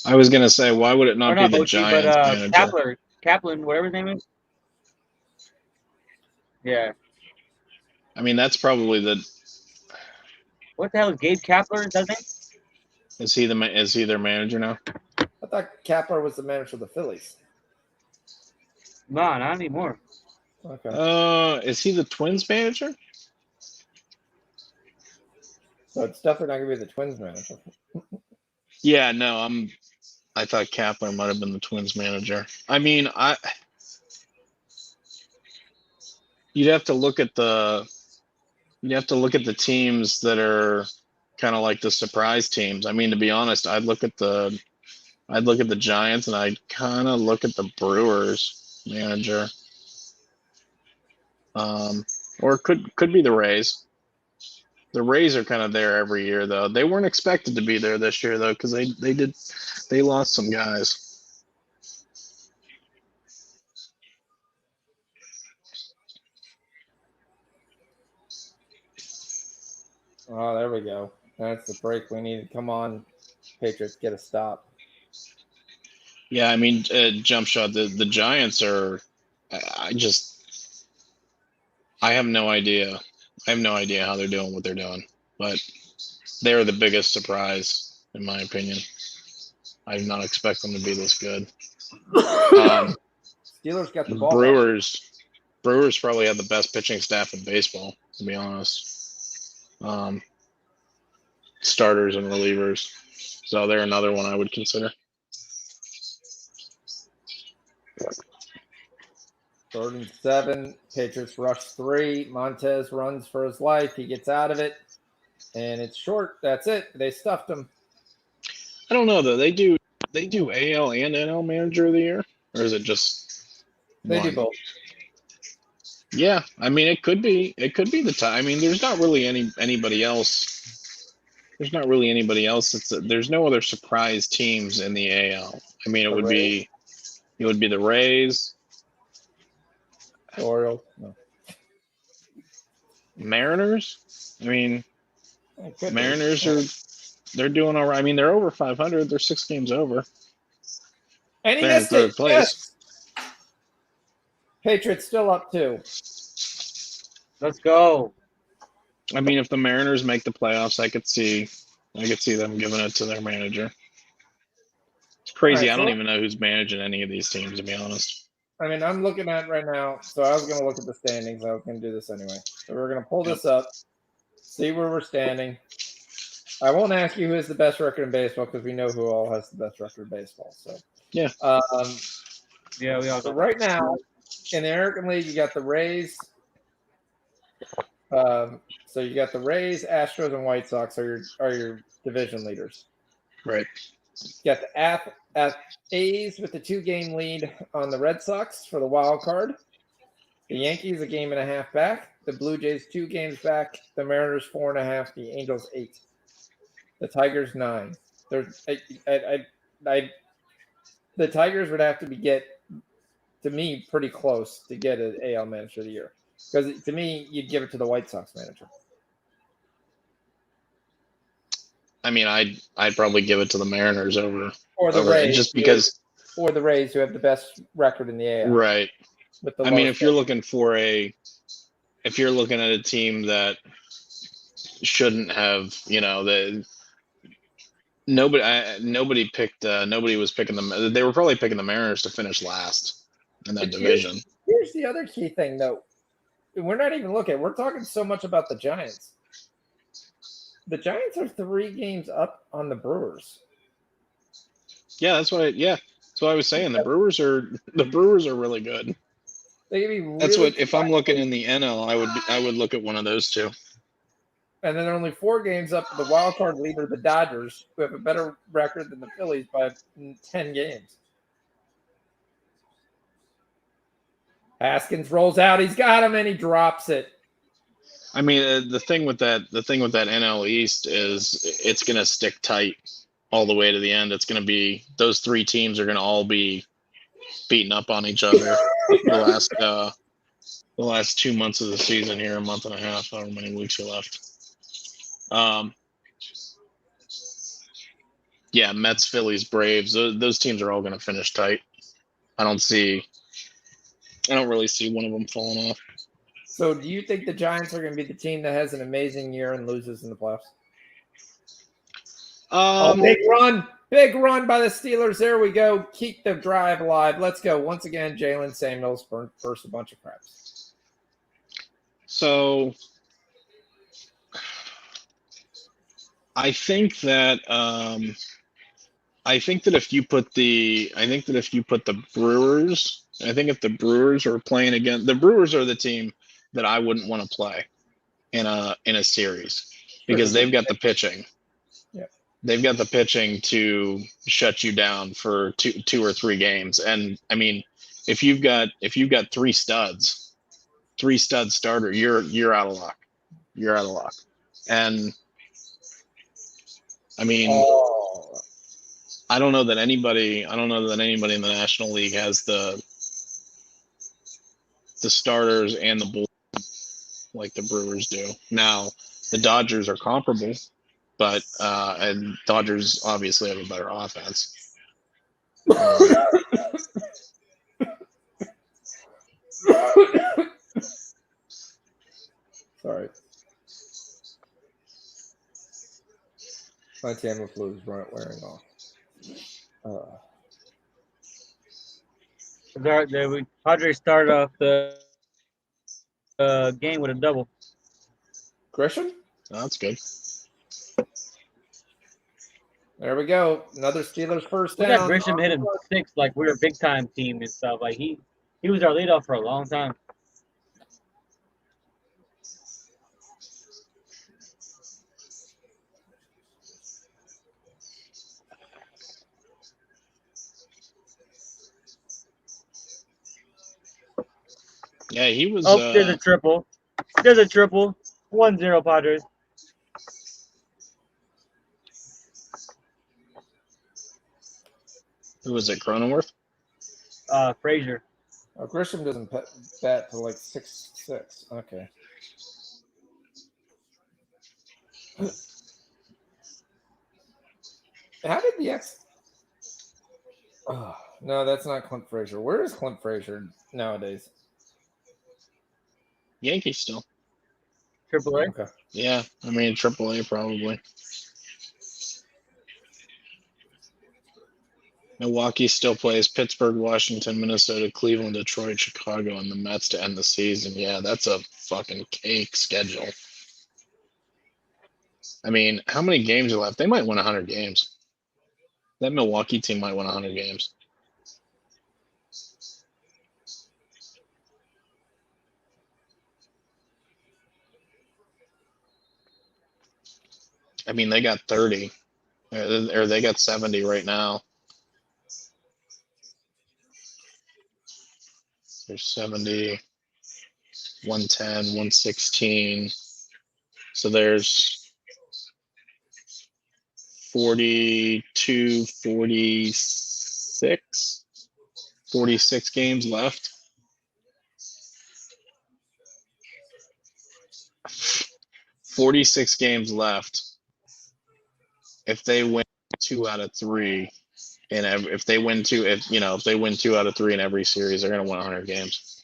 I was gonna say, why would it Or not be not the Bochy, but Giants manager? Kaplan, whatever his name is. Yeah. I mean, that's probably the. What the hell is Gabe Kapler? Is that his name? Is he their manager now? I thought Kapler was the manager of the Phillies. No, not anymore. Okay. Is he the Twins manager? So it's definitely not going to be the Twins manager. Yeah, no, I thought Kapler might have been the Twins manager. I mean, you'd have to look at the teams that are kind of like the surprise teams. I mean, to be honest, I'd look at the Giants, and I'd kind of look at the Brewers manager. Or it could be the Rays. The Rays are kind of there every year, though. They weren't expected to be there this year, though, because they lost some guys. Oh, there we go. That's the break we needed. Come on, Patriots, get a stop. Yeah, I mean, jump shot. The Giants are. I have no idea. I have no idea how they're doing what they're doing, but they're the biggest surprise, in my opinion. I did not expect them to be this good. Steelers got the ball. Brewers probably have the best pitching staff in baseball, to be honest. Starters and relievers. So they're another one I would consider. Third and 7. Patriots rush 3. Montez runs for his life. He gets out of it, and it's short. That's it. They stuffed him. I don't know though. They do AL and NL Manager of the Year, or is it just They one? do both. Yeah, I mean, it could be the time. I mean, there's not really anybody else. There's not really anybody else. There's no other surprise teams in the AL. I mean, it would be the Rays, Orioles. No. Mariners. I mean, Mariners they're doing all right. I mean, they're over 500. They're 6 games over. And he They're in missed third it. place. Yes. Patriots still up 2. Let's go. I mean, if the Mariners make the playoffs, I could see them giving it to their manager. It's crazy. All right, I don't even know who's managing any of these teams, to be honest. I mean, I'm looking at it right now. So I was going to look at the standings. I was going to do this anyway. So we're going to pull this up, see where we're standing. I won't ask you who has the best record in baseball because we know who all has the best record in baseball. So Yeah. Yeah, we all So got right now, in the American League, you got the Rays. So you got the Rays, Astros, and White Sox are your division leaders. Right. You got the A's with the 2-game lead on the Red Sox for the wild card. The Yankees a game and a half back. The Blue Jays 2 games back. The Mariners 4.5. The Angels 8. The Tigers 9. The Tigers would have to get to me pretty close to get an AL Manager of the Year, because to me you'd give it to the White Sox manager. I mean, I'd probably give it to the Mariners over the Rays, just because. Or the Rays, who have the best record in the AL. Right. With the I mean, if you're looking at a team that shouldn't have, nobody was picking them. They were probably picking the Mariners to finish last in that division. Here's the other key thing, though. We're not even looking. We're talking so much about the Giants. The Giants are 3 games up on the Brewers. Yeah, that's what I was saying. The Brewers are really good. They can be really That's what if I'm looking in the NL, I would look at one of those two. and then they're only 4 games up to the wild card leader, the Dodgers, who have a better record than the Phillies by 10 games. Haskins rolls out. He's got him, and he drops it. I mean, the thing with that NL East is it's going to stick tight all the way to the end. It's going to be those 3 teams are going to all be beating up on each other the last 2 months of the season here, a month and a half, however many weeks are left. Yeah, Mets, Phillies, Braves, those teams are all going to finish tight. I don't really see one of them falling off. So do you think the Giants are going to be the team that has an amazing year and loses in the playoffs? Big run by the Steelers. There we go. Keep the drive alive. Let's go. Once again, Jalen Samuels burst a bunch of craps. So I think that if you put the Brewers, if the Brewers are playing again, the Brewers are the team that I wouldn't want to play in a series because they've got the pitching. Yeah. They've got the pitching to shut you down for two or 3 games. And I mean, if you've got 3 stud starter, you're out of luck. You're out of luck. And I mean, I don't know that anybody in the National League has the starters and the bullpen like the Brewers do. Now, the Dodgers are comparable, but and Dodgers obviously have a better offense. Sorry. My Tamiflu is wearing off. The Padres started off the game with a double. Grisham? Oh, that's good. There we go. Another Steelers first We got down. Grisham hit him 6 like we were a big time team and stuff. Like he was our leadoff for a long time. Yeah, he was. Oh, there's a triple. 1-0 Padres. Who was it? Cronenworth? Frazier. Oh, Grisham doesn't bat to like 6'6". Okay. How did the Oh, no, that's not Clint Frazier. Where is Clint Frazier nowadays? Yankees still. AAA. Okay. Yeah, I mean AAA probably. Milwaukee still plays Pittsburgh, Washington, Minnesota, Cleveland, Detroit, Chicago, and the Mets to end the season. Yeah, that's a fucking cake schedule. I mean, how many games are left? They might win 100 games. That Milwaukee team might win 100 games. I mean, they got 30, or they got 70 right now. There's 70, 110, 116. So there's 42, 46 games left. 46 games left. If they win 2 out of 3, and if they win 2 out of 3 in every series, they're going to win 100 games.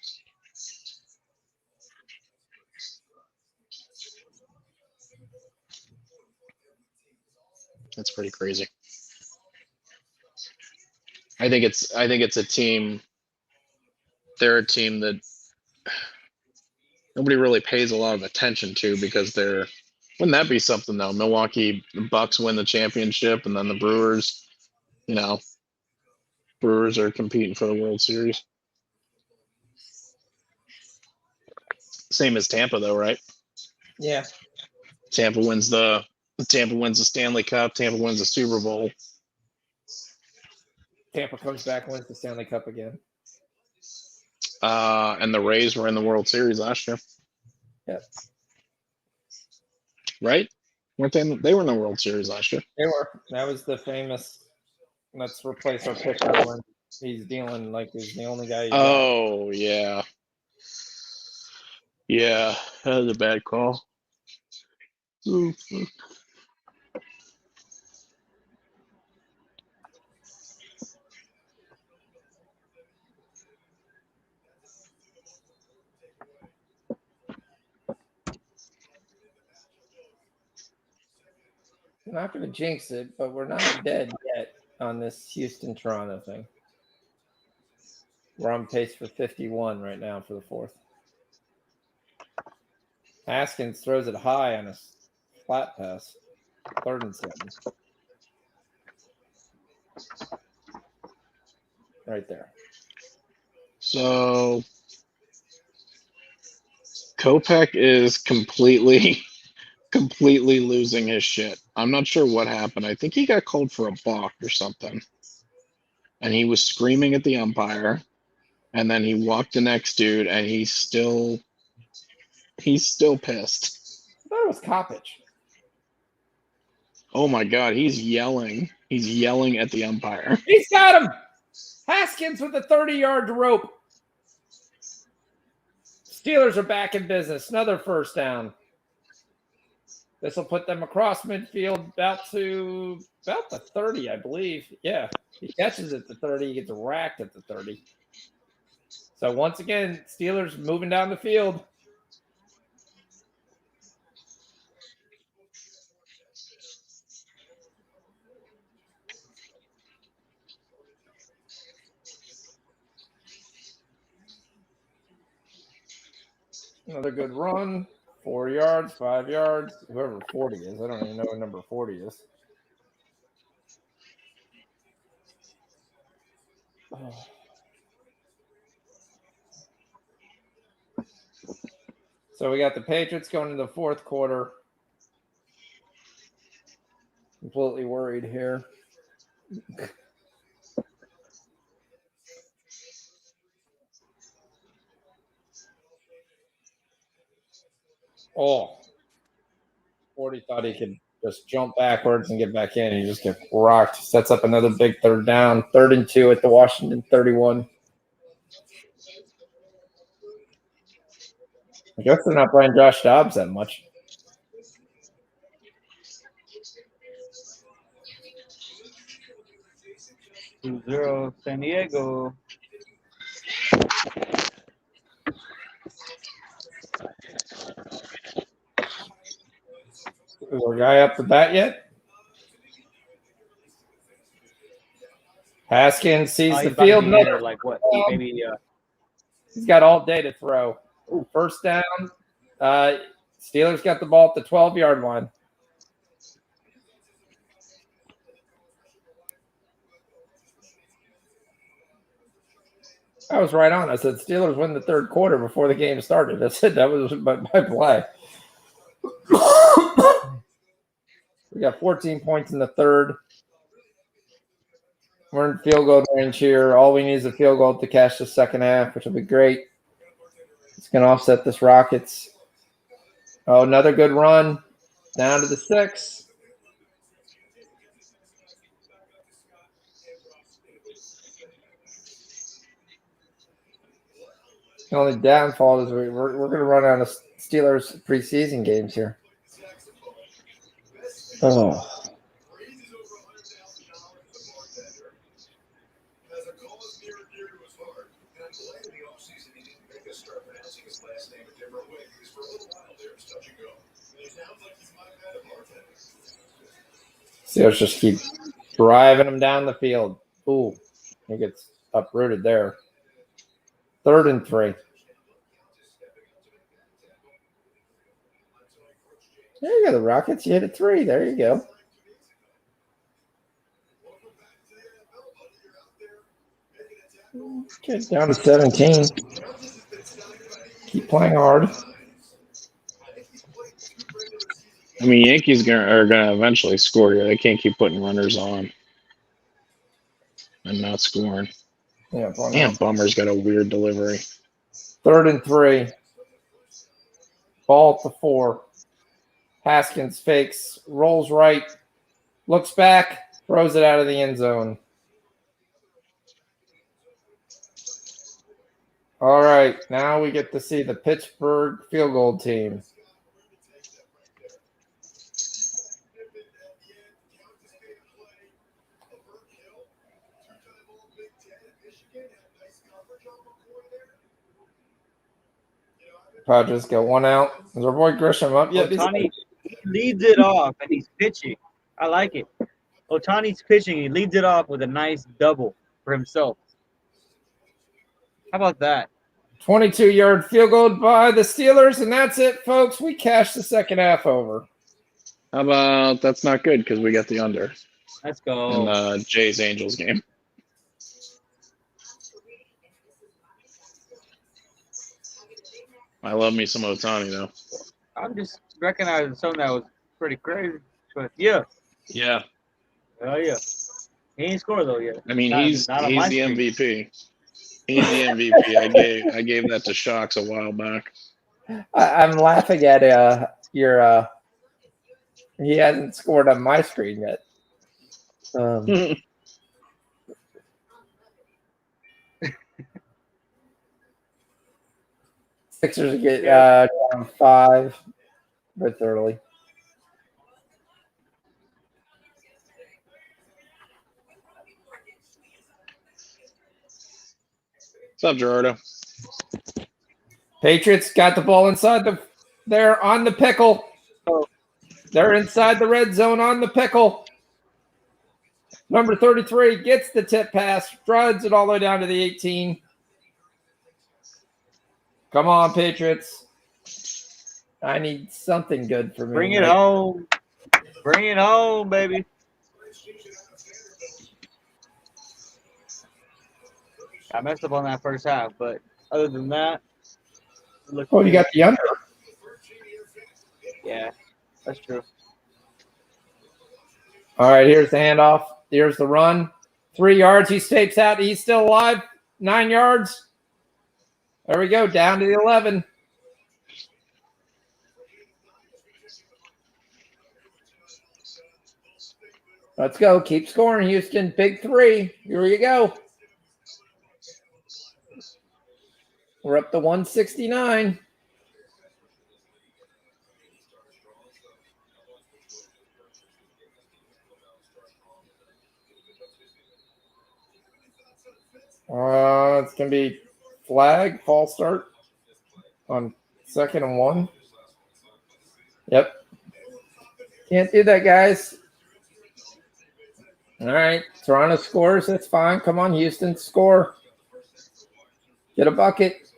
That's pretty crazy. I think it's a team. They're a team that nobody really pays a lot of attention to because they're. Wouldn't that be something though? Milwaukee Bucks win the championship, and then the Brewers, Brewers are competing for the World Series. Same as Tampa, though, right? Yeah. Tampa wins the Stanley Cup. Tampa wins the Super Bowl. Tampa comes back and wins the Stanley Cup again. And the Rays were in the World Series last year. Yep. Right? Weren't they? They were in the World Series last year. They were. That was the famous. Let's replace our pitcher when he's dealing like he's the only guy. Oh yeah, yeah. That was a bad call. Ooh, fuck. I'm not going to jinx it, but we're not dead yet on this Houston-Toronto thing. We're on pace for 51 right now for the fourth. Haskins throws it high on a flat pass. 3rd and 7. Right there. So Kopech is completely losing his shit. I'm not sure what happened. I think he got called for a balk or something. And he was screaming at the umpire. And then he walked the next dude, and he's still pissed. I thought it was Kopech. Oh my god, he's yelling. He's yelling at the umpire. He's got him! Haskins with the 30-yard rope. Steelers are back in business. Another first down. This will put them across midfield about the 30, I believe. Yeah, he catches at the 30. He gets racked at the 30. So once again, Steelers moving down the field. Another good run. 4 yards, 5 yards, whoever 40 is. I don't even know what number 40 is. Oh. So we got the Patriots going into the fourth quarter. Completely worried here. Oh, 40 thought he could just jump backwards and get back in. He just gets rocked. Sets up another big 3rd down. 3rd and 2 at the Washington 31. I guess they're not playing Josh Dobbs that much. Two zero San Diego. Is our guy up the bat yet? Haskins sees the He's about to field. be No, here, like what? Maybe he's got all day to throw. Ooh, first down. Steelers got the ball at the 12-yard line. I was right on. I said Steelers win the 3rd quarter before the game started. I said that was my play. We got 14 points in the 3rd. We're in field goal range here. All we need is a field goal to cash the second half, which will be great. It's going to offset this Rockets. Oh, another good run. Down to the 6. The only downfall is we're going to run out of Steelers preseason games here. Oh. Steelers just keep driving him down the field. Ooh, he gets uprooted there. 3rd and 3. There you go, the Rockets. You hit a 3. There you go. Okay, down to 17. Keep playing hard. I mean, Yankees are gonna eventually score here. They can't keep putting runners on and not scoring. Yeah, Damn, Bummer's got a weird delivery. 3rd and 3. Ball at the 4. Haskins fakes, rolls right, looks back, throws it out of the end zone. All right, now we get to see the Pittsburgh field goal team. Padres got one out. Is our boy Grisham up yet? Ohtani leads it off, and he's pitching. I like it. Ohtani's pitching. He leads it off with a nice double for himself. How about that? 22-yard field goal by the Steelers, and that's it, folks. We cashed the second half over. How about that's not good because we got the under Let's in go. the Jays Angels game. I love me some Ohtani though. I'm just recognizing something that was pretty crazy. But yeah. Yeah. Oh yeah. He ain't scored though yet. I mean, Not- he's not on the my screen. MVP. He's the MVP. I gave that to Shocks a while back. I'm laughing at your. He hasn't scored on my screen yet. Sixers get down 5, but early. What's up, Gerardo? Patriots got the ball inside they're on the pickle. They're inside the red zone on the pickle. Number 33 gets the tip pass, drives it all the way down to the 18. Come on, Patriots. I need something good for me. Bring it home. Bring it home, baby. I messed up on that first half, but other than that, Oh, you got the under. Yeah, that's true. All right, here's the handoff. Here's the run. 3 yards. He escapes out. He's still alive. 9 yards. There we go. Down to the 11. Let's go. Keep scoring, Houston. Big 3. Here you go. We're up to 169. It's going to be flag, false start on 2nd and 1. Yep. Can't do that, guys. All right. Toronto scores. That's fine. Come on, Houston. Score. Get a bucket.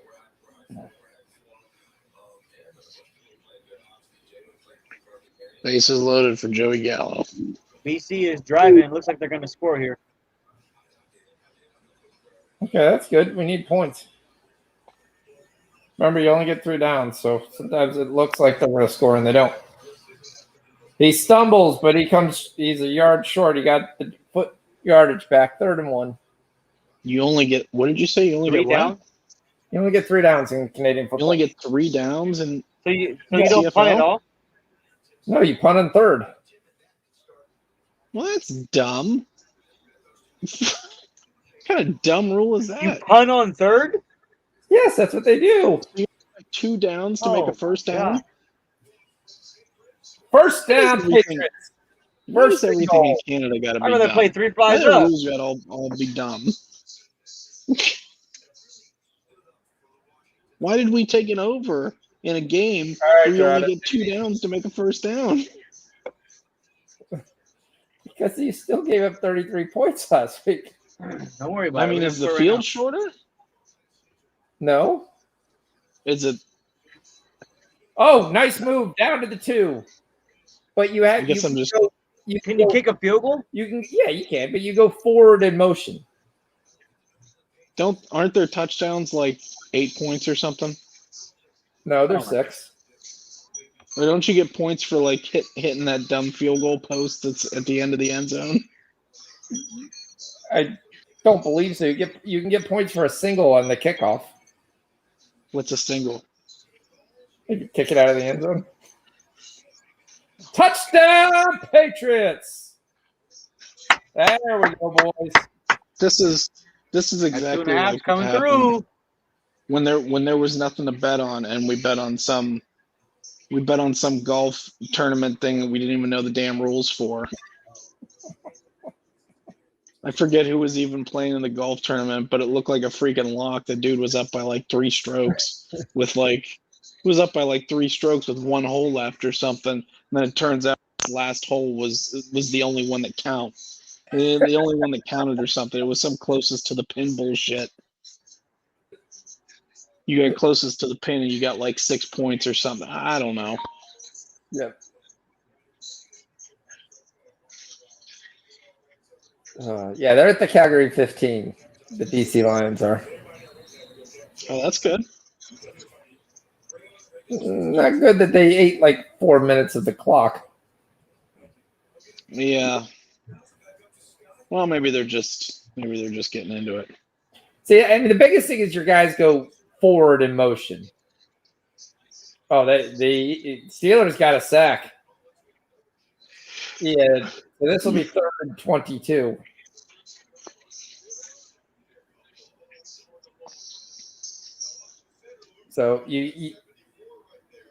Bases loaded for Joey Gallo. BC is driving. Looks like they're going to score here. Okay, that's good. We need points. Remember, you only get 3 downs, so sometimes it looks like they're going to score and they don't. He stumbles, but he's a yard short. He got the foot yardage back, 3rd and 1. You only get, what did you say? You only 3 get what? down. You only get 3 downs in Canadian football. You only get 3 downs and So you don't punt at all? No, you punt on 3rd. well, that's dumb. What kind of dumb rule is that? You punt on 3rd? Yes, that's what they do. 2 downs to make a first down? God. First down, Everything- Patriots. Why First does everything goal. in Canada got to be I'd rather dumb? play 3 Why flies do the up. rules got all be dumb? Why did we take it over in a game right, where you got only it. get 2 downs to make a first down? Because you still gave up 33 points last week. Don't worry about I it. mean, We're is the gonna score field right now. shorter? No. Is it? Oh, nice move down to the 2. But you I have. guess you I'm just. go, Can you kick a field goal? You can. Yeah, you can. But you go forward in motion. Aren't there touchdowns like 8 points or something? No, they're Oh, 6. Or don't you get points for like hitting that dumb field goal post that's at the end of the end zone? I don't believe so. You can get points for a single on the kickoff. What's a single? You can kick it out of the end zone. Touchdown, Patriots! There we go, boys. This is That exactly 2.5's like what coming happened through. when there was nothing to bet on, and we bet on some golf tournament thing that we didn't even know the damn rules for. I forget who was even playing in the golf tournament, but it looked like a freaking lock. The dude was up by like 3 strokes with one hole left or something. And then it turns out the last hole was the only one that counted. The only one that counted or something. It was some closest to the pin bullshit. You got closest to the pin and you got like 6 points or something. I don't know. Yep. Yeah, they're at the Calgary 15. The BC Lions are. Oh, that's good. Not good that they ate like 4 minutes of the clock. Yeah. Well, maybe they're just getting into it. See, I mean, the biggest thing is your guys go forward in motion. Oh, the Steelers got a sack. Yeah, so this will be 3rd and 22. So the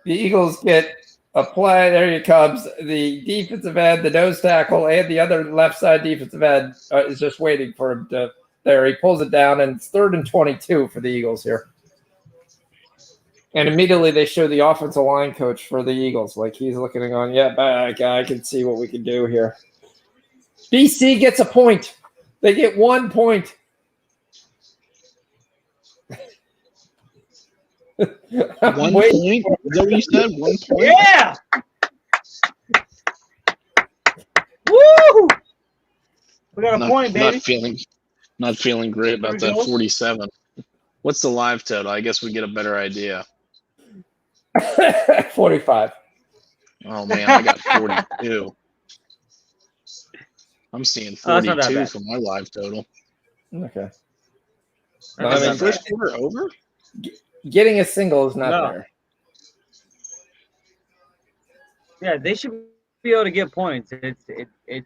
Eagles get a play. There he comes. The defensive end, the nose tackle, and the other left side defensive end is just waiting for him to. There, he pulls it down, and it's 3rd and 22 for the Eagles here. And immediately they show the offensive line coach for the Eagles. Like he's looking and going, yeah, I can see what we can do here. BC gets a point. They get 1 point. One point? Is that what you said? 1 point? Yeah! Woo! We got a point, baby. Not feeling great about There that we go. 47. What's the live total? I guess we get a better idea. 45. Oh man, I got 42. I'm seeing Oh, that's not that 42 bad. for my live total. Okay. That's I Is mean, the first quarter over? Getting a single is not No. there. Yeah, they should be able to get points. It's The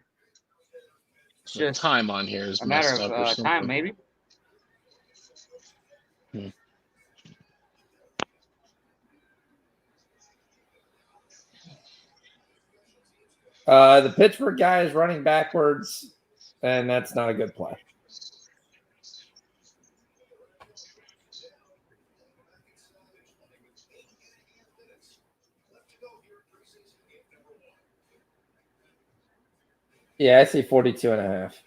just time on here is a matter messed up or of something. time, maybe. The Pittsburgh guy is running backwards, and that's not a good play. Yeah, I see 42 and a half.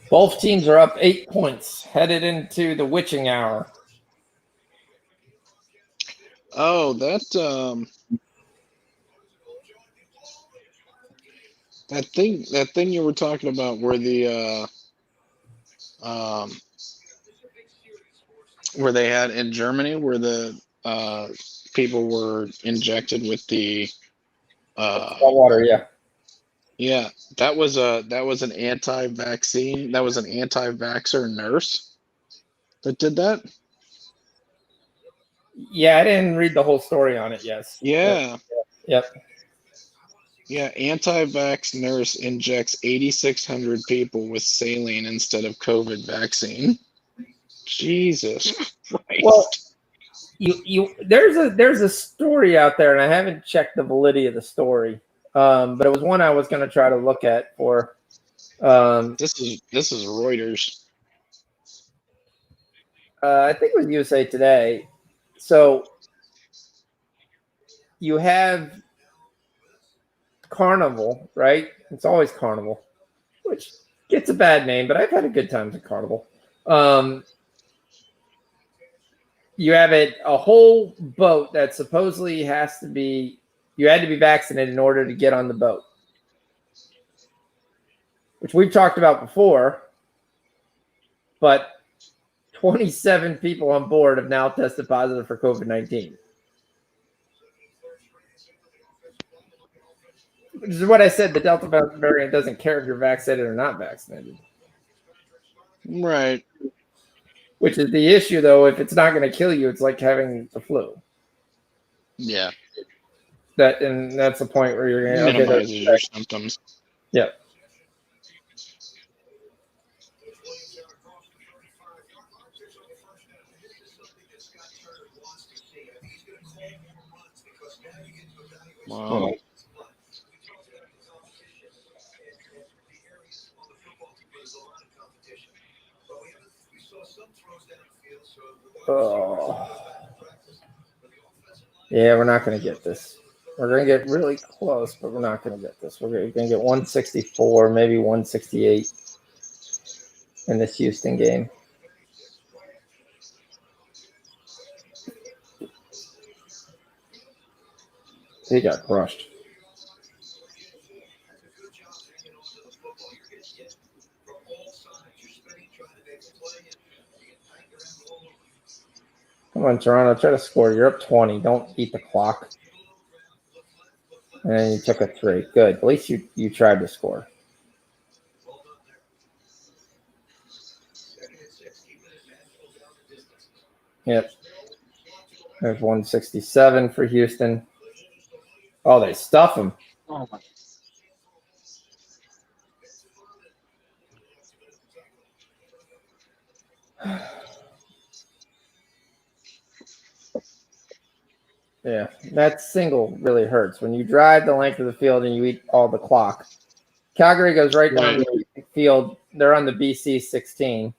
Both teams are up 8 points, headed into the witching hour. Oh, that thing you were talking about where the where they had in Germany where the people were injected with the Hot water, yeah. yeah, that was an anti-vaccine. That was an anti-vaxxer nurse that did that. Yeah, I didn't read the whole story on it, yes. Yeah. Yep. Yeah, anti-vax nurse injects 8,600 people with saline instead of COVID vaccine. Jesus Christ. Well, there's a story out there, and I haven't checked the validity of the story, but it was one I was going to try to look at for. This is Reuters. I think it was USA Today. So you have Carnival, right? It's always Carnival, which gets a bad name, but I've had a good time at Carnival. You have a whole boat that supposedly has to be You had to be vaccinated in order to get on the boat, which we've talked about before. But 27 people on board have now tested positive for COVID-19. Which is what I said. The Delta variant doesn't care if you're vaccinated or not vaccinated. Right. Which is the issue, though. If it's not going to kill you, it's like having the flu. Yeah. And that's the point where you're going to Minimizes your symptoms. Yeah. Wow. Oh. Yeah, we're not going to get this. We're going to get really close, but we're not going to get this. We're going to get 164, maybe 168 in this Houston game. He got crushed. Come on, Toronto, try to score. You're up 20. Don't beat the clock. And then you took a 3. Good. At least you tried to score. Yep. There's 167 for Houston. Oh, they stuff him. Oh my. Yeah, that single really hurts. When you drive the length of the field and you eat all the clock. Calgary goes right down the field. They're on the BC 16.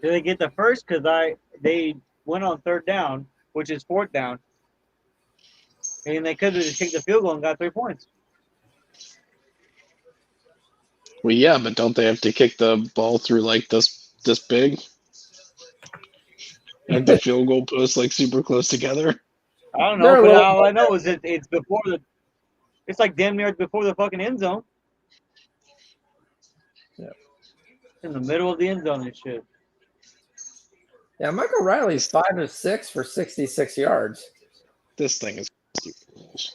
Did they get the first? Because they went on 3rd down, which is 4th down. And they could have just kicked the field goal and got 3 points. Well, yeah, but don't they have to kick the ball through like this big? And the field goal posts like super close together? I don't know, but all I know is it's before it's like damn near before the fucking end zone. Yeah. In the middle of the end zone and shit. Yeah, Michael Riley's 5 of 6 for 66 yards. This thing is stupid.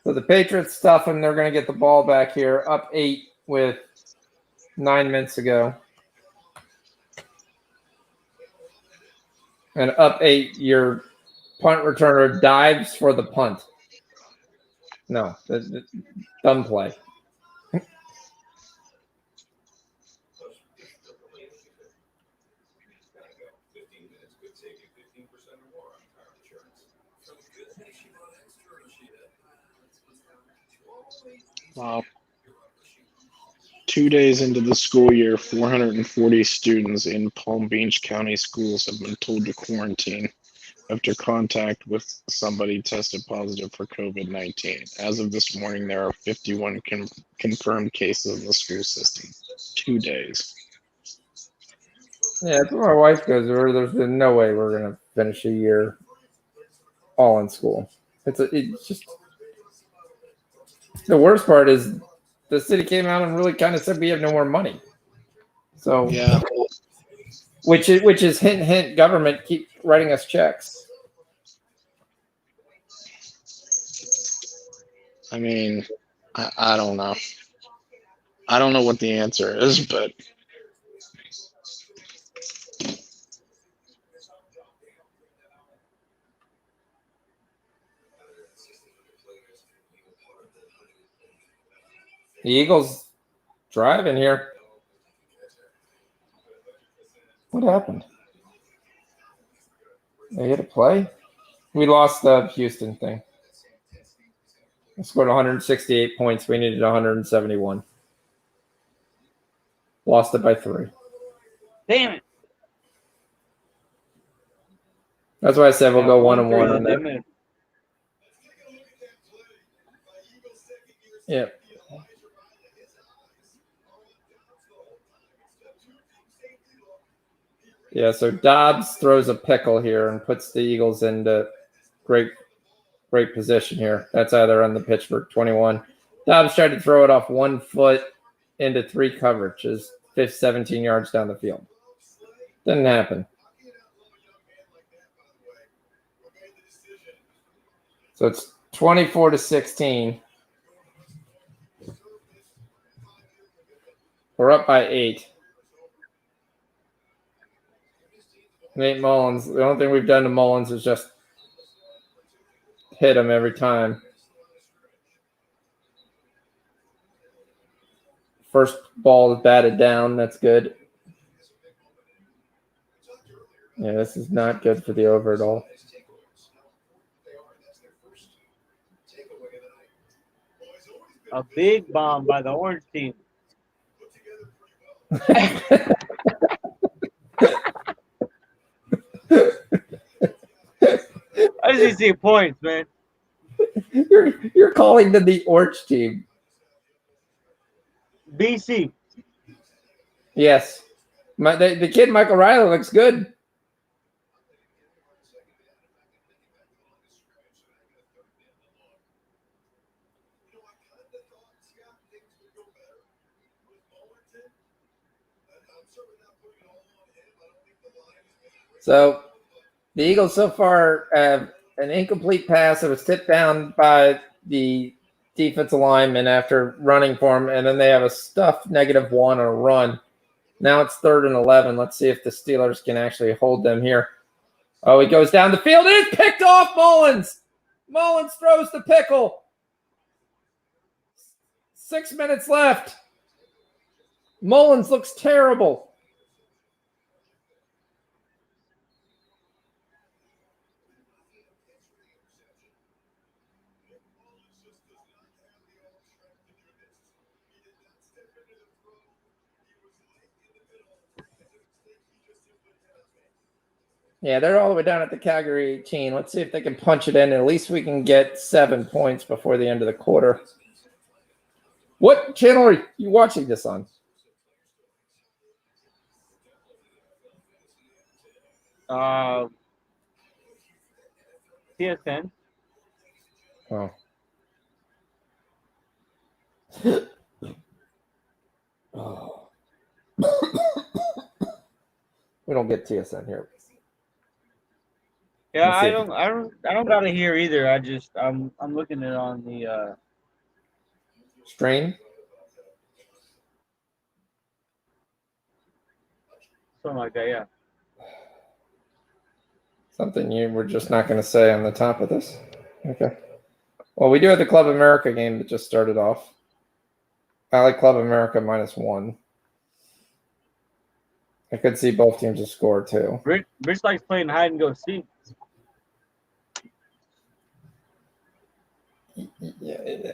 So the Patriots stuff him. They're going to get the ball back here, up 8 with 9 minutes to go. And up 8, your punt returner dives for the punt. No, the dumb play. Wow. 2 days into the school year, 440 students in Palm Beach County schools have been told to quarantine after contact with somebody tested positive for COVID-19. As of this morning, there are 51 confirmed cases in the school system. 2 days. Yeah, that's what my wife goes. There's no way we're going to finish a year all in school. It's just the worst part is the city came out and really kind of said we have no more money. So yeah, which is hint hint. Government keep writing us checks. I mean, I don't know. I don't know what the answer is, but The Eagles driving here. What happened? They hit a play? We lost the Houston thing. We scored 168 points. We needed 171. Lost it by 3. Damn it. That's why I said we'll go 1-1 on that. Yep. Yeah, so Dobbs throws a pickle here and puts the Eagles into great position here. That's either on the Pittsburgh 21. Dobbs tried to throw it off 1 foot into 3 coverages, 17 yards down the field. Didn't happen. So it's 24-16. We're up by 8. Nate Mullins. The only thing we've done to Mullins is just hit him every time. First ball is batted down. That's good. Yeah, this is not good for the over at all. A big bomb by the orange team. I just need to see points, man. You're calling them the orange team. BC. Yes. The kid Michael Riley looks good. So the Eagles so far have an incomplete pass that was tipped down by the defensive lineman after running for him, and then they have a stuffed -1 on a run. Now it's 3rd and 11. Let's see if the Steelers can actually hold them here. Oh, he goes down the field. It is picked off, Mullins. Mullins throws the pickle. 6 minutes left. Mullins looks terrible. Yeah, they're all the way down at the Calgary 18. Let's see if they can punch it in. At least we can get 7 points before the end of the quarter. What channel are you watching this on? TSN. Oh. Oh. We don't get TSN here. Yeah, I don't got it here either. I'm looking at it on the Strain? something like that, yeah. Something you were just not going to say on the top of this? Okay. Well, we do have the Club America game that just started off. I like Club America -1. I could see both teams to score too. Rich likes playing hide and go seek. Yeah,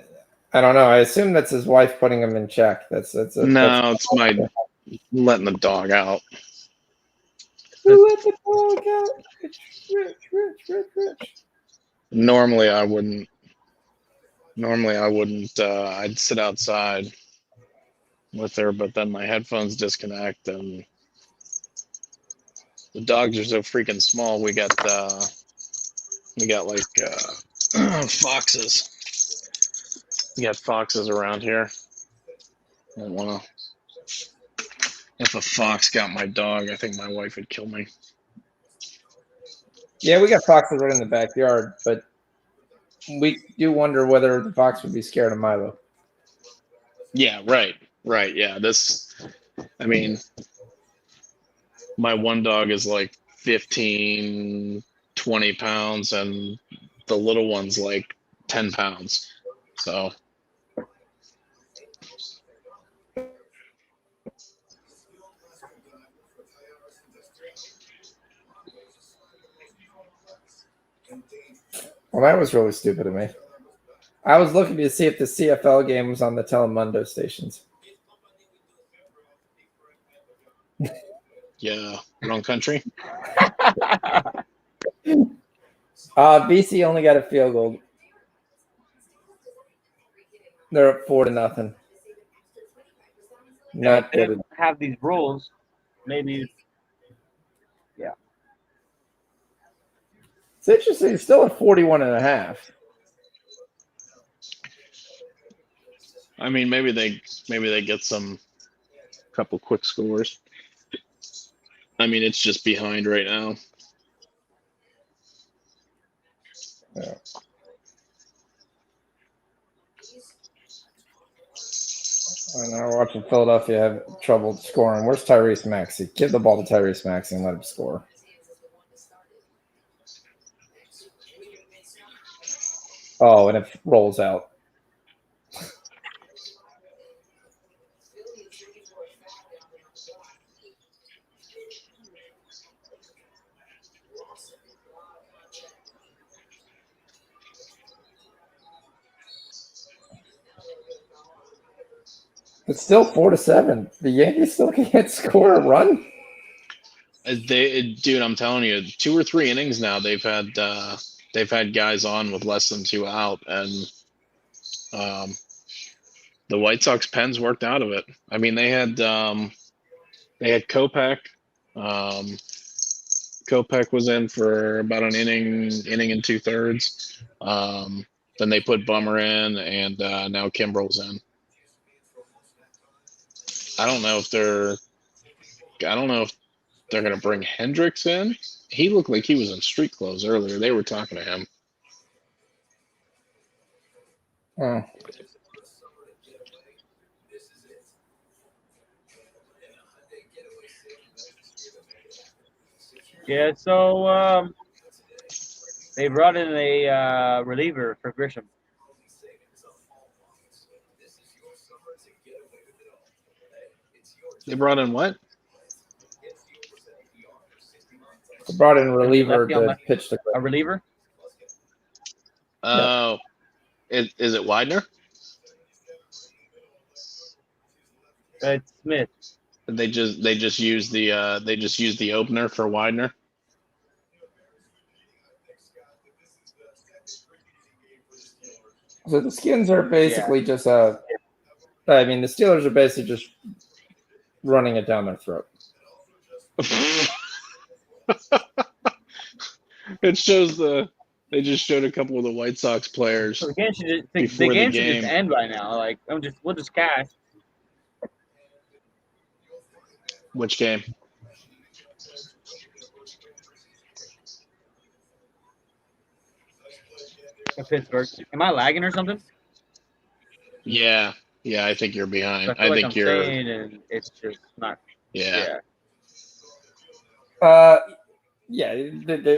I don't know. I assume that's his wife putting him in check. It's my letting the dog out. Who let the dog out? Rich. Normally I wouldn't. I'd sit outside with her, but then my headphones disconnect, and the dogs are so freaking small. We got like foxes. We got foxes around here. I don't wanna. If a fox got my dog, I think my wife would kill me. Yeah, we got foxes right in the backyard, but we do wonder whether the fox would be scared of Milo. Yeah, right. Yeah, I mean, my one dog is like 15, 20 pounds, and the little one's like 10 pounds. So. Well, that was really stupid of me. I was looking to see if the CFL game was on the Telemundo stations. Yeah, wrong country. BC only got a field goal. They're up 4-0. Not They good. have these rules. Maybe It's interesting. It's still at 41.5. I mean, maybe they get some couple quick scores. I mean, it's just behind right now. Yeah. I know we're watching Philadelphia have trouble scoring. Where's Tyrese Maxey? Give the ball to Tyrese Maxey and let him score. Oh, and it rolls out. It's still 4-7. The Yankees still can't score a run. Dude, I'm telling you, 2 or 3 innings now. They've had guys on with less than 2 out, and the White Sox pens worked out of it. I mean, they had Kopech. Kopech was in for about an inning and 2/3. Then they put Bummer in, and now Kimbrel's in. I don't know if they're going to bring Hendricks in. He looked like he was in street clothes earlier. They were talking to him. Oh. Yeah, so they brought in a reliever for Grisham. They brought in what? They brought in a reliever Lefty on to left. pitch the A reliever? Oh, is it Widener? It's Smith. They just use the opener for Widener. So the Skins are basically just I mean, the Steelers are basically just running it down their throat. It shows they just showed a couple of the White Sox players. So the game should Before the game. just end by now. Like we'll just cash. Which game? Pittsburgh. Am I lagging or something? Yeah, I think you're behind. I feel like think I'm you're. saying, and it's just not. Yeah.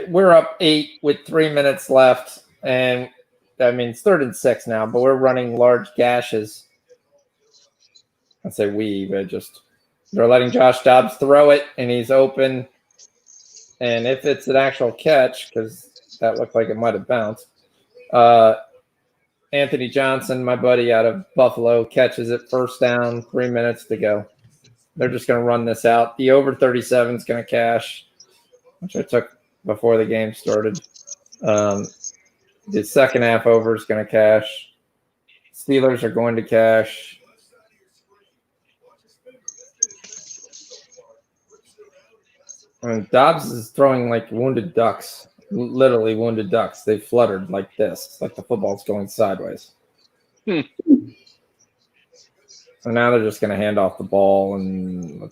We're up 8 with 3 minutes left, and I mean it's 3rd and 6 now, but we're running large gashes. I say but just they're letting Josh Dobbs throw it, and he's open. And if it's an actual catch, because that looked like it might have bounced, Anthony Johnson, my buddy out of Buffalo, catches it, first down, 3 minutes to go. They're just going to run this out. The over 37 is going to cash, which I took before the game started. The second half over is going to cash. Steelers are going to cash. I mean, Dobbs is throwing like wounded ducks, literally wounded ducks. They fluttered like this. It's like the football's going sideways. So now they're just going to hand off the ball. And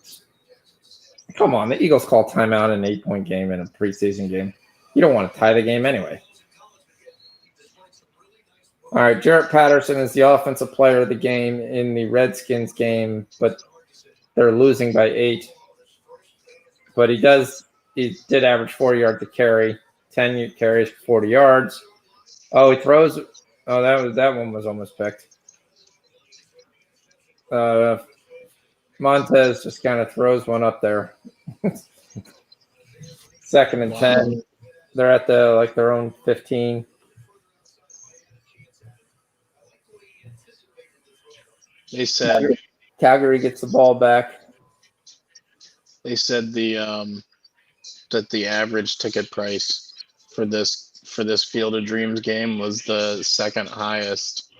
come on, the Eagles call timeout in an 8-point game in a preseason game. You don't want to tie the game anyway. All right, Jarrett Patterson is the offensive player of the game in the Redskins game, but they're losing by 8. But he did average 40 yards a carry, 10 carries for 40 yards. Oh, he throws. Oh, that one was almost picked. Montez just kind of throws one up there. 2nd and 10. They're at their own 15. They said Calgary gets the ball back. They said that the average ticket price for this Field of Dreams game was the second highest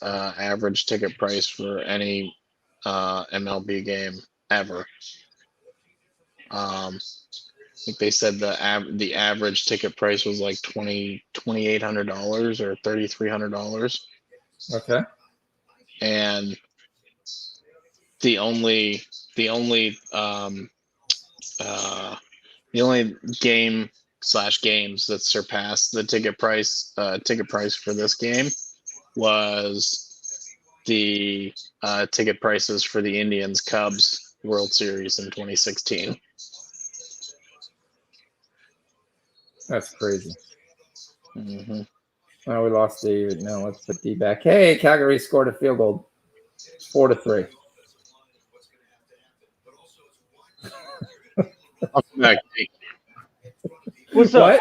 average ticket price for any MLB game ever. think they said the average ticket price was like $2,800 or $3,300, Okay. and the only games that surpassed the ticket price for this game was the ticket prices for the Indians Cubs World Series in 2016. That's crazy. Mm-hmm. Oh, we lost David. No, let's put D back. Hey, Calgary scored a field goal, 4-3. I'll come back. What's up? What?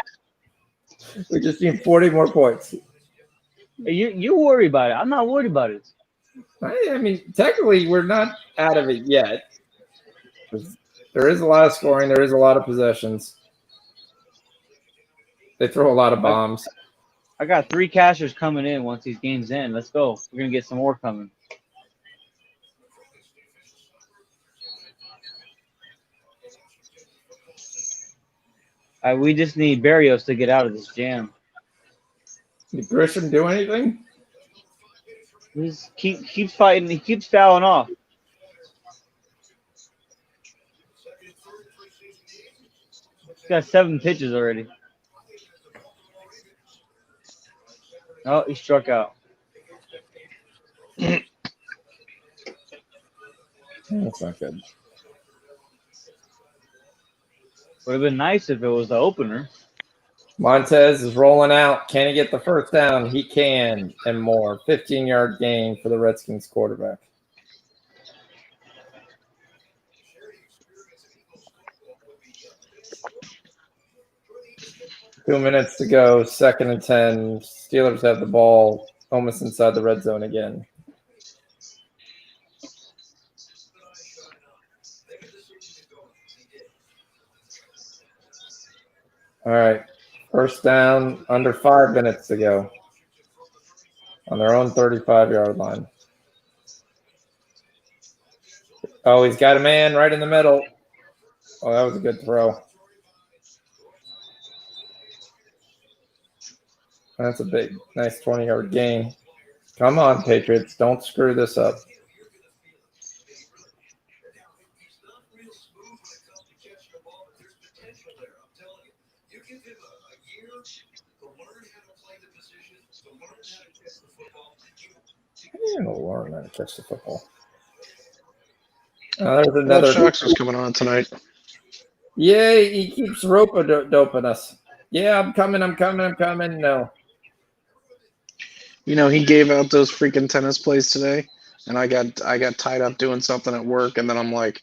We just need 40 more points. You worry about it. I'm not worried about it. I mean, technically, we're not out of it yet. There is a lot of scoring. There is a lot of possessions. They throw a lot of bombs. I got 3 cashers coming in once these games end. Let's go. We're gonna get some more coming. We just need Barrios to get out of this jam. Did Grisham do anything? He just keeps fighting. He keeps fouling off. He's got 7 pitches already. Oh, he struck out. That's not good. Would have been nice if it was the opener. Montez is rolling out. Can he get the first down? He can, and more. 15-yard gain for the Redskins quarterback. Two minutes to go. 2nd and 10. Steelers have the ball almost inside the red zone again. All right. First down, under 5 minutes to go on their own 35-yard line. Oh, he's got a man right in the middle. Oh, that was a good throw. That's a big, nice 20-yard gain. Come on, Patriots. Don't screw this up. I didn't learn how to catch the football. There's another. Jackson's coming on tonight. Yeah, he keeps rope-a-doping us. Yeah, I'm coming. No. You know, he gave out those freaking tennis plays today, and I got tied up doing something at work, and then I'm like,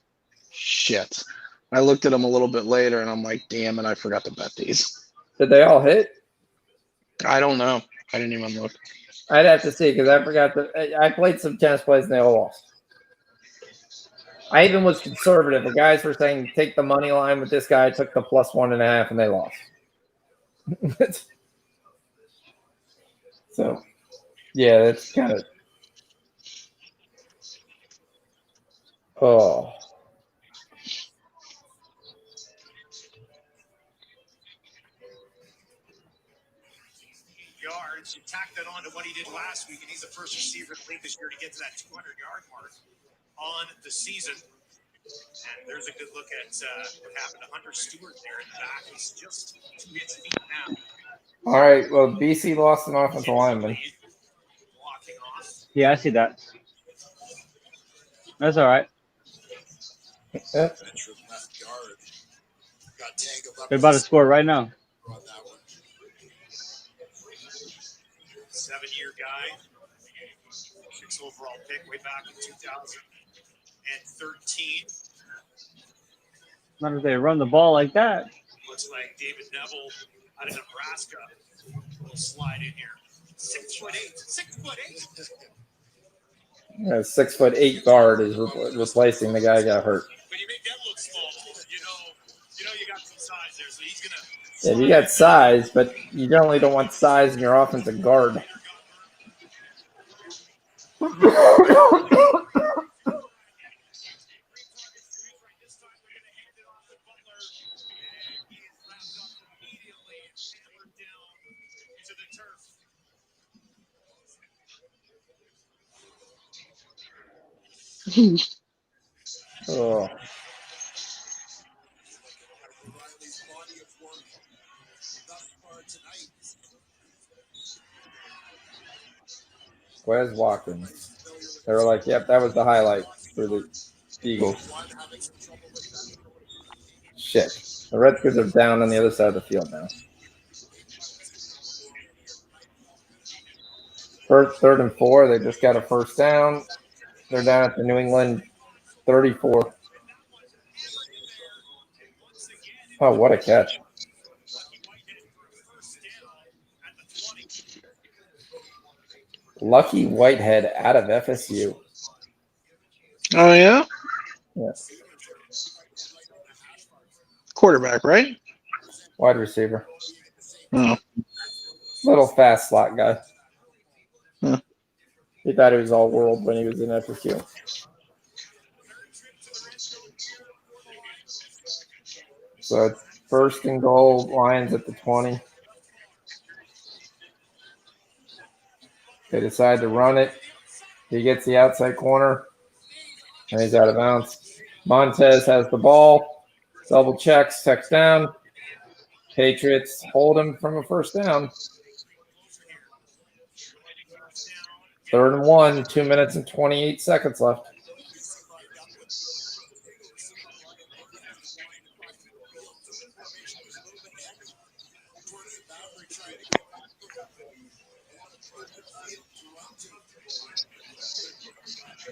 shit. I looked at him a little bit later, and I'm like, damn it, I forgot to bet these. Did they all hit? I don't know. I didn't even look. I'd have to see because I forgot I played some tennis plays and they all lost. I even was conservative. The guys were saying take the money line with this guy. I took the +1.5 and they lost. So, yeah, that's kind of. Oh. Yards, you tack that on to what he did last week, and he's the first receiver in the league this year to get to that 200-yard mark on the season. And there's a good look at what happened to Hunter Stewart there in the back. He's just 2 hits feet now. All right. Well, BC lost an offensive lineman. Yeah, I see that. That's all right. Yep. They're about to score right now. 7-year guy, 6th overall pick way back in 2013. Not if they run the ball like that. Looks like David Neville out of Nebraska will slide in here. 6'8". 6'8". A 6'8" guard is replacing the guy who got hurt. But you make that look small. You know you got some size there, so he's gonna. Yeah, you got size, but you generally don't want size in your offensive guard. Oh. Wes Watkins. They were like, yep, that was the highlight for the Eagles. Shit. The Redskins are down on the other side of the field now. Third and 4. They just got a first down. They're down at the New England 34. Oh, what a catch. Lucky Whitehead out of FSU. Oh yeah, Yeah. quarterback, right? Wide receiver. Oh, Little fast slot guy. Huh. He thought he was all world when he was in FSU. So it's first and goal, Lions at the 20. They decide to run it. He gets the outside corner, and he's out of bounds. Montez has the ball. Double checks down. Patriots hold him from a first down. 3rd and 1, 2 minutes and 28 seconds left.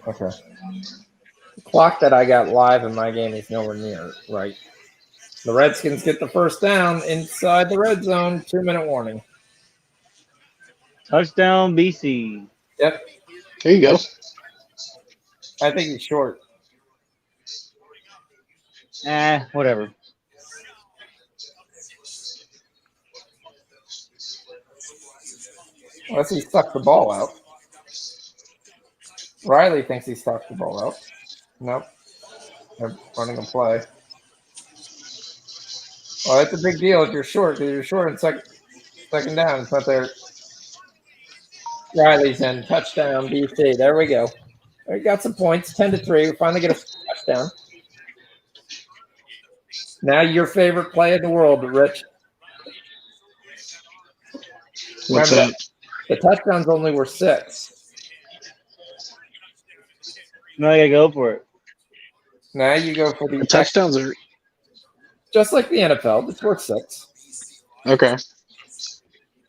Okay. The clock that I got live in my game is nowhere near right. The Redskins get the first down inside the red zone. 2-minute warning. Touchdown, BC. Yep. there you go. I think he's short. Whatever. Unless he stuck the ball out. Riley thinks he stuck the ball out. Nope. They're running a play. Well, that's a big deal if you're short, because you're short in second down. It's not there. Riley's in. Touchdown, BC. There we go. We got some points. 10-3. We finally get a touchdown. Now your favorite play in the world, Rich. What's Remember that? The touchdowns only were 6. Now I gotta go for it. Now you go for The the touchdowns are just like the NFL. It's worth 6. okay.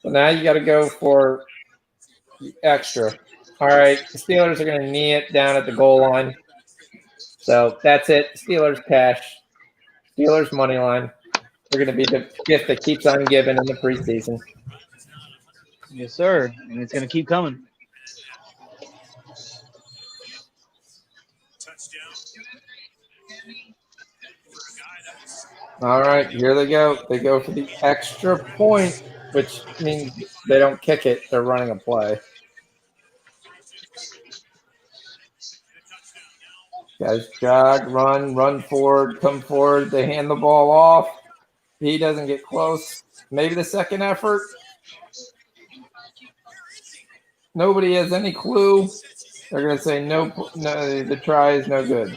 So now you got to go for the extra. All right, the Steelers are going to knee it down at the goal line. So that's it. Steelers cash. Steelers money line. They're going to be the gift that keeps on giving in the preseason. Yes, sir. And it's gonna keep coming. All right, here they go. They go for the extra point, which means they don't kick it. They're running a play. Guys jog, run forward, come forward. They hand the ball off. He doesn't get close. Maybe the second effort. Nobody has any clue. They're going to say no, the try is no good.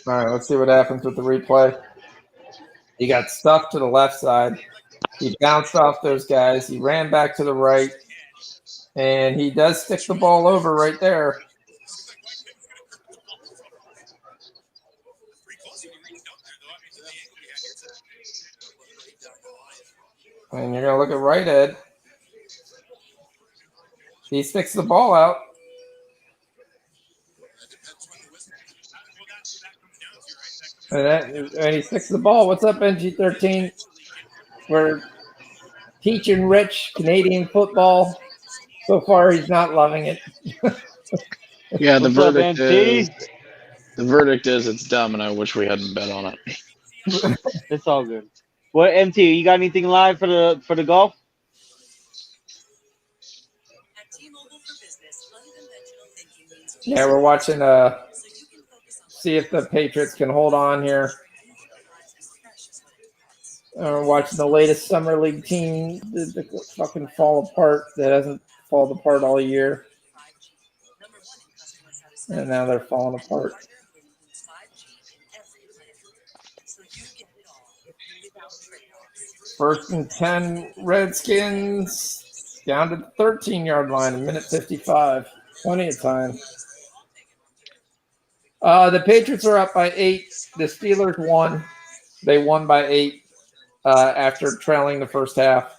All right, let's see what happens with the replay. He got stuck to the left side. He bounced off those guys. He ran back to the right. And he does stick the ball over right there. And you're going to look at right, Ed. He sticks the ball out. And he sticks the ball. What's up, NG13? We're teaching Rich Canadian football. So far, he's not loving it. Yeah, the What's up, verdict MT? is it's dumb, and I wish we hadn't bet on it. It's all good. What, MT? You got anything live for the golf? At T-Mobile for Business, unconventional thinking Yeah, we're watching. See if the Patriots can hold on here. We're watching the latest summer league team the fucking fall apart. That hasn't fallen apart all year, and now they're falling apart. First and 10 Redskins down to the 13-yard line, a minute 55. Plenty of time. The Patriots are up by 8. The Steelers won. They won by 8 after trailing the first half.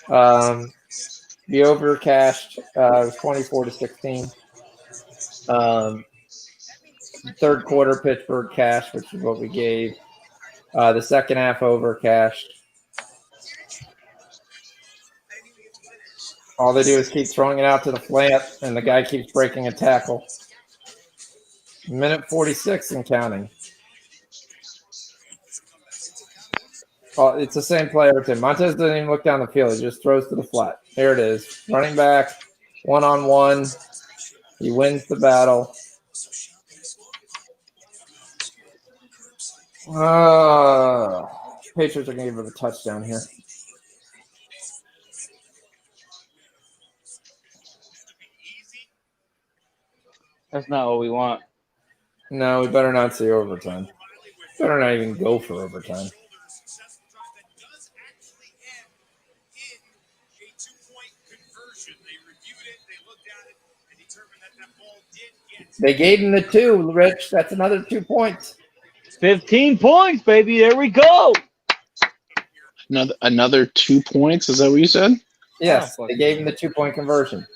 The over cashed was 24-16. Third quarter Pittsburgh cashed, which is what we gave. The second half over cashed. All they do is keep throwing it out to the flat, and the guy keeps breaking a tackle. Minute 46 and counting. Oh, it's the same play every time. Montez doesn't even look down the field. He just throws to the flat. There it is. Running back, one-on-one. He wins the battle. Patriots are going to give him a touchdown here. That's not what we want. No, we better not see overtime. Better not even go for overtime. They gave him the 2, Rich. That's another 2 points. 15 points, baby. There we go. Another 2 points. Is that what you said? Yes, they gave him the 2-point conversion.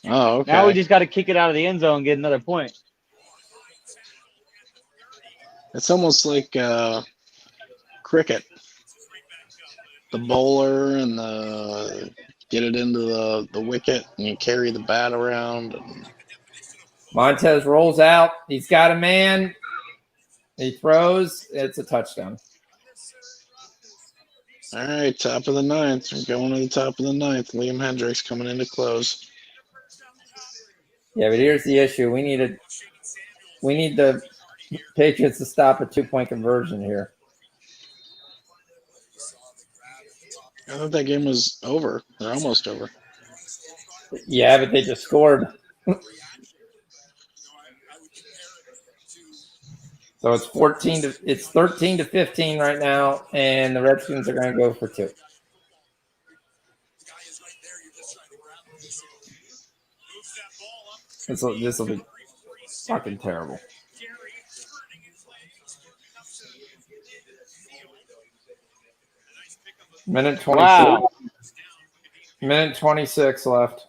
Oh, okay. Now we just got to kick it out of the end zone and get another point. It's almost like cricket. The bowler and the get it into the wicket, and you carry the bat around. And... Montez rolls out. He's got a man. He throws. It's a touchdown. All right, top of the 9th. We're going to the top of the 9th. Liam Hendricks coming in to close. Yeah, but here's the issue. We need the Patriots to stop a 2-point conversion here. I thought that game was over. They're almost over. Yeah, but they just scored. So it's 13-15 right now, and the Redskins are going to go for 2. This will be fucking terrible. Minute 26. Wow. Minute 26 left.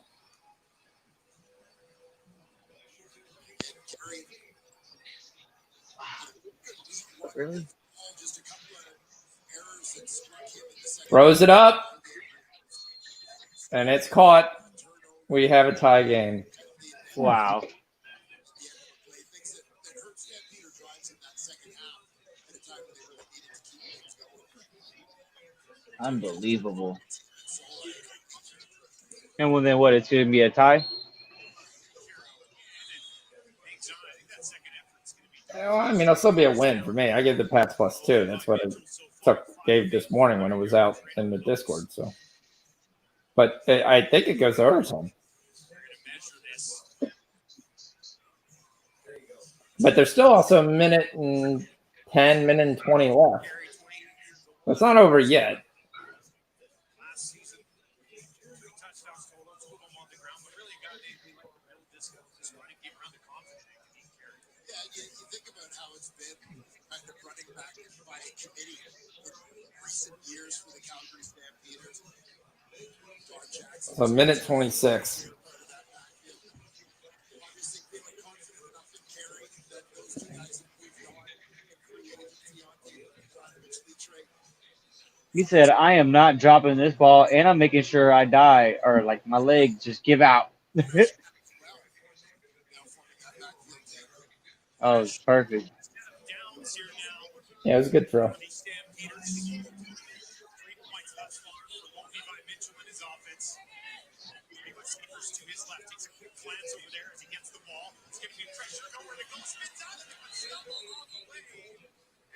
Really? Throws it up. And it's caught. We have a tie game. Wow. Unbelievable. And well, then what? It's going to be a tie? Well, I mean, it'll still be a win for me. I gave the Pats +2. That's what I gave this morning when it was out in the Discord. So, but I think it goes to overtime. But there's still also a minute and 10, minute and 20 left. It's not over yet. So minute 26. He said, I am not dropping this ball, and I'm making sure I die, or like my legs just give out. Oh, it's perfect. Yeah, it was a good throw. giving him pressure, nowhere to go, spins out of it, but stumble along the way,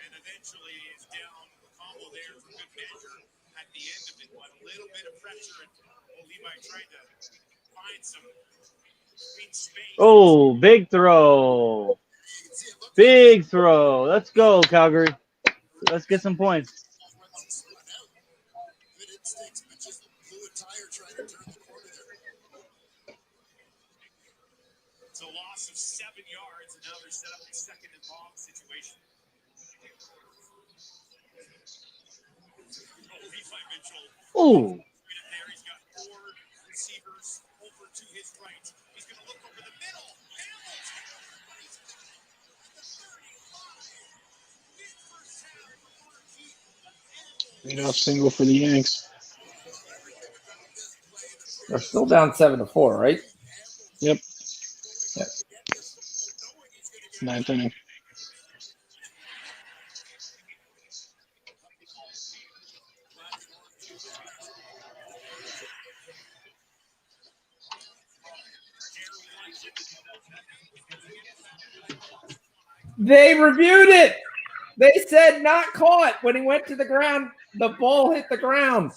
and eventually is down. Combo there for good measure at the end of it, but a little bit of pressure, and Levi trying to find some clean space. Oh, big throw. Big throw. Let's go, Calgary. Let's get some points. It's a loss of 7 yards, and now they're set up a second and long situation. Levi Mitchell. Ooh. There, he's got 4 receivers over to his right. He's going to look over the middle. Leadoff single for the Yanks. They're still down 7-4, right? Yep. Yep. Ninth inning. They reviewed it. They said not caught when he went to the ground. The ball hit the ground.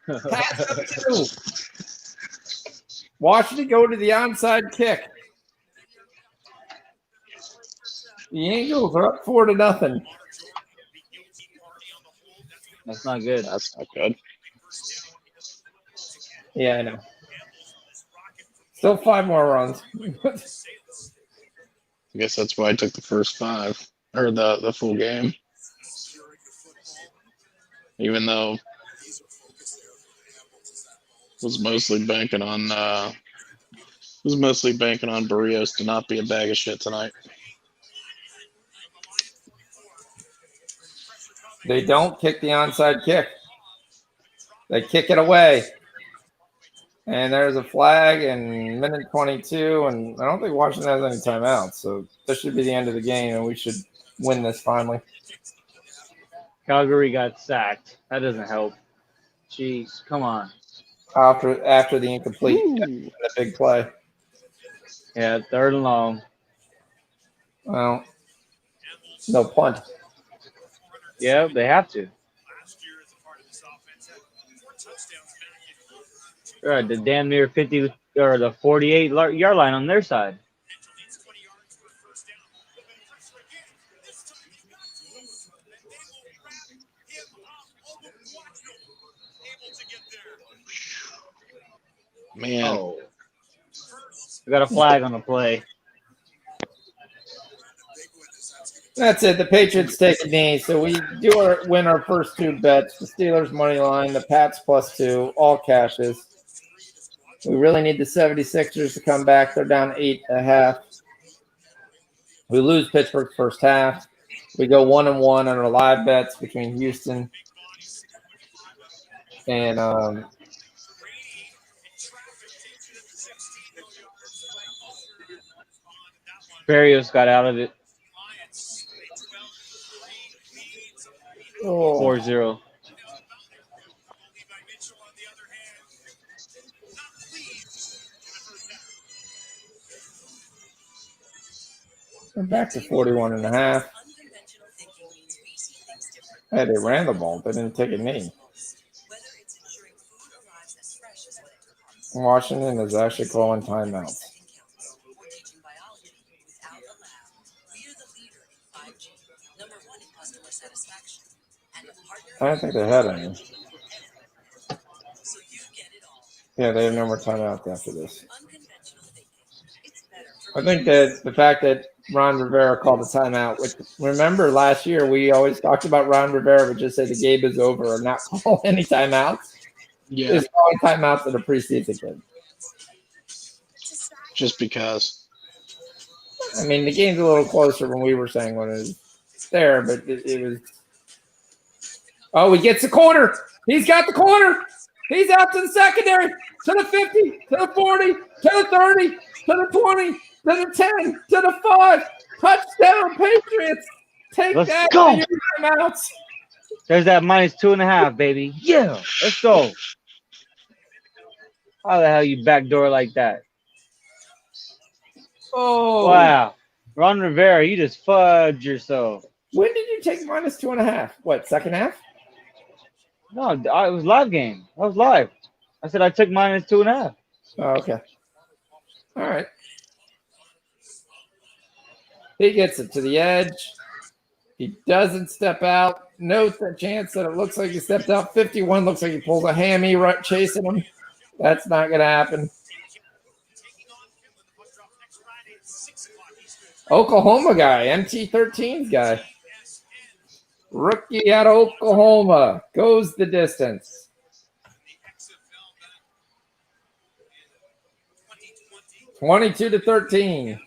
Pass up 2. Washington go to the onside kick. The Angels are up 4-0. That's not good. That's not good. Yeah, I know. Still 5 more runs. I guess that's why I took the first 5 or the full game. Even though was mostly banking on Barrios to not be a bag of shit tonight. They don't kick the onside kick. They kick it away. And there's a flag in minute 22, and I don't think Washington has any timeouts. So this should be the end of the game, and we should win this finally. Calgary got sacked. That doesn't help. Jeez, come on. After the incomplete, the big play. Yeah, 3rd and long. Well, no punt. Yeah, they have to. All right, the damn near 50 or the 48-yard line on their side. Man, Oh. We got a flag on the play. That's it. The Patriots take a knee. So we win our first 2 bets. The Steelers money line, the Pats +2, all cashes. We really need the 76ers to come back. They're down 8.5. We lose Pittsburgh first half. We go 1-1 on our live bets between Houston and Barrios got out of it. 4-0. We're back to 41.5. Hey, they ran the ball. They didn't take a knee. Washington is actually calling timeouts. I don't think they had any. Yeah, they have no more timeouts after this. I think that the fact that Ron Rivera called a timeout, which remember last year we always talked about Ron Rivera would just say the game is over or not call any timeouts. yeah, Is calling timeouts in a preseason game. just because. I mean, the game's a little closer when we were saying when it was there, but it was. Oh, he gets the corner. He's got the corner. He's out to the secondary, to the 50, to the 40, to the 30, to the 20, to the 10, to the 5. Touchdown, Patriots. Take Let's that go. to your timeouts. There's that -2.5, baby. Yeah, let's go. How the hell you backdoor like that? Oh, Wow. Ron Rivera, you just fudged yourself. when did you take -2.5? What, second half? No, it was live game. I was live. I said I took -2.5. Oh, okay. All right. He gets it to the edge. He doesn't step out. No chance that it looks like he stepped out. 51 looks like he pulls a hammy right chasing him. That's not going to happen. Oklahoma guy, MT13's guy. Rookie out of Oklahoma goes the distance. 22-13.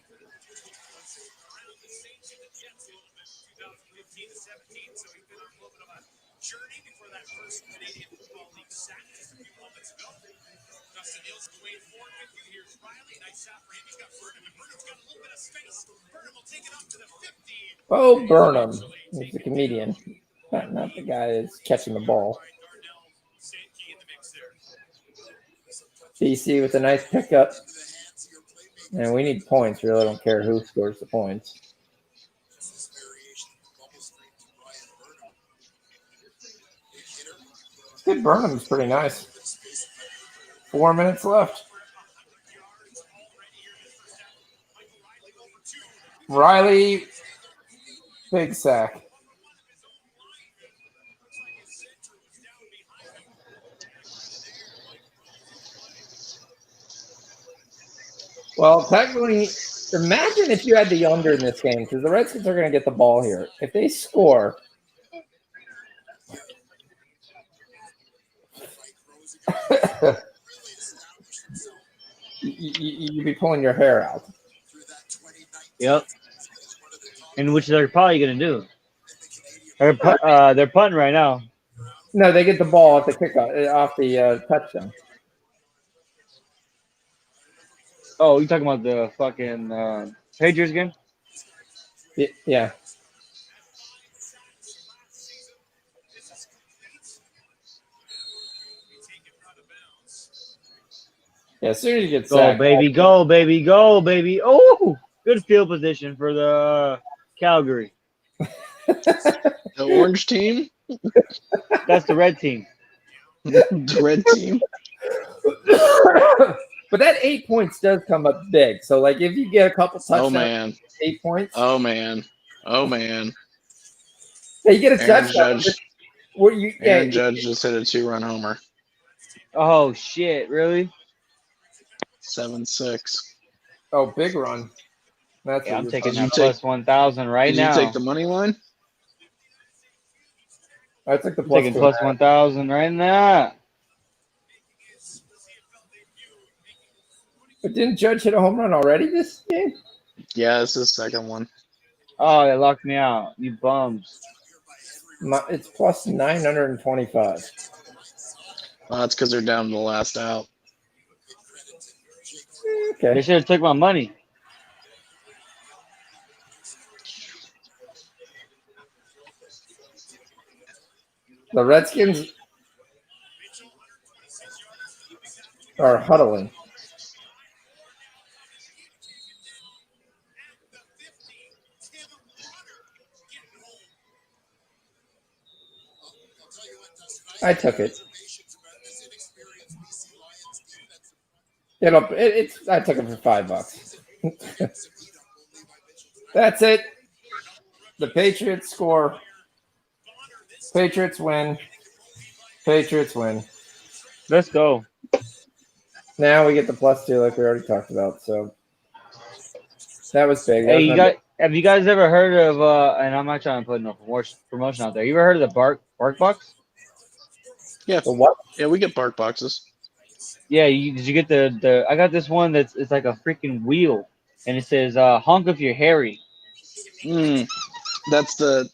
Bo Burnham. He's the comedian. Not the guy that's catching the ball. DC with a nice pickup. And we need points. Really don't care who scores the points. Good Burnham's pretty nice. 4 minutes left. Riley, big sack. Well, technically, imagine if you had the under in this game, because the Redskins are going to get the ball here. If they score, you'd be pulling your hair out. Yep. And which they're probably going to do. They're punting right now. No, they get the ball off the kickoff, off the touchdown. Oh, you talking about the fucking Patriots game? Yeah. Yeah, as soon as you get sacked. Go, baby, go, baby, go, baby. Oh, good field position for the Calgary. The orange team? That's the red team. The red team? But that 8 points does come up big. So, like, if you get a couple touchdowns, Oh, man. 8 points. Oh, man. Oh, man. Yeah, you get a Aaron touchdown. Judge, Aaron Judge just hit a 2-run homer. Oh, shit. Really? 7-6. Oh, big run. That's Yeah, what I'm you're taking talking that plus 1,000 right Did now. you take the money line? about. I took the I'm plus taking 2. plus 1,000 right now. But didn't Judge hit a home run already this game? Yeah, it's his second one. Oh, they locked me out. You bums. It's plus 925. Well, that's because they're down to the last out. They Okay. should have took my money. The Redskins are huddling. I took it. I took it for $5. That's it. The Patriots score. Patriots win. Patriots win. Let's go. Now we get the plus 2 like we already talked about. So that was big. That Hey, was have you guys ever heard of, and I'm not trying to put no promotion out there. You ever heard of the Bark Box? Yeah. the what? Yeah, we get bark boxes. Yeah, did you get the I got this one it's like a freaking wheel, and it says honk if you're hairy. That's the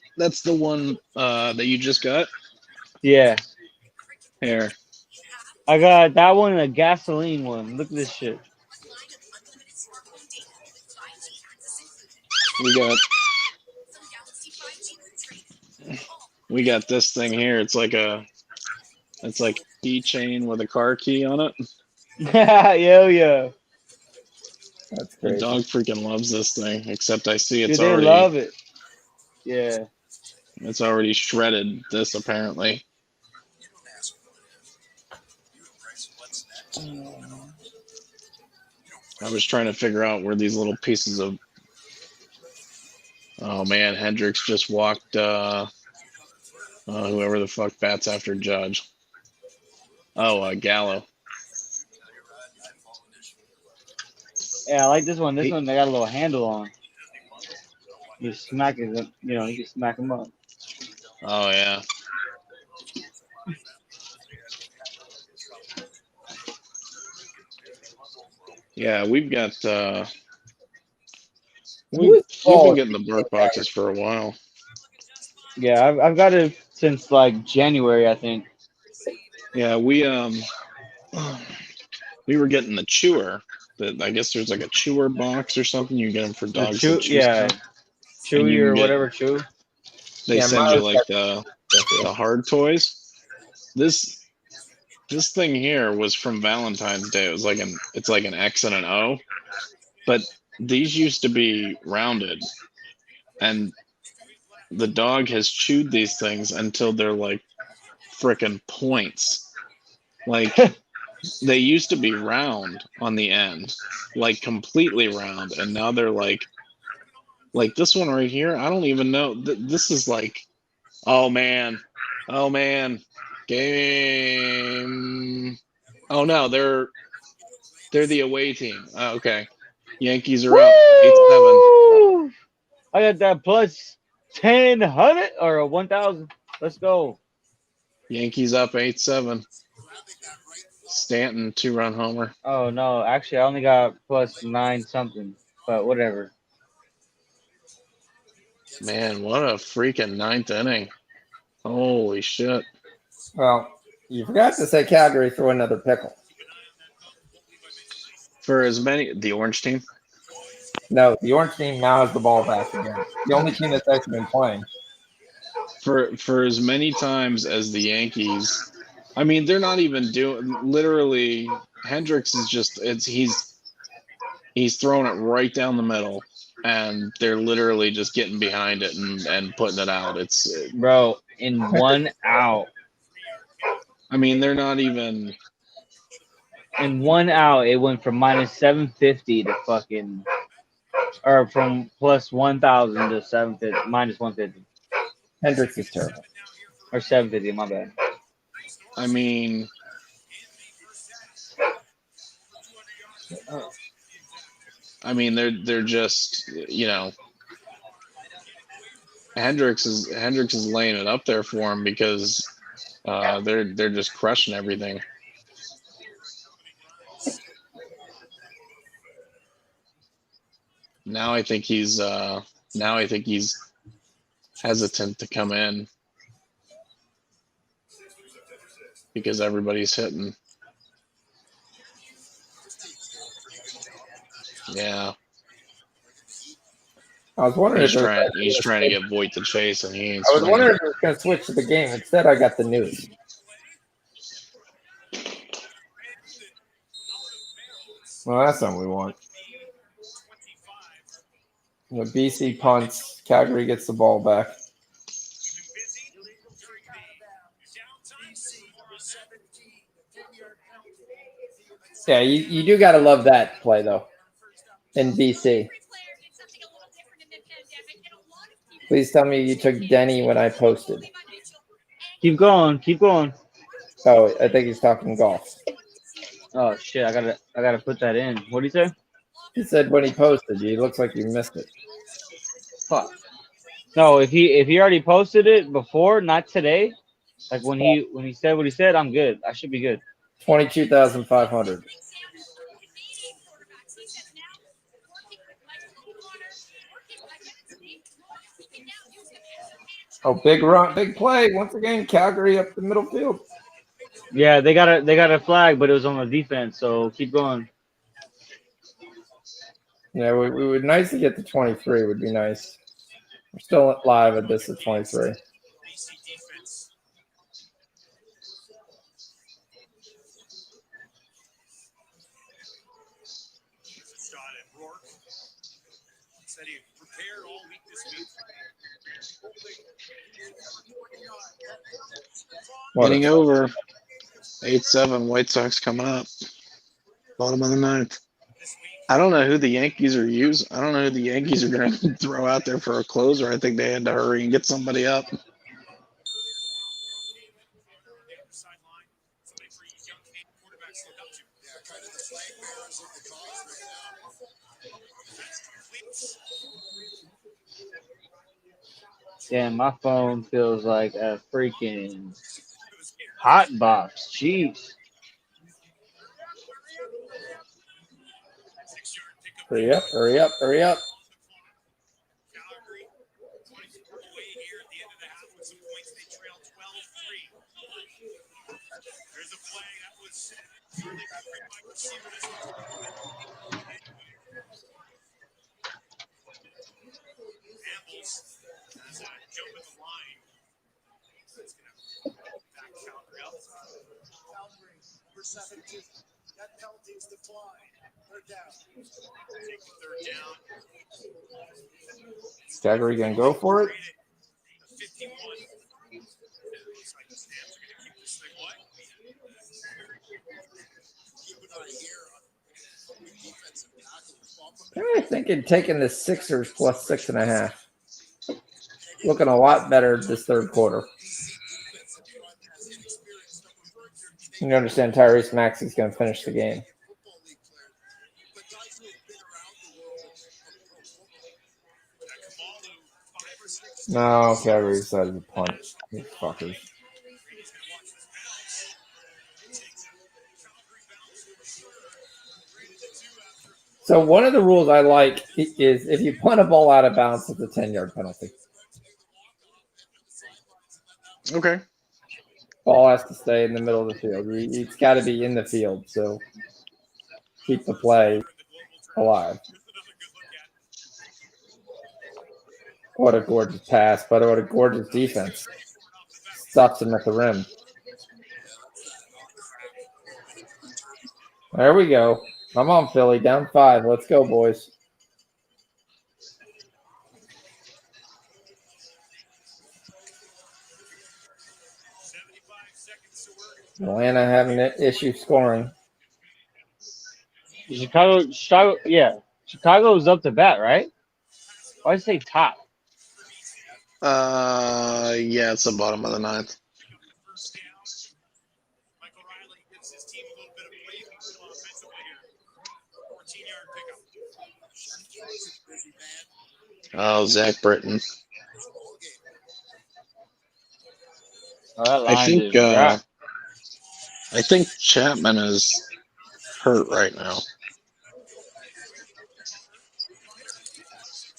one that you just got. Yeah, Here. I got that one and a gasoline one. Look at this shit. We got this thing here. It's like a keychain with a car key on it. Yo. That's The crazy. dog freaking loves this thing, except I see it's Dude, they already love it. Yeah. it's already shredded this apparently. I was trying to figure out where these little pieces of oh man, Hendricks just walked whoever the fuck bats after Judge. Oh, Gallo. Yeah, I like this one. This one they got a little handle on. You smack it, you can smack them up. Oh yeah. Yeah, we've got we've been getting the bark boxes for a while. Yeah, I've got it since like January, I think. Yeah, we were getting the chewer. That I guess there's like a chewer box or something. You get them for The dogs that chew yeah, stuff, and Chewy you can or get. whatever Chew. They Yeah, send mine you was like the hard toys. This thing here was from Valentine's Day. It's like an X and an O, but these used to be rounded, and the dog has chewed these things until they're like frickin' points. Like they used to be round on the end, like completely round, and now they're like this one right here. I don't even know. This is like, oh man, game. Oh no, they're the away team. Oh, okay, Yankees are up 8-7. I got that plus 1,000 or a 1,000. Let's go. Yankees up 8-7. Stanton 2-run homer. Oh no, actually I only got plus 9 something, but whatever. Man, what a freaking ninth inning! Holy shit! Well, you forgot to say Calgary threw another pickle. For as many, the orange team. No, the orange team now has the ball back again. The only team that's actually been playing. For as many times as the Yankees, I mean, they're not even doing. Literally, Hendricks is just. He's throwing it right down the middle, and they're literally just getting behind it and putting it out. Bro, in 1 out. I mean, they're not even. In 1 out, it went from minus 750 to fucking, or from plus 1,000 to 750, minus 150. Hendricks is terrible. Or 750, my bad. I mean, they're just Hendricks is laying it up there for him because they're just crushing everything. Now I think he's hesitant to come in because everybody's hitting. Yeah. I was wondering He's if trying to get Voit to chase, and he ain't. I was wondering if it was going to switch to the game. Instead, I got the news. Well, that's something we want. The BC punts. Calgary gets the ball back. Yeah, you do got to love that play, though, in BC. Please tell me you took Denny when I posted. Keep going, keep going. Oh, I think he's talking golf. Oh shit, I gotta put that in. What do you say? He said when he posted, he looks like you missed it. Fuck. No, if he already posted it before, not today. Like when he said what he said, I'm good. I should be good. 22,500. Oh, big run, big play. Once again, Calgary up the middle field. Yeah, they got a flag, but it was on the defense, so keep going. Yeah, we would nice to get to 23 would be nice. We're still live at this at 23. there all week this week. What Getting a- over 8-7. White Sox coming up. Bottom of the ninth. I don't know who the Yankees are using. I don't know who the Yankees are going to throw out there for a closer. I think they had to hurry and get somebody up. Sideline. Somebody for young Canadian quarterbacks look up to. Yeah, kind of the flag bearers of the cause right now. That's complete. Damn, my phone feels like a freaking hot box. Jeez. 6-yard pickup. Hurry up, hurry up, hurry up. Calgary 24 away here at the end of the half with some points. They trail 12-3. There's a flag that was surely refereed by receiver. This one's Ambles has a jump at the line. That's going to back Calgary up. Calgary, number 17. That penalty's declined. Third down. Take the third down. Calgary gonna go for it? 51. It looks like the Stamps are going to keep this thing wide. Keep an eye here on the defensive tackle. I'm really thinking taking the Sixers plus 6.5. Looking a lot better this third quarter. You understand Tyrese Maxey's going to finish the game. No, Calgary decided to punt. You fuckers. So one of the rules I like is if you punt a ball out of bounds, it's a 10-yard penalty. Okay. Ball has to stay in the middle of the field. It's got to be in the field, so keep the play alive. What a gorgeous pass, but what a gorgeous defense. Stops him at the rim. There we go. Come on, Philly. Down 5. Let's go, boys. Atlanta having an issue scoring. Chicago, yeah. Chicago's up to bat, right? Why did I say top? Yeah, it's the bottom of the ninth. Michael Riley gives his team a little bit of break offensively here. 14-yard pickup. Oh, Zach Britton. Oh, that I line think is dry. I think Chapman is hurt right now.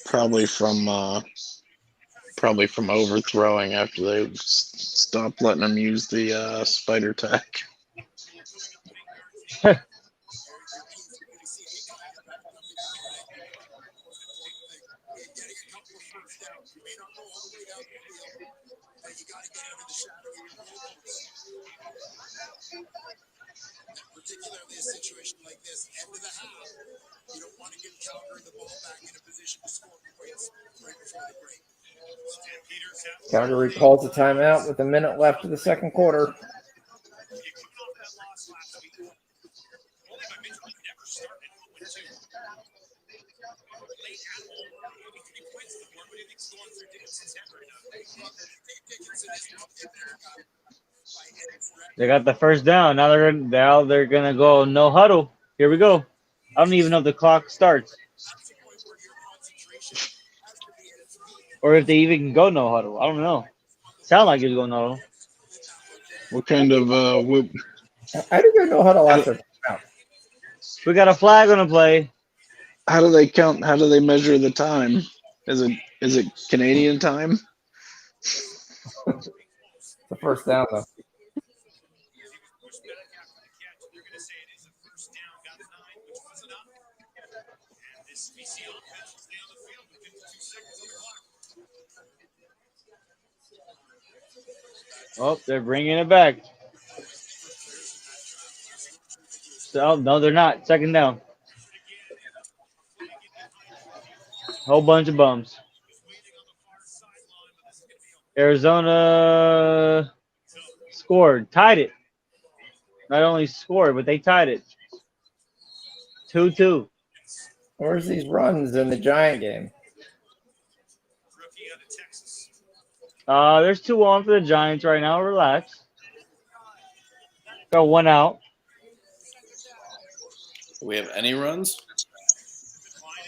Probably from overthrowing after they stopped letting him use the spider tack. Particularly a situation like this, end of the half, you don't want to give Calgary the ball back in a position to score points right before the break. Calgary calls a timeout with a minute left of the second quarter. They got the first down. Now they're gonna go no huddle. Here we go. I don't even know if the clock starts, or if they even can go no huddle. I don't know. Sound like it's going no huddle. What kind of whoop? I didn't know how to last their timeout. We got a flag on the play. How do they count? How do they measure the time? Is it Canadian time? The first down, though. Oh, they're bringing it back. So, no, they're not. Second down. Whole bunch of bums. Arizona scored, tied it. Not only scored, but they tied it. 2-2. Where's these runs in the Giant game? Rookie out of Texas. There's 2 on for the Giants right now. Relax. Got 1 out. Do we have any runs?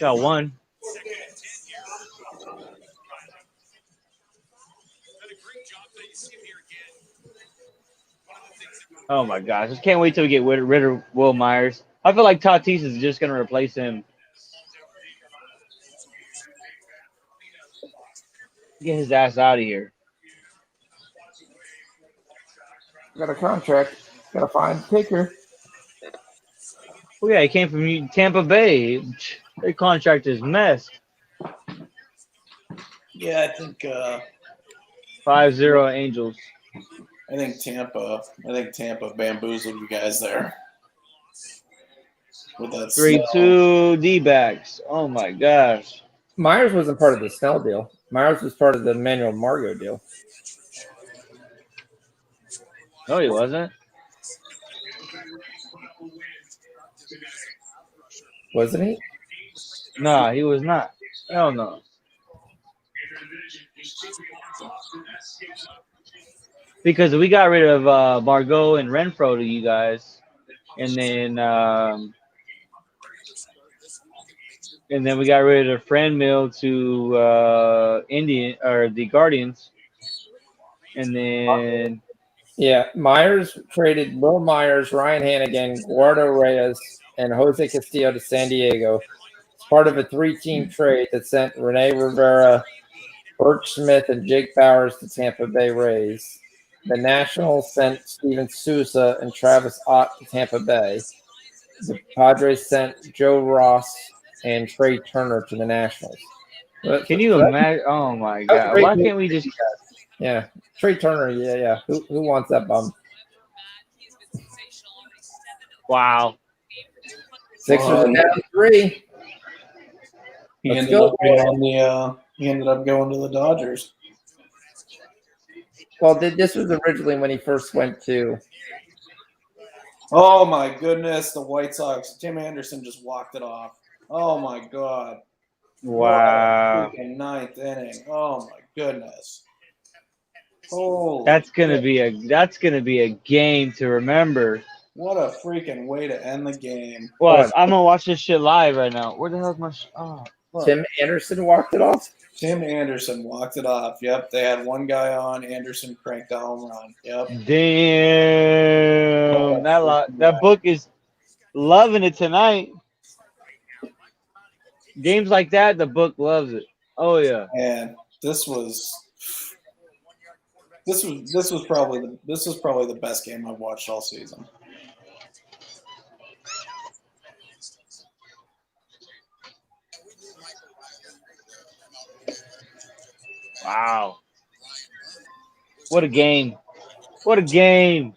Got 1. Second and 10 here. Done a great job. You see him here again. One of the things that Oh my gosh! I just can't wait till we get rid of Will Myers. I feel like Tatis is just gonna replace him. Get his ass out of here. Got a contract. Got to find a kicker. Oh yeah, he came from Tampa Bay. Their contract is messed. Yeah, I think 5-0 Angels. I think Tampa bamboozled you guys there. With that 3-2 D-backs. Oh my gosh. Myers wasn't part of the Snell deal. Myers was part of the Manuel Margot deal. No, he wasn't. Wasn't he? Nah, he was not. Hell no. Because we got rid of Margot and Renfro to you guys, and then we got rid of Franmil to Indian or the Guardians, and then Yeah, Myers traded Will Myers, Ryan Hannigan, Guardo Reyes, and Jose Castillo to San Diego. It's part of a 3-team trade that sent Rene Rivera, Burke Smith, and Jake Bowers to Tampa Bay Rays. The Nationals sent Steven Souza and Travis Ott to Tampa Bay. The Padres sent Joe Ross and Trey Turner to the Nationals. Can you imagine? Oh my God! Why can't we just? Yeah, Trey Turner. Yeah. Who wants that bum? Wow. Sixers are down 3. He Let's ended go. up going to the Dodgers. Well, this was originally when he first went to. Oh my goodness, the White Sox. Tim Anderson just walked it off. Oh my God. Wow. Freaking 9th inning. Oh my goodness. Oh, That's gonna be a game to remember. what a freaking way to end the game. What? I'm gonna watch this shit live right now. Where the hell's my? Fuck. Tim Anderson walked it off. Tim Anderson walked it off. Yep, they had one guy on. Anderson cranked a home run. Yep. Damn, that book is loving it tonight. Games like that, the book loves it. Oh yeah. And this was probably the best game I've watched all season. Wow. What a game. What a game.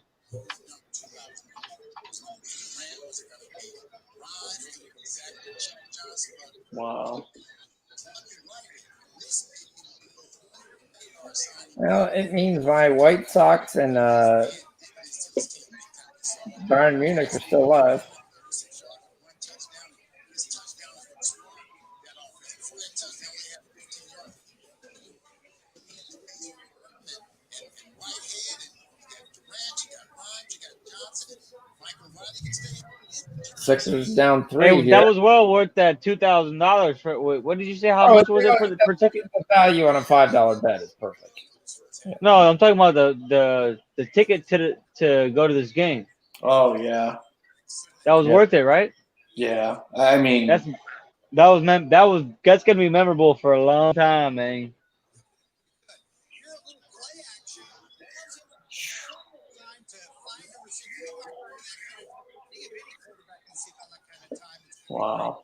Wow. Well, it means my White Sox and Bayern Munich are still alive. Sixers down 3. Hey, that was well worth that $2,000 for. What did you say? How much was it for the per ticket? The value on a $5 bet is perfect. Yeah. No, I'm talking about the ticket to go to this game. Oh yeah. That was worth it, right? Yeah. I mean, that's gonna be memorable for a long time, man. wow.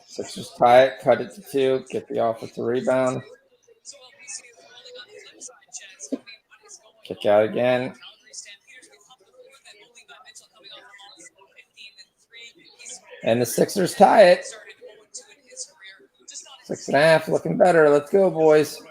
Sixers tie it, cut it to 2, get the offensive rebound. Kick out again. And the Sixers tie it. 6.5, looking better. Let's go, boys.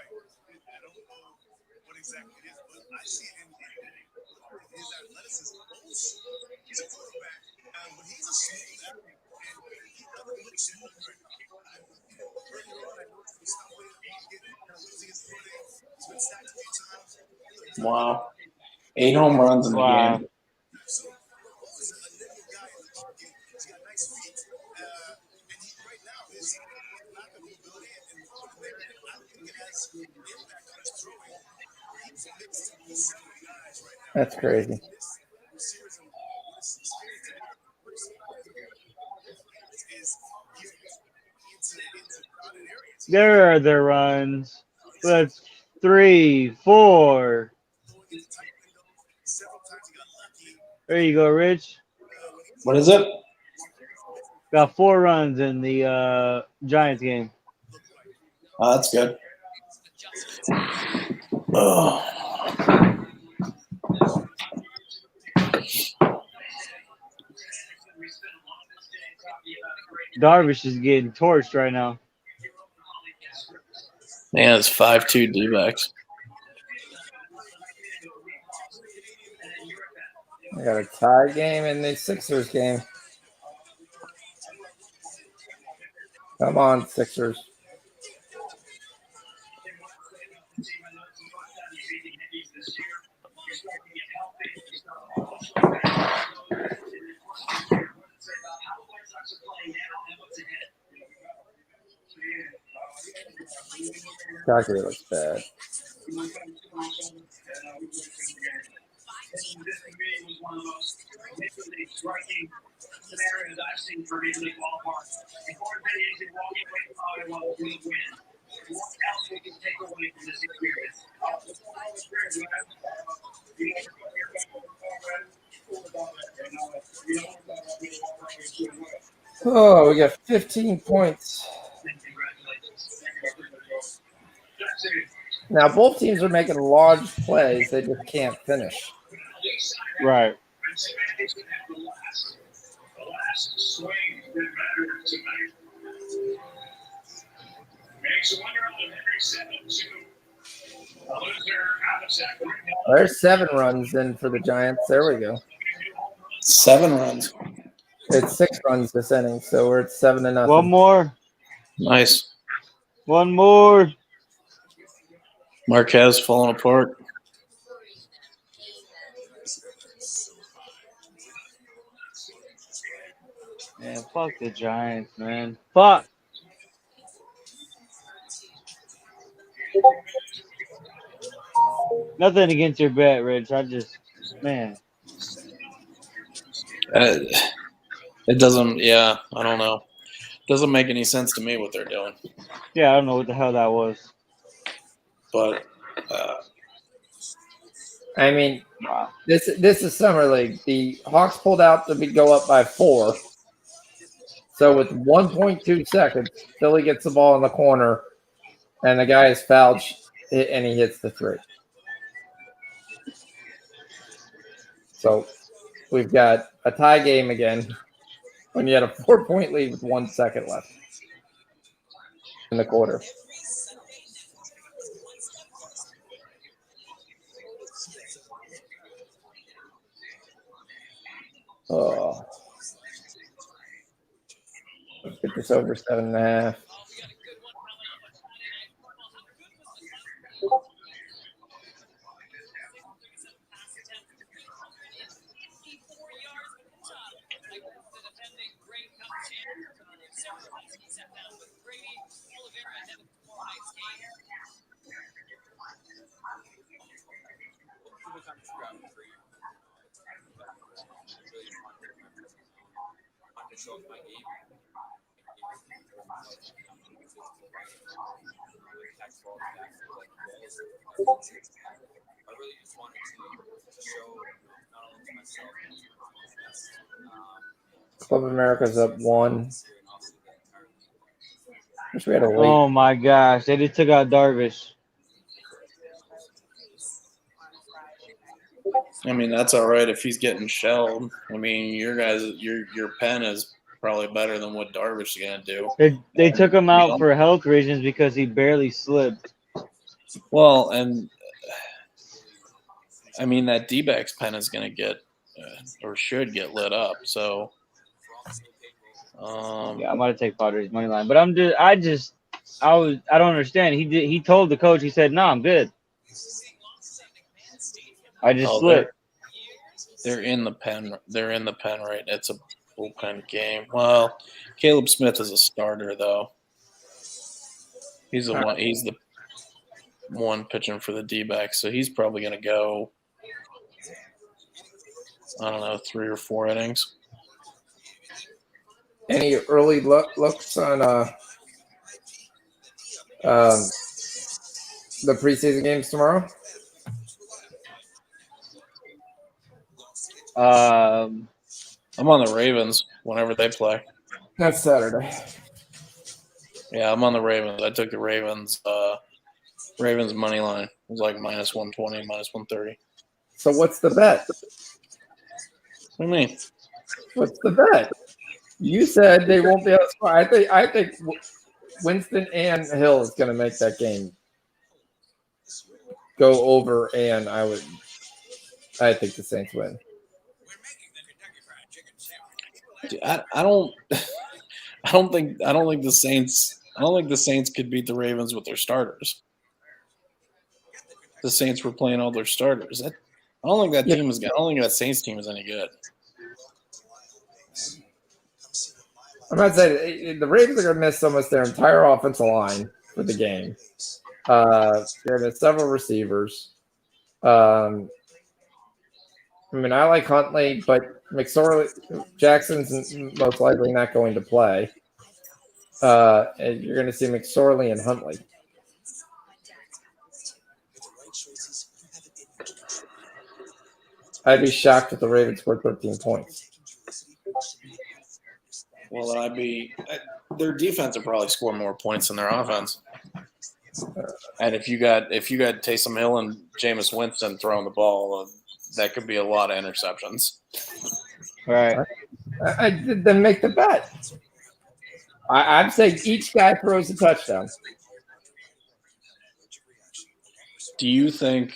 Wow. 8 home runs in the Wow. game. That's crazy. There are the runs. That's 3, 4. There you go, Rich. What is it? Got 4 runs in the Giants game. Oh, that's good. Oh. Darvish is getting torched right now. Man, it's 5-2 D-backs. I got a tie game in the Sixers game. Come on, Sixers. Calgary looks bad. Oh, we got 15 points. Now, both teams are making large plays. They just can't finish. Right. There's 7 runs in for the Giants. There we go. 7 runs. It's 6 runs this inning, so we're at 7-0. One more. Nice. One more. Marquez falling apart. Man, fuck the Giants, man. Fuck. Nothing against your bet, Rich. I just, man. It doesn't, yeah, I don't know. Doesn't make any sense to me what they're doing. Yeah, I don't know what the hell that was. But, I mean, Wow. this is summer league. The Hawks pulled out to go up by 4. So with 1.2 seconds, Philly gets the ball in the corner, and the guy is fouled, and he hits the 3. So we've got a tie game again when you had a 4-point lead with 1 second left in the quarter. Oh, let's get this over 7.5. Club America's up 1. Wish we had a late. Oh my gosh, they just took out Darvish. I mean, that's all right if he's getting shelled. I mean, your pen is probably better than what Darvish is gonna do. They took him out for health reasons because he barely slipped. Well, and I mean that D-backs pen is gonna get or should get lit up. So, Yeah, I'm about to take Padres money line, but I don't understand. He told the coach. He said, "No, I'm good. I just slipped." They're in the pen. They're in the pen right. It's a bullpen game. Well, Caleb Smith is a starter though. He's the one. He's the one pitching for the D-backs, so he's probably going to go. I don't know, 3 or 4 innings. Any early looks on the preseason games tomorrow? I'm on the Ravens whenever they play. That's Saturday. Yeah, I'm on the Ravens. I took the Ravens money line. It was like minus 120, minus 130. So what's the bet? What do you mean? What's the bet? You said they won't be able to score. I think Winston and Hill is going to make that game go over, and I think the Saints win. Dude, I don't think the Saints could beat the Ravens with their starters. The Saints were playing all their starters. I don't think that team is good. I don't think that Saints team is any good. I'm not saying the Ravens are going to miss almost their entire offensive line for the game. They're going to miss several receivers. I mean, I like Huntley, but Jackson's most likely not going to play. And you're going to see McSorley and Huntley. I'd be shocked if the Ravens scored 13 points. Well, then their defense would probably score more points than their offense. And if you got Taysom Hill and Jameis Winston throwing the ball, that could be a lot of interceptions. Right. Then make the bet. I'm saying each guy throws a touchdown. Do you think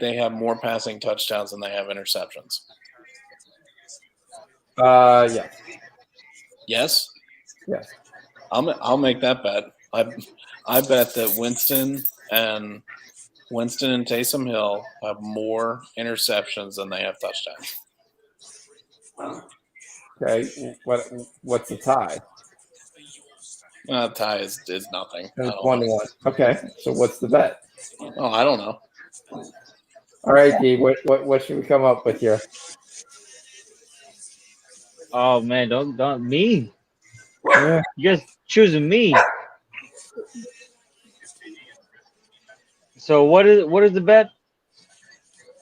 they have more passing touchdowns than they have interceptions? Yeah. Yes. Yes. I'll make that bet. I bet that Winston and Taysom Hill have more interceptions than they have touchdowns. Okay. What's the tie? Tie is nothing. It's 1-1. Okay. So what's the bet? Oh, I don't know. All right, D. What should we come up with here? Oh man, don't me. Yeah. You guys choosing me. So what is the bet?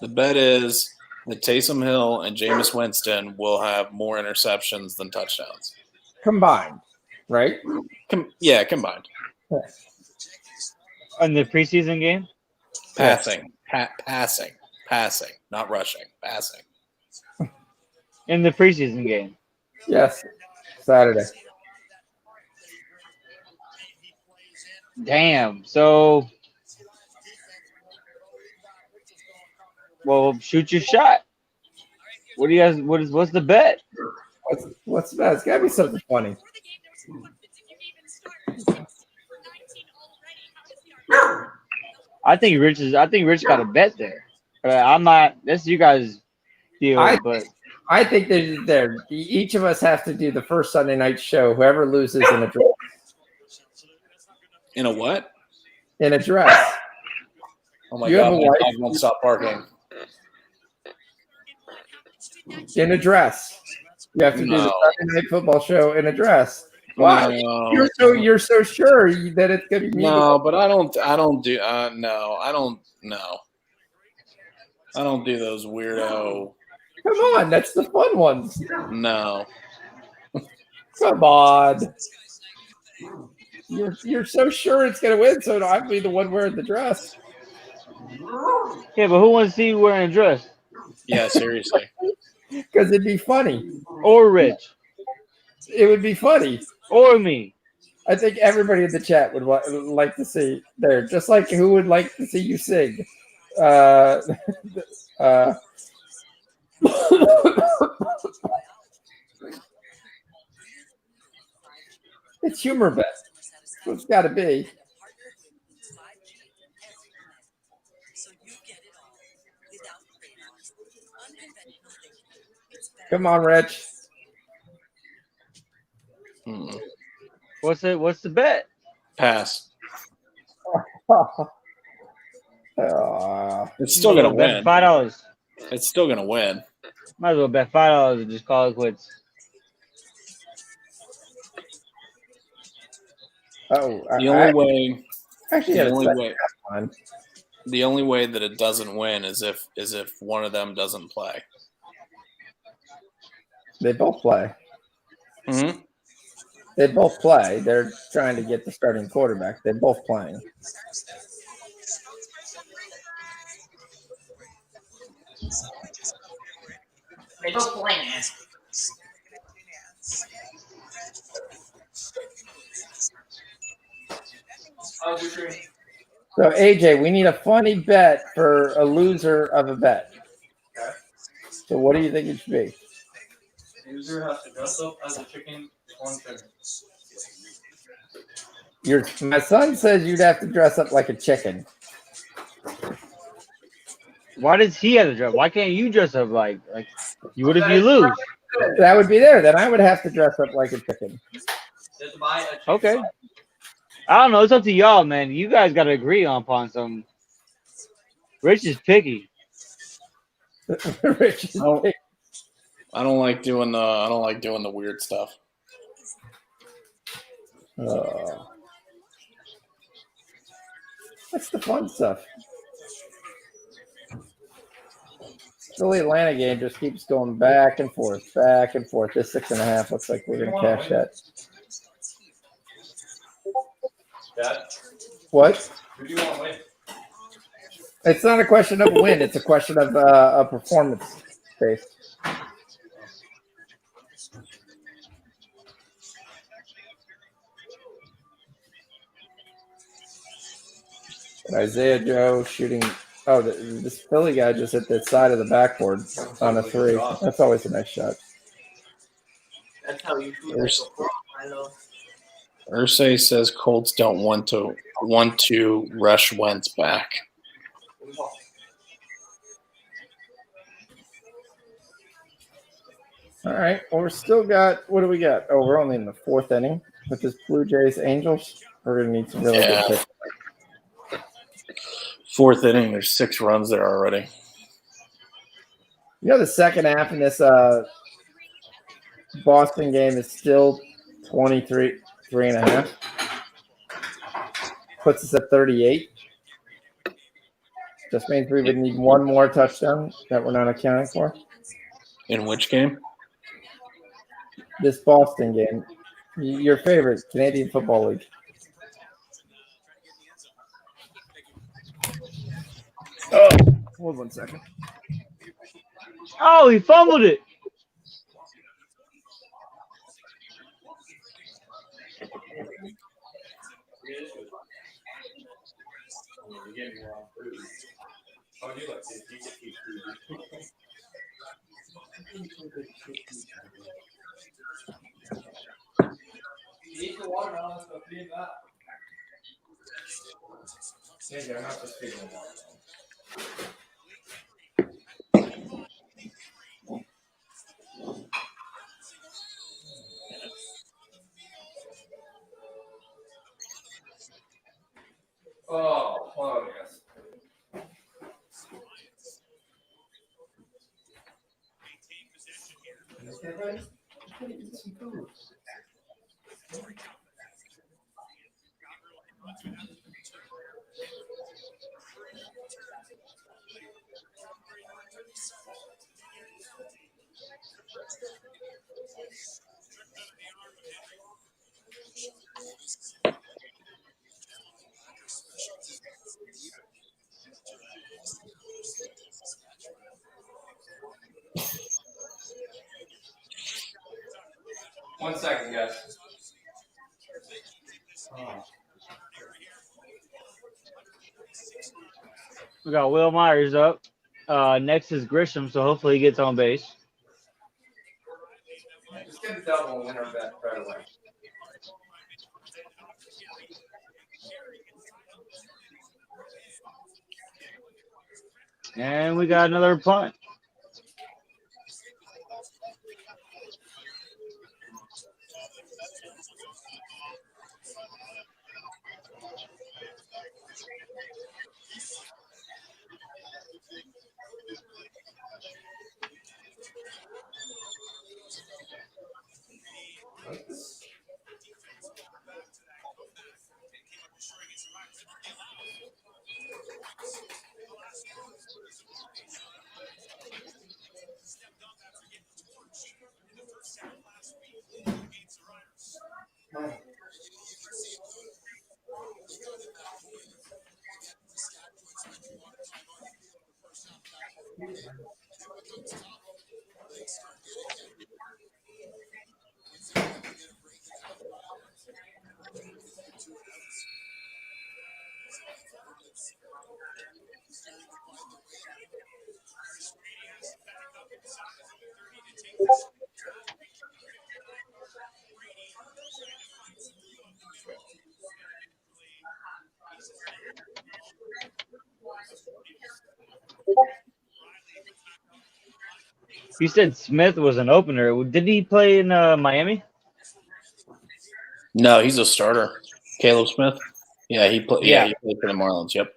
The bet is that Taysom Hill and Jameis Winston will have more interceptions than touchdowns. Combined, right? Combined. Yeah. In the preseason game? Passing, not rushing. Passing. In the preseason game. Yes. Saturday. Damn. So, well, shoot your shot. What do you guys? What's the bet? What's the bet? It's gotta be something funny. I think Rich got a bet there. I'm not. That's you guys' deal, but I think there. Each of us have to do the first Sunday night show. Whoever loses in a dress. In a what? In a dress. Oh my God! My dog won't stop barking. In a dress. You have to do the Sunday night football show in a dress. Wow, No. you're so sure that it's gonna be me. No, but I don't do those weirdo. Come on, that's the fun ones. No. Come on. You're so sure it's gonna win, so I'll be the one wearing the dress. Yeah, but who wants to see you wearing a dress? Yeah, seriously. Because it'd be funny. Or Rich? It would be funny. Or me? I think everybody in the chat would like to see there, just like who would like to see you sing. It's humor bet. So it's got to be. Come on, Rich. What's the bet? Pass. It's It's still gonna Bet win. $5. It's still gonna win. Might as well bet $5 and just call it quits. The only way. Actually, The only way that it doesn't win is if one of them doesn't play. They both play. Mm-hmm. They both play. They're trying to get the starting quarterback. They're both playing. They both playing. So AJ, we need a funny bet for a loser of a bet. Okay. So what do you think it should be? User has to dress up as a chicken on chicken. My son says you'd have to dress up like a chicken. Why does he have to dress? Why can't you dress up like you would if you lose? That would be there. Then I would have to dress up like a chicken. Okay. I don't know. It's up to y'all, man. You guys got to agree upon some. Rich is picky. Rich is picky. I don't like doing the weird stuff. What's the fun stuff? Philly Atlanta game just keeps going back and forth, back and forth. This 6.5 looks like we're going to cash that. Dad? What? Who do you want to win? It's not a question of a win. It's a question of a performance based. Isaiah Joe shooting. Oh, this Philly guy just hit the side of the backboard on a 3. That's always a nice shot. That's how you shoot. I know. Ursay says Colts don't want to rush Wentz back. All right. Well, we're still got. What do we got? Oh, we're only in the 4th inning with this Blue Jays Angels. We're gonna need some really good pitch. 4th inning. There's 6 runs there already. You know, the second half in this Boston game is still 23.5. Puts us at 38. Just means we would need one more touchdown that we're not accounting for. In which game? This Boston game. Your favorite, Canadian Football League. Oh, hold 1 second. Oh, he fumbled it. Eat the watermelon, so feed that. Yeah, I'm not just feeding them watermelon. Oh, yes. 1 second, guys. We got Will Myers up. Next is Grisham, so hopefully he gets on base. Just get a double and winner bet right away. And we got another punt. You said Smith was an opener. Did he play in Miami? No, he's a starter. Caleb Smith. Yeah, he played. Yeah. Yeah, he played for the Marlins. Yep.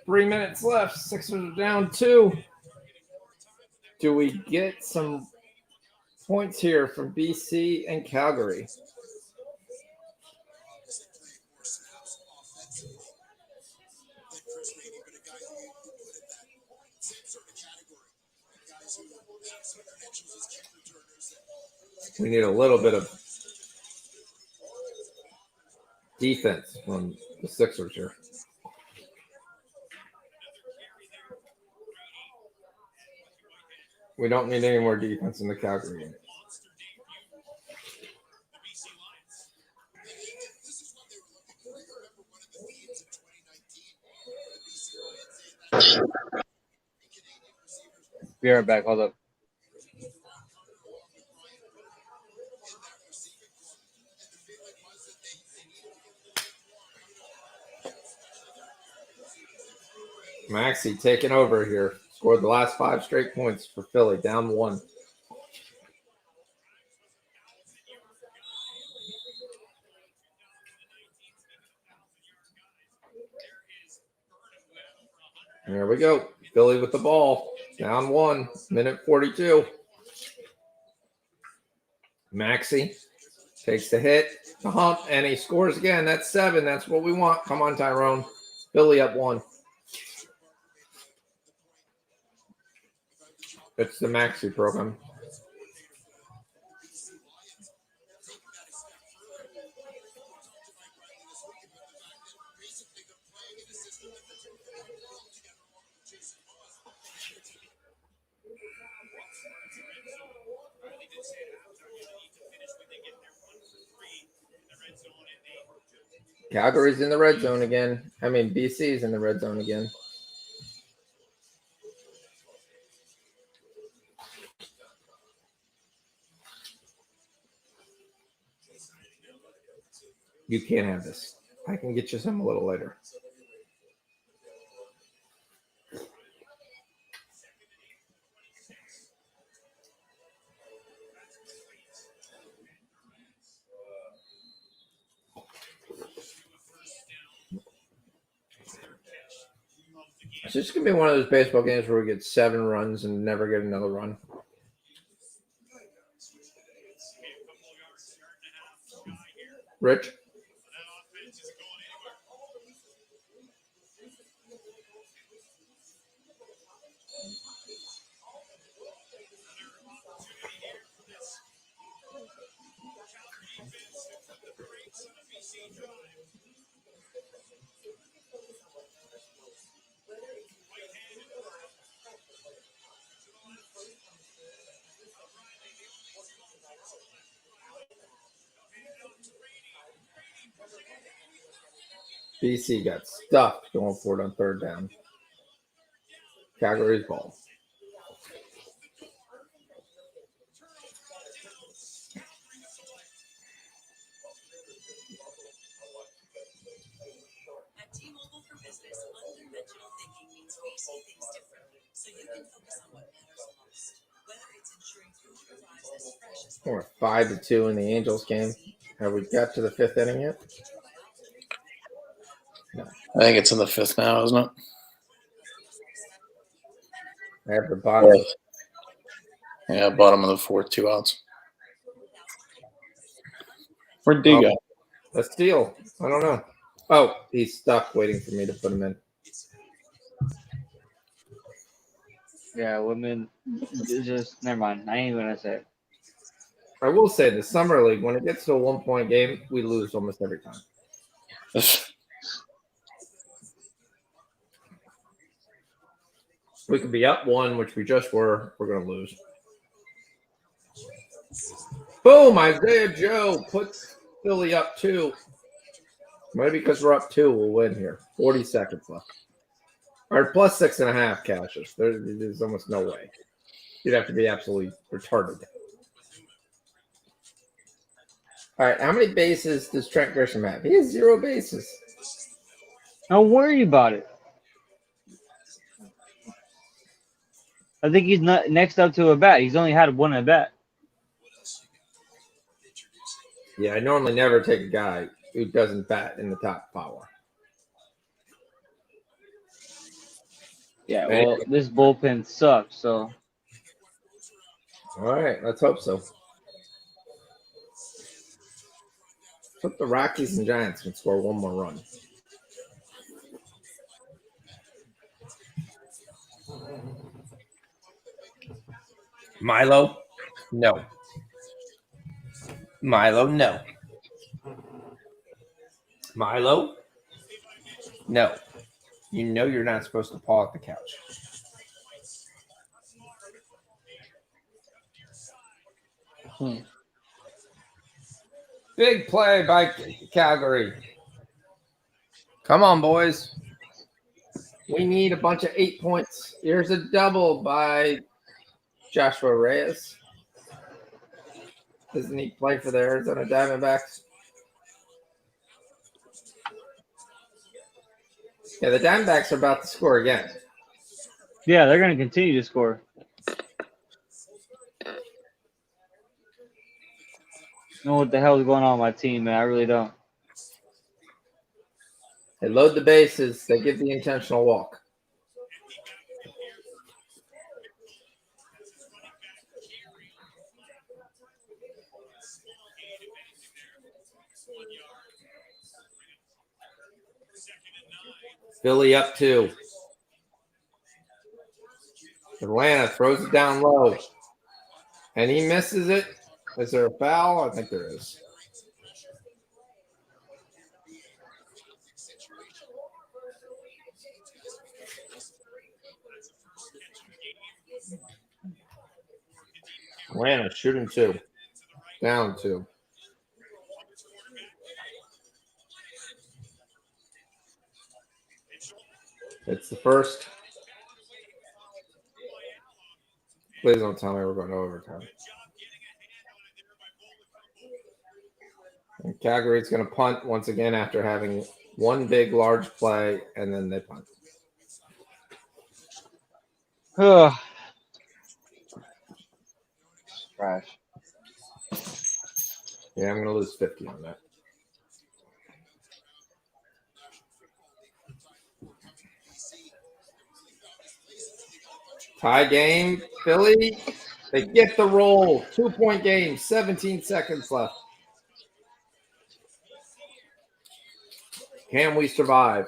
Three minutes left. Sixers are down 2. Do we get some points here from BC and Calgary? We need a little bit of defense from the Sixers here. We don't need any more defense in the Calgary game. Be right back. Hold up. Maxey taking over here. Scored the last 5 straight points for Philly, down 1. There we go. Philly with the ball. Down 1. Minute 42. Maxey takes the hit, the hump, and he scores again. That's 7. That's what we want. Come on, Tyrone. Philly up 1. It's the Maxey program. Calgary's in the red zone again. I mean, BC's in the red zone again. You can't have this. I can get you some a little later. It's just gonna be one of those baseball games where we get 7 runs and never get another run. Rich? BC got stuffed going for it on 3rd down. Calgary's ball. At T-Mobile for Business, unconventional thinking means we see things differently, so you can focus on what matters most. Whether it's ensuring food arrives as fresh as We're 5-2 in the Angels game. Have we got to the 5th inning yet? No. I think it's in the 5th now, isn't it? I have the bottom. Yeah, bottom of the 4th, 2 outs. Where'd D go? A steal. I don't know. Oh, he's stuck waiting for me to put him in. Yeah, women. Just never mind. I ain't gonna say it. I will say the summer league, when it gets to a 1-point game, we lose almost every time. We could be up 1, which we just were. We're going to lose. Boom! Isaiah Joe puts Philly up 2. Maybe because we're up 2, we'll win here. 40 seconds left. Or plus 6.5 cashes. There's almost no way. You'd have to be absolutely retarded. All right, how many bases does Trent Grisham have? He has 0 bases. Don't worry about it. I think he's not next up to a bat. He's only had 1 at bat. Yeah, I normally never take a guy who doesn't bat in the top power. Yeah, well, this bullpen sucks, so. All right, let's hope so. Hope the Rockies and Giants can score 1 more run. Milo? No. Milo, no. Milo? No. You know you're not supposed to paw at the couch. Big play by Calgary. Come on, boys. We need a bunch of 8 points. Here's a double by Joshua Reyes. Doesn't he play for the Arizona Diamondbacks? Yeah, the Diamondbacks are about to score again. Yeah, they're going to continue to score. I don't know what the hell is going on with my team, man. I really don't. They load the bases. They give the intentional walk. Philly up 2. Atlanta throws it down low. And he misses it. Is there a foul? I think there is. Atlanta shooting 2. Down 2. It's the first. Please don't tell me we're going to overtime. And Calgary's going to punt once again after having one big, large play, and then they punt. Trash. Yeah, I'm going to lose 50 on that. Tie game, Philly. They get the roll. 2-point game, 17 seconds left. Can we survive?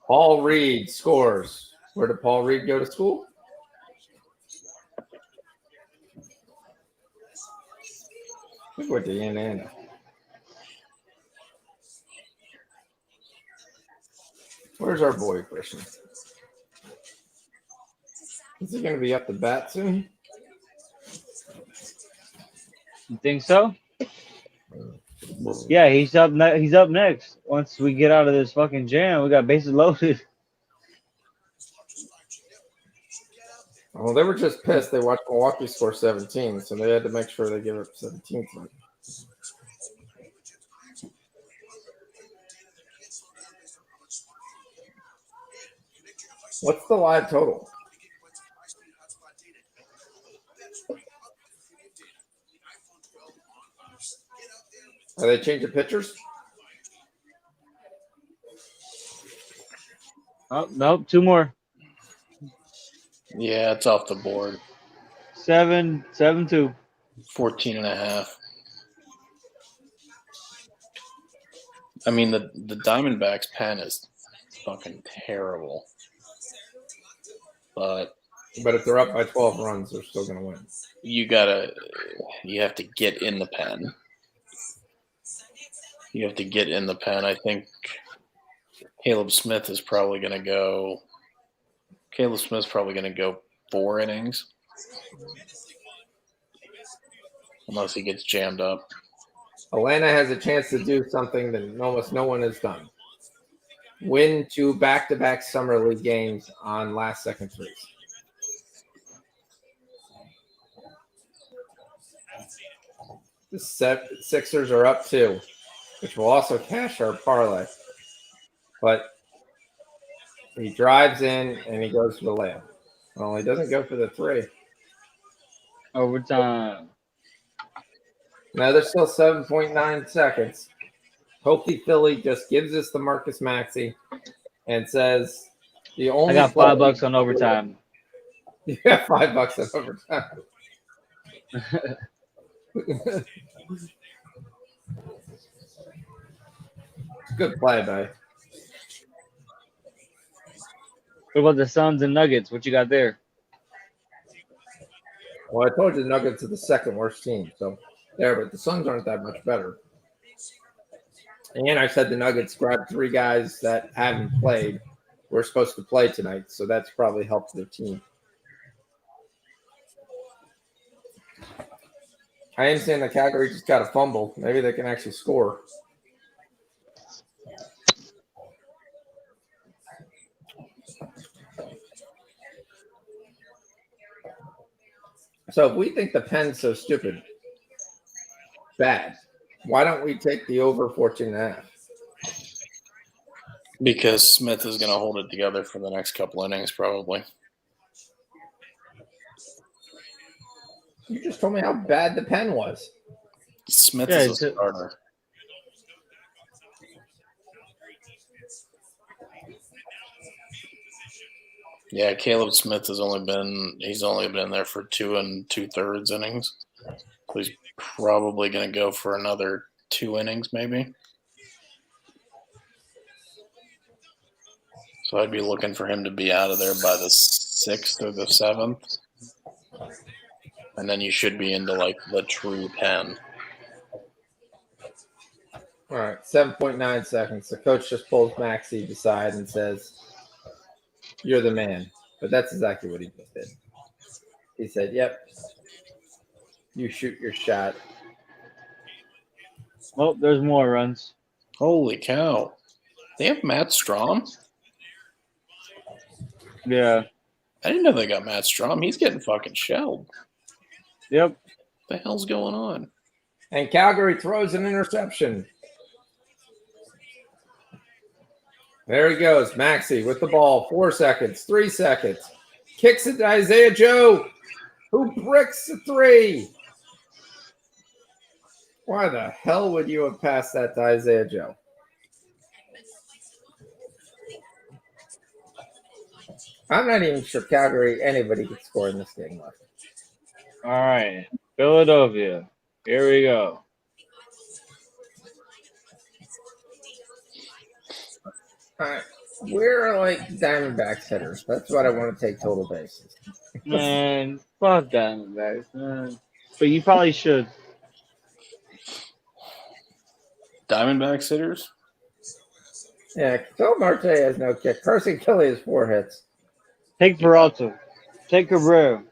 Paul Reed scores. Where did Paul Reed go to school? I think went to Indiana. Where's our boy, Christian? Is he going to be up to bat soon? You think so? Yeah, he's up. He's up next. Once we get out of this fucking jam, we got bases loaded. Well, they were just pissed. They watched Milwaukee score 17, so they had to make sure they give up 17 tonight. What's the live total? Are they changing pitchers? Oh, nope. 2 more. Yeah, it's off the board. 7-2. 14.5. I mean, the Diamondbacks pen is fucking terrible. But if they're up by 12 runs, they're still going to win. You have to get in the pen. You have to get in the pen. I think Caleb Smith is probably going to go. Caleb Smith's probably going to go 4 innings. Unless he gets jammed up. Atlanta has a chance to do something that almost no one has done. Win 2 back-to-back Summer League games on last-second threes. The Sixers are up 2, which will also cash our parlay. But he drives in and he goes for the layup. Well, he doesn't go for the 3. Overtime. Now there's still 7.9 seconds. Hopefully Philly just gives us the Marcus Maxey and says the only. I got $5 on overtime. You got $5 on overtime. Good play, buddy. What about the Suns and Nuggets? What you got there? Well, I told you the Nuggets are the second worst team, so there, but the Suns aren't that much better. And I said the Nuggets grabbed 3 guys that haven't played. We're supposed to play tonight, so that's probably helped their team. I understand that Calgary just got a fumble. Maybe they can actually score. So if we think the pen's so stupid, bad, why don't we take the over 14.5? Because Smith is going to hold it together for the next couple innings, probably. You just told me how bad the pen was. Smith is a starter. Yeah, Caleb Smith has only been there for 2 2/3 innings. So he's probably going to go for another 2 innings, maybe. So I'd be looking for him to be out of there by the 6th or the 7th. And then you should be into like the true pen. All right, 7.9 seconds. The coach just pulls Maxey aside and says, "You're the man." But that's exactly what he just did. He said, "Yep, you shoot your shot." Oh, there's more runs. Holy cow. They have Matt Strom? Yeah. I didn't know they got Matt Strom. He's getting fucking shelled. Yep. What the hell's going on? And Calgary throws an interception. There he goes, Maxey with the ball. 4 seconds, 3 seconds. Kicks it to Isaiah Joe, who bricks the 3. Why the hell would you have passed that to Isaiah Joe? I'm not even sure Calgary anybody could score in this game left. All right. Philadelphia. Here we go. All right. We're like Diamondbacks hitters. That's what I want to take total bases. Man, fuck Diamondbacks, man. But you probably should. Diamondbacks hitters? Yeah, Phil Marte has no kick. Carson Kelly has 4 hits. Take Peralta. Take Cabrera.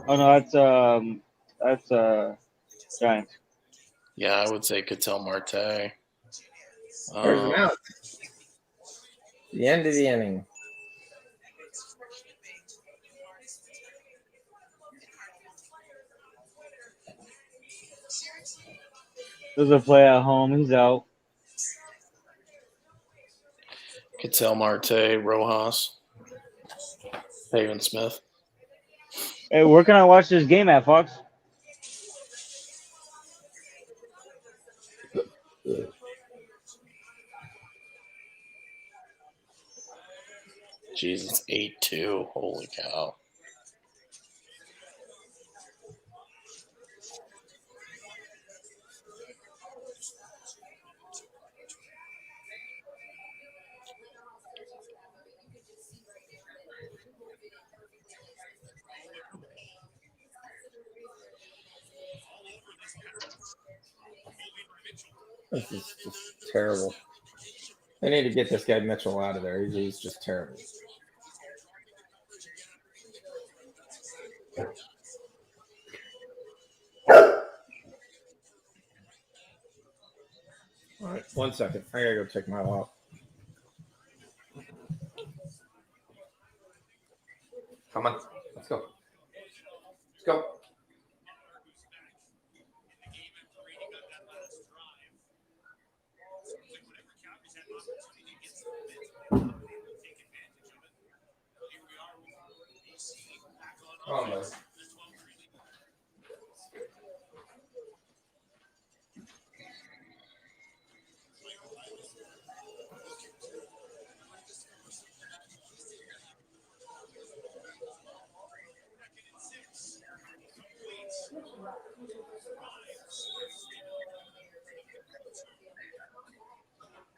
Oh no, that's Giants. Yeah, I would say Ketel Marte. There's an out. The end of the inning. There's a play at home. He's out. Ketel Marte, Rojas, Pavin Smith. Hey, where can I watch this game at, Fox? Jesus, 8-2. Holy cow. This is just terrible. They need to get this guy Mitchell out of there. He's just terrible. All right, 1 second. I gotta go check my log. Come on, let's go. Let's go. Oh, no.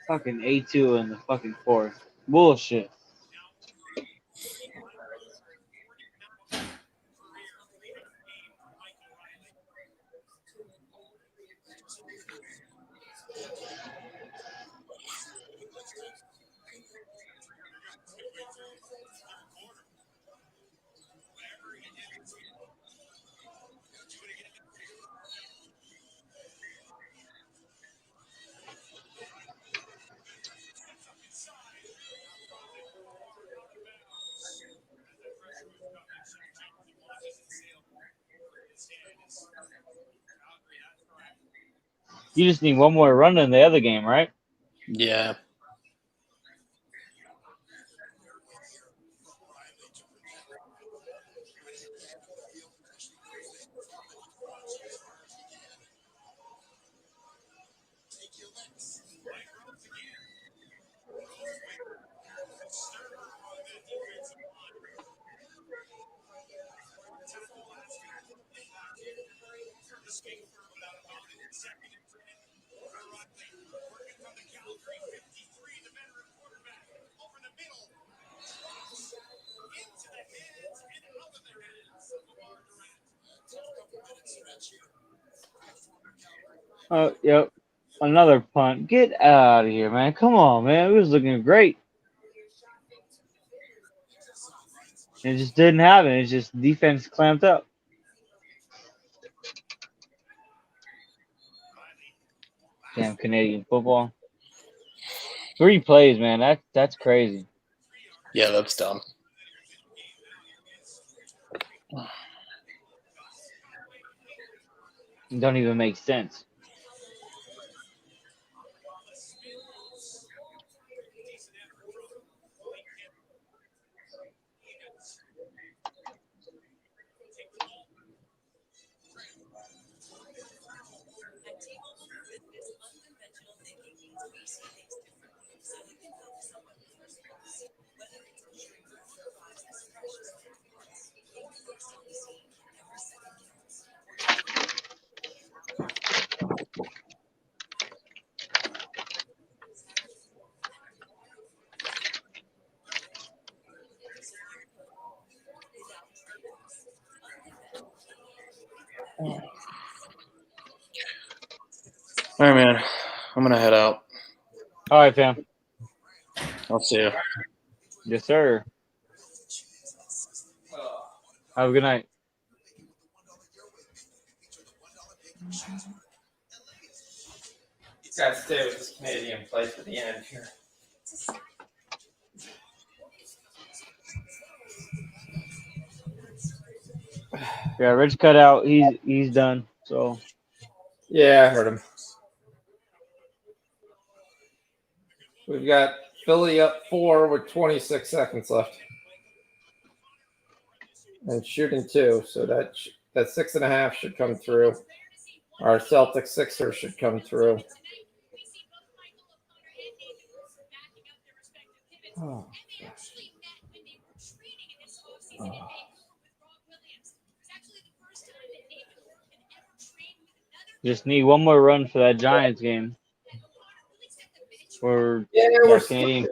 Fucking 8-2 in the fucking 4th. Bullshit. You just need one more run in the other game, right? Yeah. Oh, yep. Another punt. Get out of here, man. Come on, man. It was looking great. It just didn't happen. It's just defense clamped up. Damn Canadian football. 3 plays, man. That's crazy. Yeah, that's dumb. It don't even make sense. At THROWDOWN, unconventional thinking means we see things differently, so you can focus on what matters most. Whether it's ensuring your owner buys this precious parts, being the first on the scene, every second counts. Without trade-offs, unconventional thinking. All right, man. I'm gonna head out. All right, fam. I'll see you. Yes, sir. Have a good night. Got to stay with this Canadian play to the end here. Yeah, Rich cut out. He's done. So Yeah, I heard him. We've got Philly up 4 with 26 seconds left. And shooting 2, so that 6.5 should come through. Our Celtics Sixers should come through. Oh, oh. just need one more run for that Giants game. Or Yeah, Canadian.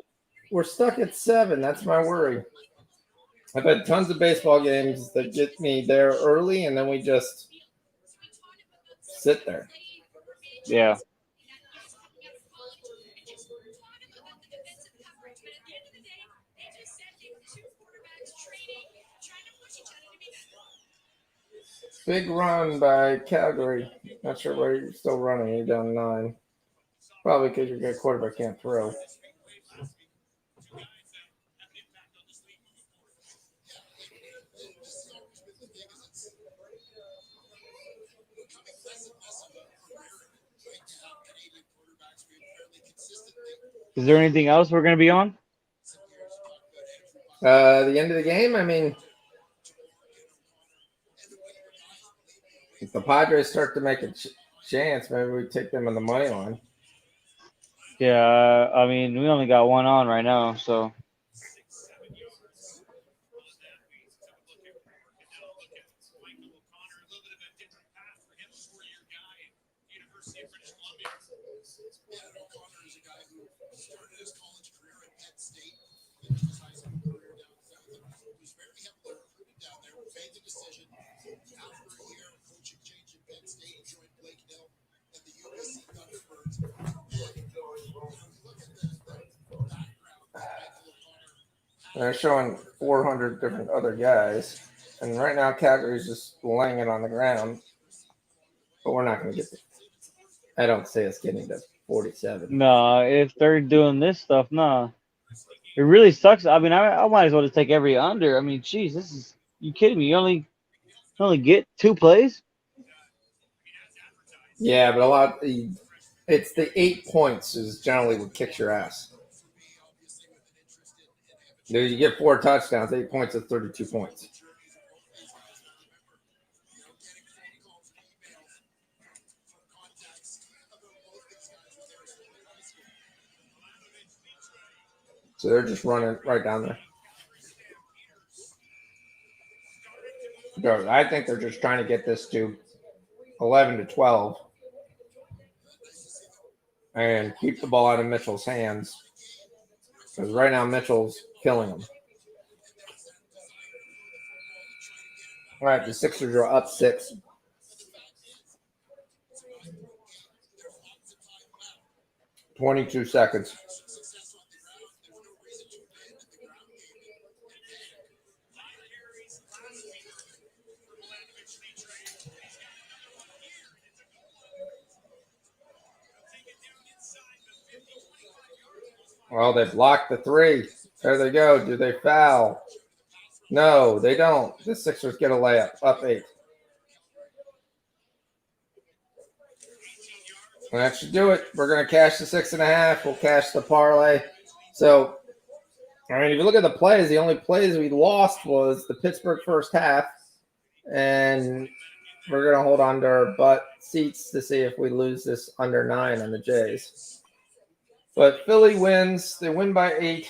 we're stuck at 7. That's my worry. I've had tons of baseball games that get me there early, and then we just sit there. Yeah. Big run by Calgary. Not sure why you're still running. You're down 9. Probably because your quarterback can't throw. Is there anything else we're gonna be on? The end of the game, I mean, if the Padres start to make a chance, maybe we take them on the money line. Yeah, I mean, we only got one on right now, so. Started his college career at Penn State, finished his high school career down south. He was very heavily recruited down there, made the decision. After a year of coaching change at Penn State, he joined Blake Hill and the UBC Thunderbirds. And you look at the background that Michael O'Connor. They're showing 400 different other guys. And right now, Calgary's just laying it on the ground. But we're not going to get to. I don't see us getting to 47. No, if they're doing this stuff, no. It really sucks. I mean, I might as well just take every under. I mean, geez, this is, you kidding me? You only get 2 plays? Yeah, but it's the 8 points is generally what kicks your ass. Dude, you get 4 touchdowns, 8 points is 32 points. So they're just running right down there. Dude, I think they're just trying to get this to 11 to 12 and keep the ball out of Mitchell's hands. Because right now, Mitchell's killing them. All right, the Sixers are up 6. $22 seconds. Well, they blocked the 3. There they go. Do they foul? No, they don't. The Sixers get a layup, up 8. And that should do it. We're going to cash the 6.5. We'll cash the parlay. So, I mean, if you look at the plays, the only plays we lost was the Pittsburgh first half. And we're going to hold on to our butt seats to see if we lose this under 9 on the Jays. But Philly wins. They win by 8.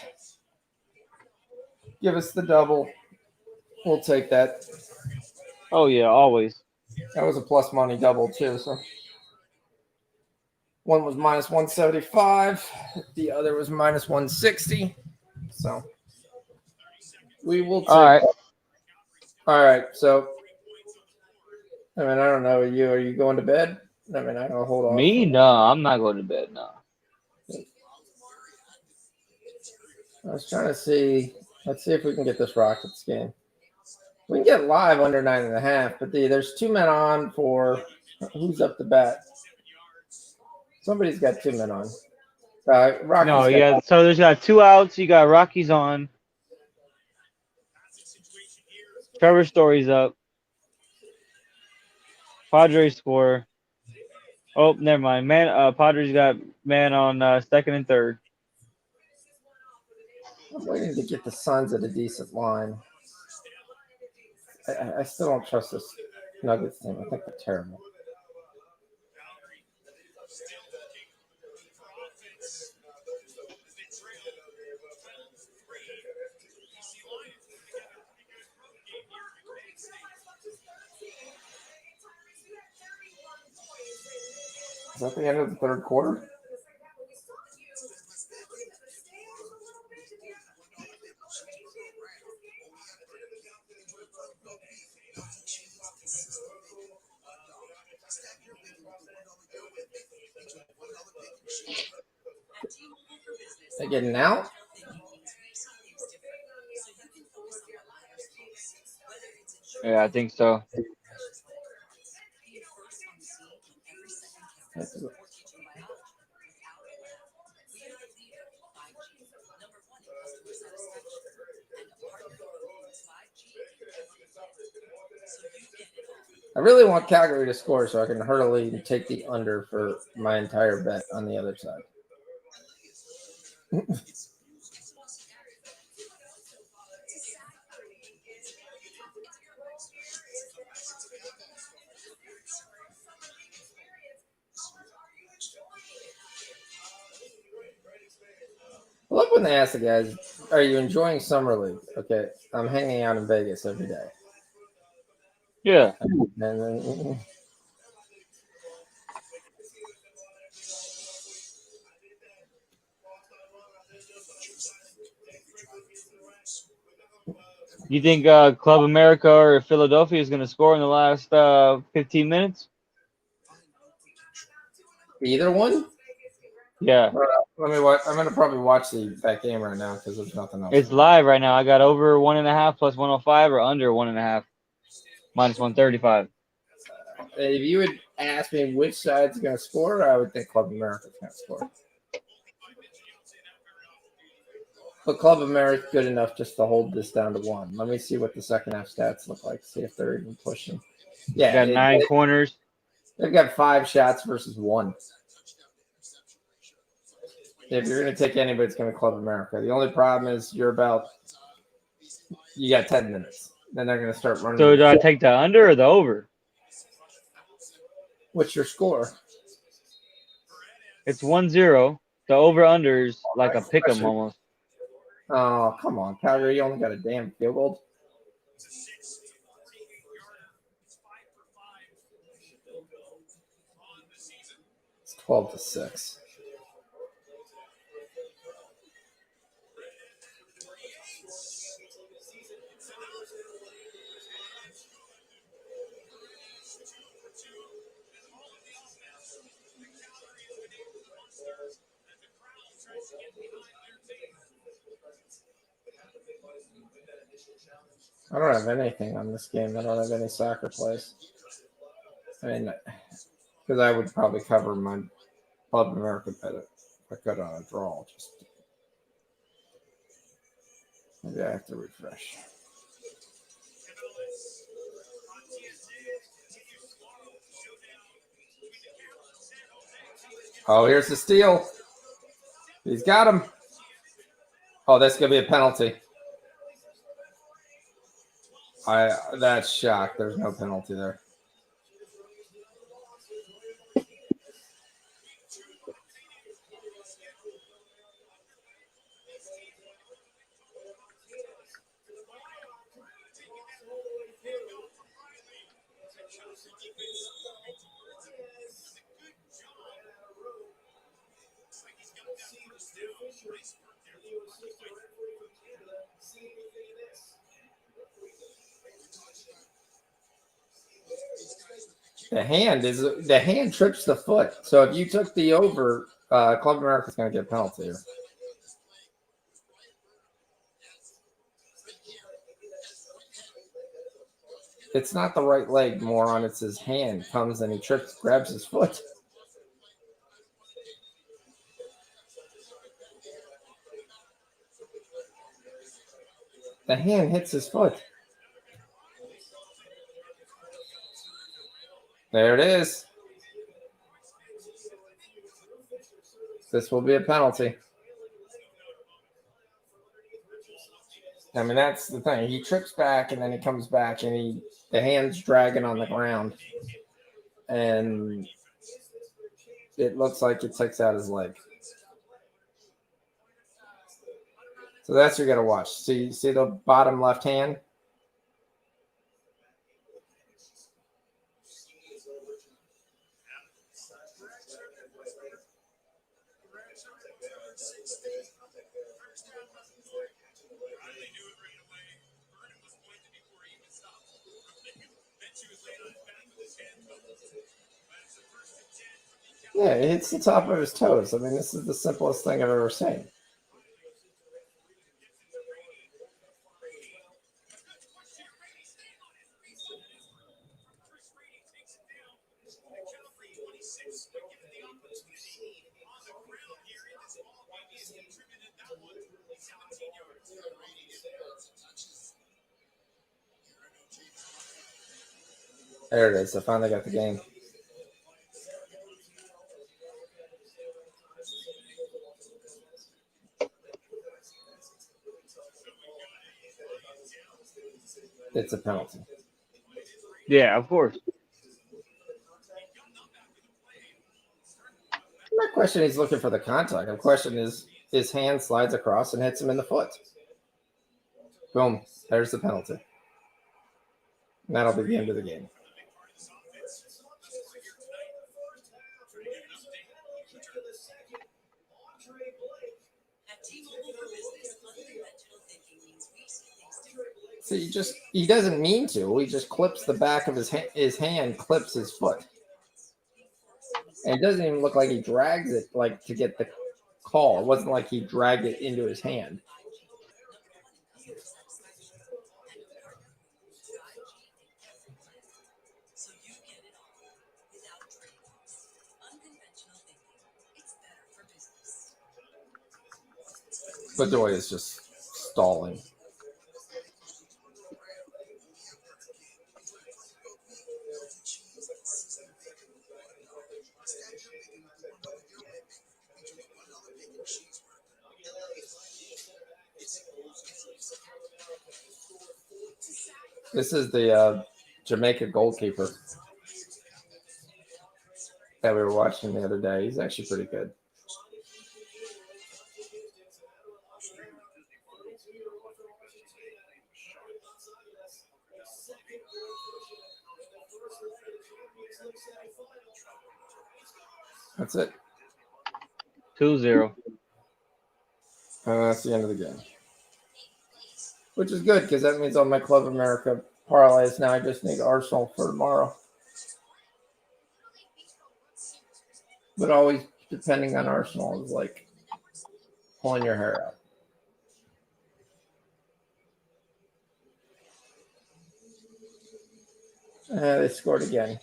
Give us the double. We'll take that. Oh yeah, always. That was a plus money double too. So one was minus 175. The other was minus 160. So we will take. All right. All right. So I mean, I don't know. Are you going to bed? I mean, I don't hold on. Me? No, I'm not going to bed. No. I was trying to see. Let's see if we can get this Rockets game. We can get live under 9.5, but there's 2 men on for who's up to bat. Somebody's got 2 men on. Rockies No, yeah. So there's got 2 outs. You got Rockies on. Trevor Story's up. Padres score. Oh, never mind. Padres got man on second and third. I'm waiting to get the Suns at a decent line. I still don't trust this Nuggets team. I think they're terrible. Is that the end of the third quarter? They getting out? Yeah, I think so. I really want Calgary to score so I can hurriedly and take the under for my entire bet on the other side. I love when they ask the guys, are you enjoying Summer League? Okay, I'm hanging out in Vegas every day. Yeah. And then, You think Club America or Philadelphia is going to score in the last 15 minutes? either one? Yeah. Let me watch. I'm going to probably watch that game right now because there's nothing else. It's live right now. I got over 1.5 plus 105 or under 1.5 minus 135. If you would ask me which side's going to score, I would think Club America's going to score. But Club America's good enough just to hold this down to 1. Let me see what the second half stats look like. See if they're even pushing. Yeah, Got 9 corners. They've got 5 shots versus 1. If you're going to take anybody, it's going to be Club America. The only problem is you got 10 minutes. Then they're going to start running. So do I take the under or the over? What's your score? It's 1-0. The over-under is like a pick 'em almost. Oh, come on. Calgary, you only got a damn field goal. It's 12-6. I don't have anything on this game. I don't have any soccer plays. I mean, because I would probably cover my Club America bet if I could on a draw. Maybe I have to refresh. Oh, here's the steal. He's got him. Oh, that's gonna be a penalty. That's shocked. There's no penalty there. The hand trips the foot. So if you took the over, Club America's going to get a penalty here. It's not the right leg, moron. It's his hand comes and he trips, grabs his foot. The hand hits his foot. There it is. This will be a penalty. I mean, that's the thing. He trips back and then he comes back and the hand's dragging on the ground. And it looks like it takes out his leg. So that's what you got to watch. See the bottom left hand? Yeah, it hits the top of his toes. I mean, this is the simplest thing I've ever seen. There it is. I finally got the game. It's a penalty. Yeah, of course. My question is looking for the contact. The question is his hand slides across and hits him in the foot. Boom. There's the penalty. And that'll be the end of the game. So he doesn't mean to. He just clips the back of his hand clips his foot. And it doesn't even look like he drags it like to get the call. It wasn't like he dragged it into his hand. But Doy is just stalling. This is the Jamaica goalkeeper that we were watching the other day. He's actually pretty good. That's it. 2-0. That's the end of the game. Which is good because that means all my Club America parlays now I just need Arsenal for tomorrow. But always depending on Arsenal is like pulling your hair out. They scored again.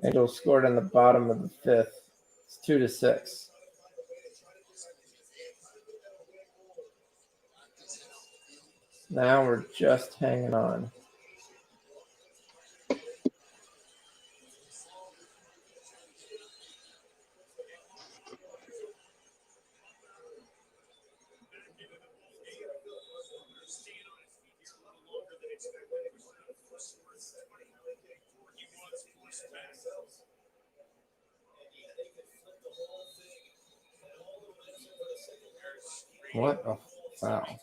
Angel scored in the bottom of the fifth. It's 2-6. Now we're just hanging on. What a foul. 36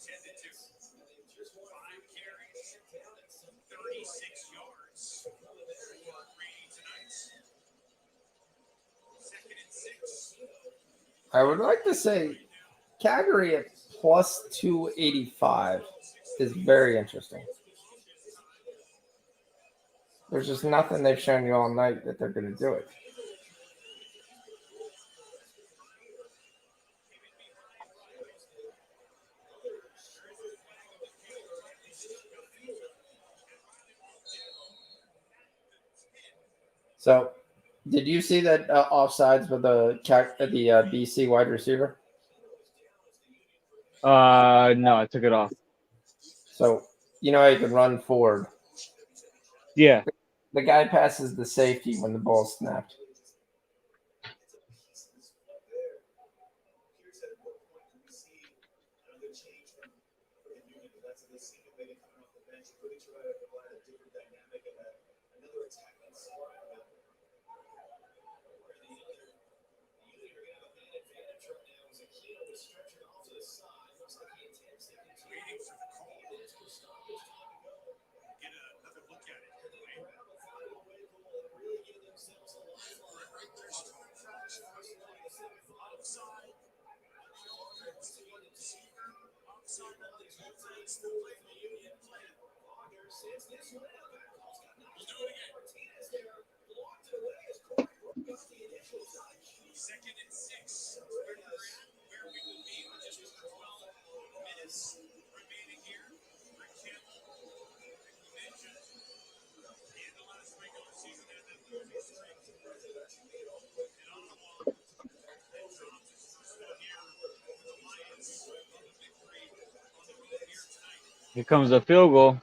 yards for Brady tonight. Second and 6. I would like to say Calgary at plus 285 is very interesting. There's just nothing they've shown you all night that they're going to do it. So, did you see that offsides with the BC wide receiver? No, I took it off. So, you know how you can run forward. Yeah. The guy passes the safety when the ball's snapped. Waiting for the call. Get another look at it. Second and 6. Where we will be with just 12 minutes remaining here. Rick Campbell, like we mentioned, in the last regular season had that losing streak. And Ottawa that dropped his first one here with the Lions on the victory on the road here tonight. Here comes the field goal.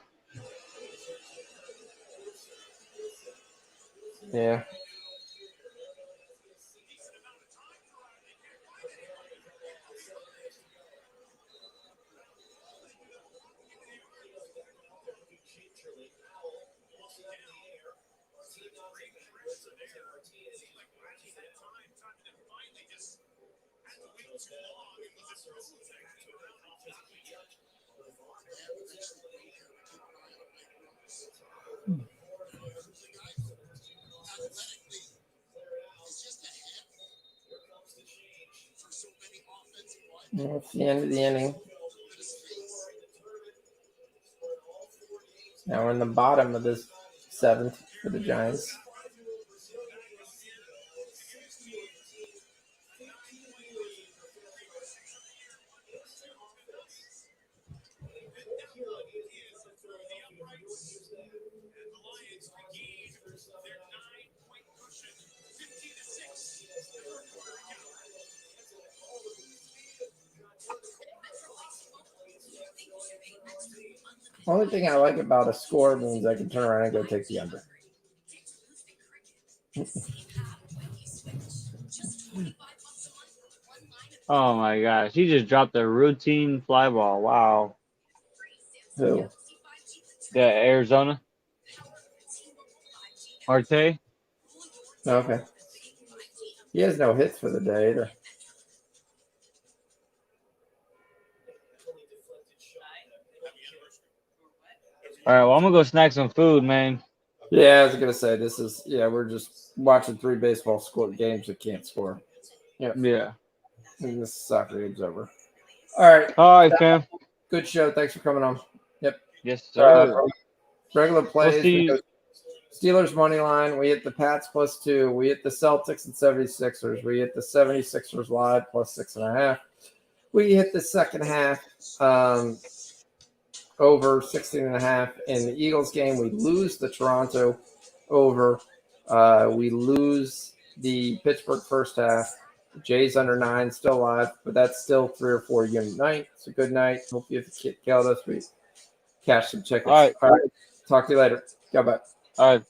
Yeah. It's the end of the inning. Now we're in the bottom of this 7th for the Giants. Only thing I like about a score means I can turn around and go take the under. Oh my gosh. He just dropped a routine fly ball. Wow. Who? Yeah, Arizona. Arte. Okay. He has no hits for the day either. All right, well, I'm going to go snack some food, man. Yeah, I was going to say, we're just watching 3 baseball games that can't score. Yep. Yeah. And this soccer game's over. All right. All right, fam. Good show. Thanks for coming on. Yep. Yes, sir. Regular plays. We'll see you. Steelers money line. We hit the Pats +2. We hit the Celtics and 76ers. We hit the 76ers live +6.5. We hit the second half over 16.5. In the Eagles game, we lose the Toronto over. We lose the Pittsburgh first half. Jays under 9, still live, but that's still 3 or 4 unit night. It's a good night. Hope you have killed us. We cash some tickets. All right. All right. Talk to you later. Goodbye. All right.